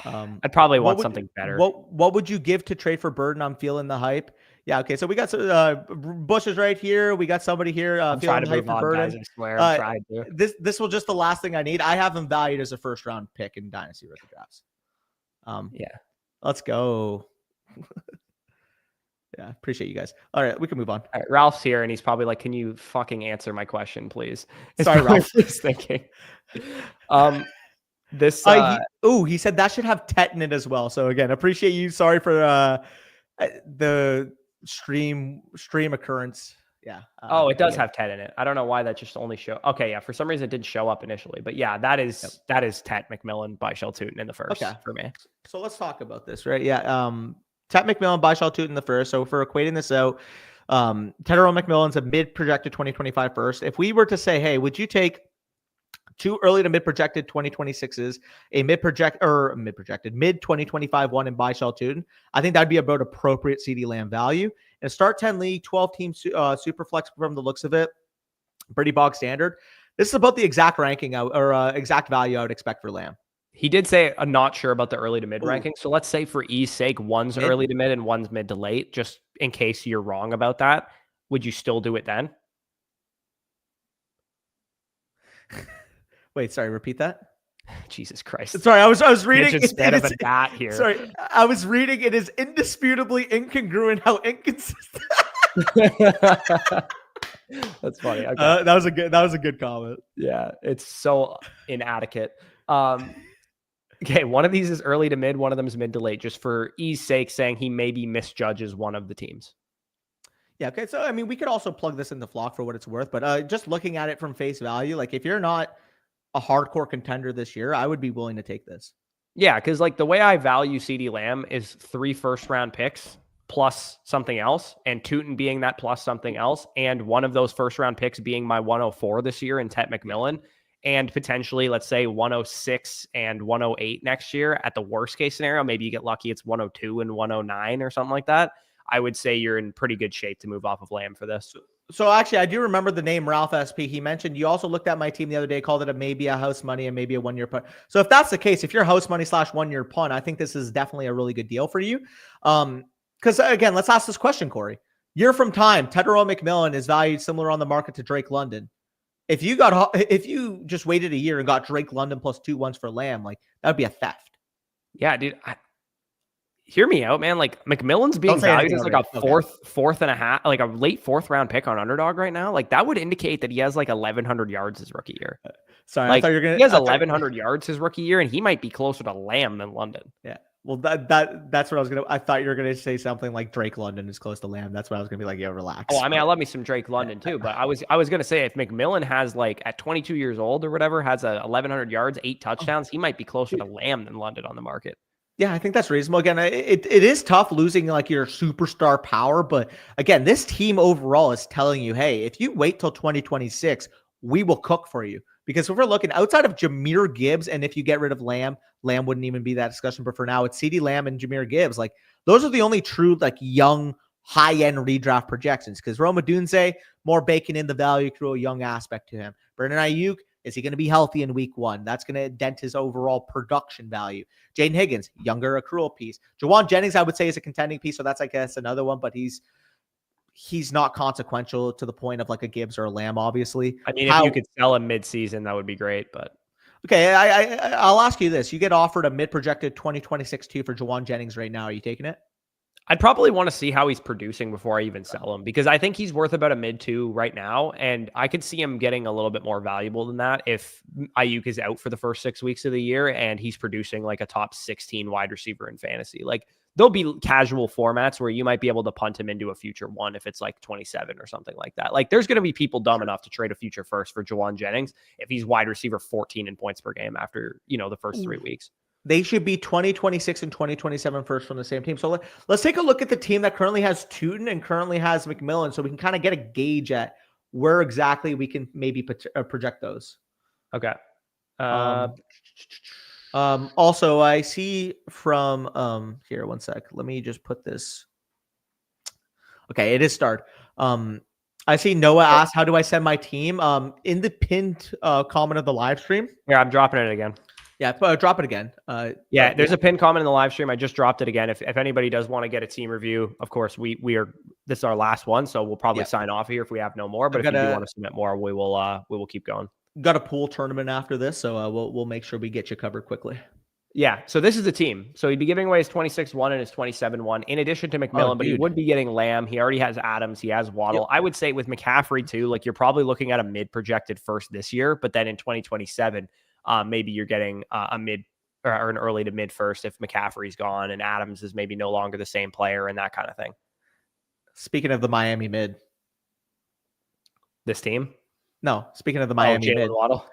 I'd probably want something better. What would you give to trade for Burden? I'm feeling the hype. Yeah, okay. So we got Bush is right here. We got somebody here feeling the hype for Burden. Guys, I swear, I'm trying to. This will just the last thing I need. I have him valued as a first round pick in Dynasty rookie drafts. Yeah, let's go. Yeah, appreciate you guys. All right, we can move on. All right, Ralph's here, and he's probably like, "Can you fucking answer my question, please?" Sorry, Ralph. He's thinking. This. He said that should have Tet in it as well. So again, appreciate you. Sorry for the stream occurrence. Yeah. It does have Tet in it. I don't know why that just only show. Okay, yeah. For some reason, it didn't show up initially, but yeah, that is Tet McMillan by Shell Tootin in the first for me. So let's talk about this, right? Yeah. Tet McMillan by Shell Tootin in the first. So for equating this out, Tedero McMillan's a mid projected 2025 first. If we were to say, hey, would you take 2 early to mid projected 2026s, a mid 2025 one and buy Shell Tootin, I think that'd be about appropriate CeeDee Lamb value. And start 10 league, 12 team super flex from the looks of it, pretty bog standard. This is about the exact ranking exact value I would expect for Lamb. He did say I'm not sure about the early to mid ranking. So let's say for ease sake, one's early to mid and one's mid to late, just in case you're wrong about that. Would you still do it then? Wait, sorry, repeat that. Jesus Christ. Sorry, I was reading. Here. Sorry, I was reading. It is indisputably incongruent how inconsistent. That's funny. Okay. That was a good comment. Yeah, it's so inadequate. Okay, one of these is early to mid, one of them is mid to late, just for ease sake, saying he maybe misjudges one of the teams. Yeah, okay. So I mean, we could also plug this in the flock for what it's worth, but just looking at it from face value, like if you're not a hardcore contender this year, I would be willing to take this. Yeah, because like the way I value CeeDee Lamb is 3 first-round picks plus something else, and Tootin being that plus something else, and one of those first round picks being my 104 this year in Tet McMillan, and potentially, let's say 106 and 108 next year at the worst case scenario, maybe you get lucky, it's 102 and 109 or something like that. I would say you're in pretty good shape to move off of Lamb for this. So actually, I do remember the name Ralph SP. He mentioned you also looked at my team the other day, called it maybe a house money and maybe a 1 year punt. So if that's the case, if you're house money / 1 year punt, I think this is definitely a really good deal for you. Because again, let's ask this question, Corey. Year from time, Tedero McMillan is valued similar on the market to Drake London. If you just waited a year and got Drake London plus 2 1s for Lamb, like that would be a theft. Yeah, dude. Hear me out, man. Like McMillan's being valued as like a fourth and a half, like a late 4th round pick on Underdog right now. Like that would indicate that he has like 1,100 yards his rookie year. Sorry, like, I thought you were gonna. He has 1,100 yards his rookie year, and he might be closer to Lamb than London. Yeah. Well, that's what I was gonna. I thought you were gonna say something like Drake London is close to Lamb. That's what I was gonna be like. Yeah, relax. Oh, I mean, I love me some Drake London too, but I was gonna say if McMillan has like at 22 years old or whatever has 1,100 yards, 8 touchdowns, he might be closer to Lamb than London on the market. Yeah, I think that's reasonable. Again, it is tough losing like your superstar power, but again, this team overall is telling you, hey, if you wait till 2026, we will cook for you. Because if we're looking outside of Jahmyr Gibbs, and if you get rid of Lamb wouldn't even be that discussion. But for now, it's CeeDee Lamb and Jahmyr Gibbs. Like those are the only true like young high-end redraft projections. Because Rome Odunze, more baking in the value through a young aspect to him. Brandon Ayuk, is he going to be healthy in week 1? That's going to dent his overall production value. Jaden Higgins, younger accrual piece. Jawan Jennings, I would say, is a contending piece. So that's, I guess, another one, but he's not consequential to the point of like a Gibbs or a Lamb, obviously. I mean, if you could sell him mid-season, that would be great, but. Okay, I'll ask you this. You get offered a mid-projected 2026 2 for Jawan Jennings right now. Are you taking it? I'd probably want to see how he's producing before I even sell him, because I think he's worth about a mid-2 right now, and I could see him getting a little bit more valuable than that if Ayuk is out for the first 6 weeks of the year and he's producing like a top 16 wide receiver in fantasy. Like there'll be casual formats where you might be able to punt him into a future 1 if it's like 27 or something like that. Like there's going to be people dumb enough to trade a future first for Jawan Jennings if he's wide receiver 14 in points per game after, the first 3 weeks. They should be 2026 and 2027 first from the same team. So let's take a look at the team that currently has Tootin and currently has McMillan, so we can kind of get a gauge at where exactly we can maybe project those. Okay. Also, I see from here, one sec. Let me just put this. Okay, it is start. I see Noah asked, how do I send my team? In the pinned comment of the live stream. Yeah, I'm dropping it again. Yeah, drop it again. There's a pinned comment in the live stream. I just dropped it again. If anybody does want to get a team review, of course, this is our last one, so we'll probably sign off here if we have no more. But if you do want to submit more, we will keep going. Got a pool tournament after this, so we'll make sure we get you covered quickly. Yeah, so this is the team. So he'd be giving away his 26-1 and his 27-1 in addition to McMillan, but he would be getting Lamb. He already has Adams. He has Waddle. Yep. I would say with McCaffrey too, like you're probably looking at a mid-projected first this year, but then in 2027, maybe you're getting a mid or an early to mid first if McCaffrey's gone and Adams is maybe no longer the same player and that kind of thing. Speaking of the Miami mid. This team? No, speaking of the Miami mid. Waddle.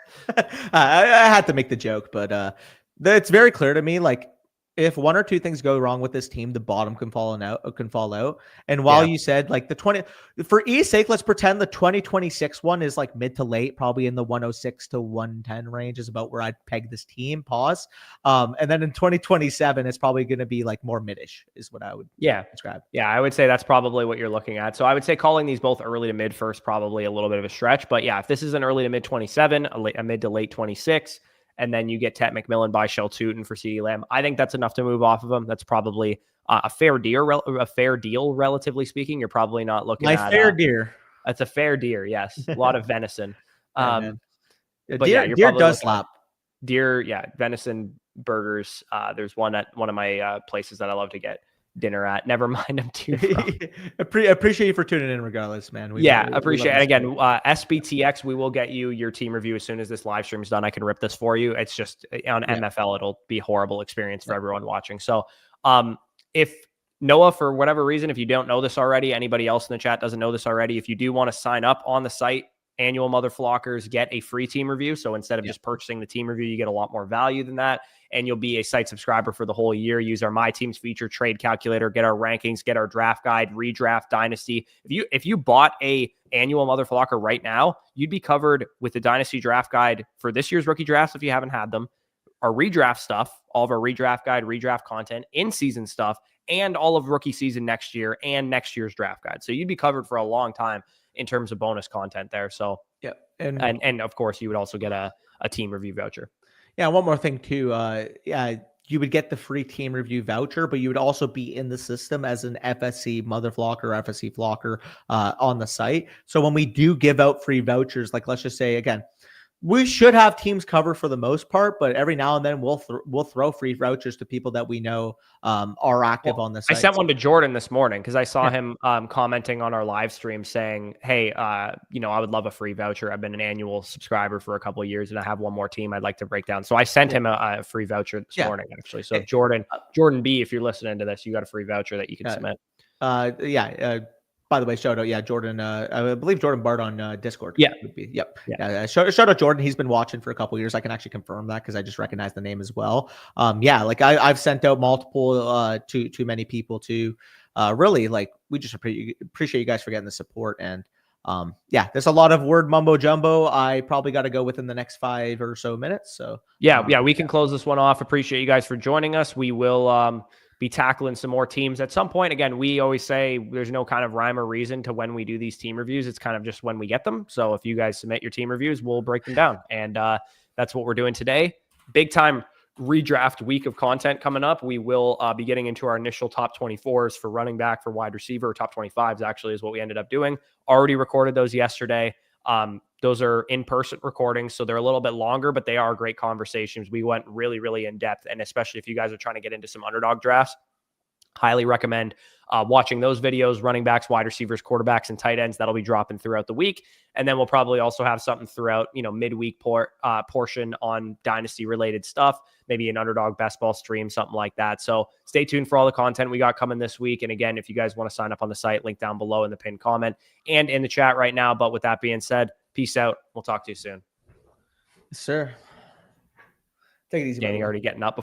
I had to make the joke, but it's very clear to me, like, if 1 or 2 things go wrong with this team, the bottom can fall out. And while you said like for ease sake, let's pretend the 2026 one is like mid to late, probably in the 106 to 110 range is about where I'd peg this team. Pause. And then in 2027, it's probably going to be like more midish is what I would describe. Yeah, I would say that's probably what you're looking at. So I would say calling these both early to mid first, probably a little bit of a stretch. But yeah, if this is an early to mid 27, a mid to late 26, and then you get Tet McMillan by Shell Tootin for CeeDee Lamb, I think that's enough to move off of him. That's probably a fair deal, relatively speaking. You're probably not looking at fair deer. That's a fair deer, yes. A lot of venison. But deer does slap. Deer, venison burgers. There's one at one of my places that I love to get dinner at. Never mind, I'm too appreciate you for tuning in regardless, man. Appreciate it. Again, SBTX, we will get you your team review as soon as this live stream is done. I can rip this for you. It's just on MFL, it'll be a horrible experience for everyone watching. So if Noah, for whatever reason, if you don't know this already, anybody else in the chat doesn't know this already, if you do want to sign up on the site annual mother flockers get a free team review. So instead of just purchasing the team review, you get a lot more value than that. And you'll be a site subscriber for the whole year. Use our My Teams feature trade calculator, get our rankings, get our draft guide, redraft Dynasty. If you bought a annual mother flocker right now, you'd be covered with the Dynasty draft guide for this year's rookie drafts if you haven't had them, our redraft stuff, all of our redraft guide, redraft content, in-season stuff, and all of rookie season next year and next year's draft guide. So you'd be covered for a long time in terms of bonus content there. So yeah, and of course you would also get a team review voucher. Yeah, one more thing too. You would get the free team review voucher, but you would also be in the system as an FSC mother flocker, FSC flocker on the site. So when we do give out free vouchers, like let's just say again, we should have teams covered for the most part, but every now and then we'll throw free vouchers to people that we know are active on the site. I sent one to Jordan this morning because I saw him commenting on our live stream saying, hey, I would love a free voucher. I've been an annual subscriber for a couple of years and I have one more team I'd like to break down. So I sent him a free voucher this morning, actually. So Jordan B, if you're listening to this, you got a free voucher that you can submit. By the way, shout out, Jordan. I believe Jordan Bart on Discord. Yeah, would be. Yep. Yeah. Shout out Jordan. He's been watching for a couple of years. I can actually confirm that because I just recognize the name as well. Like I've sent out multiple to many people to really like. We just appreciate you guys for getting the support and there's a lot of word mumbo jumbo. I probably got to go within the next 5 or so minutes. So we can close this one off. Appreciate you guys for joining us. We will be tackling some more teams at some point. Again, we always say there's no kind of rhyme or reason to when we do these team reviews. It's kind of just when we get them. So if you guys submit your team reviews, we'll break them down. And that's what we're doing today. Big time redraft week of content coming up. We will be getting into our initial top 24s for running back, for wide receiver. Top 25s actually is what we ended up doing. Already recorded those yesterday. Those are in-person recordings, so they're a little bit longer, but they are great conversations. We went really, really in depth, and especially if you guys are trying to get into some underdog drafts, highly recommend watching those videos, running backs, wide receivers, quarterbacks, and tight ends. That'll be dropping throughout the week. And then we'll probably also have something throughout, midweek portion on Dynasty-related stuff, maybe an underdog best ball stream, something like that. So stay tuned for all the content we got coming this week. And again, if you guys want to sign up on the site, link down below in the pinned comment and in the chat right now. But with that being said, peace out. We'll talk to you soon. Yes, sir. Take it easy. Danny already getting up.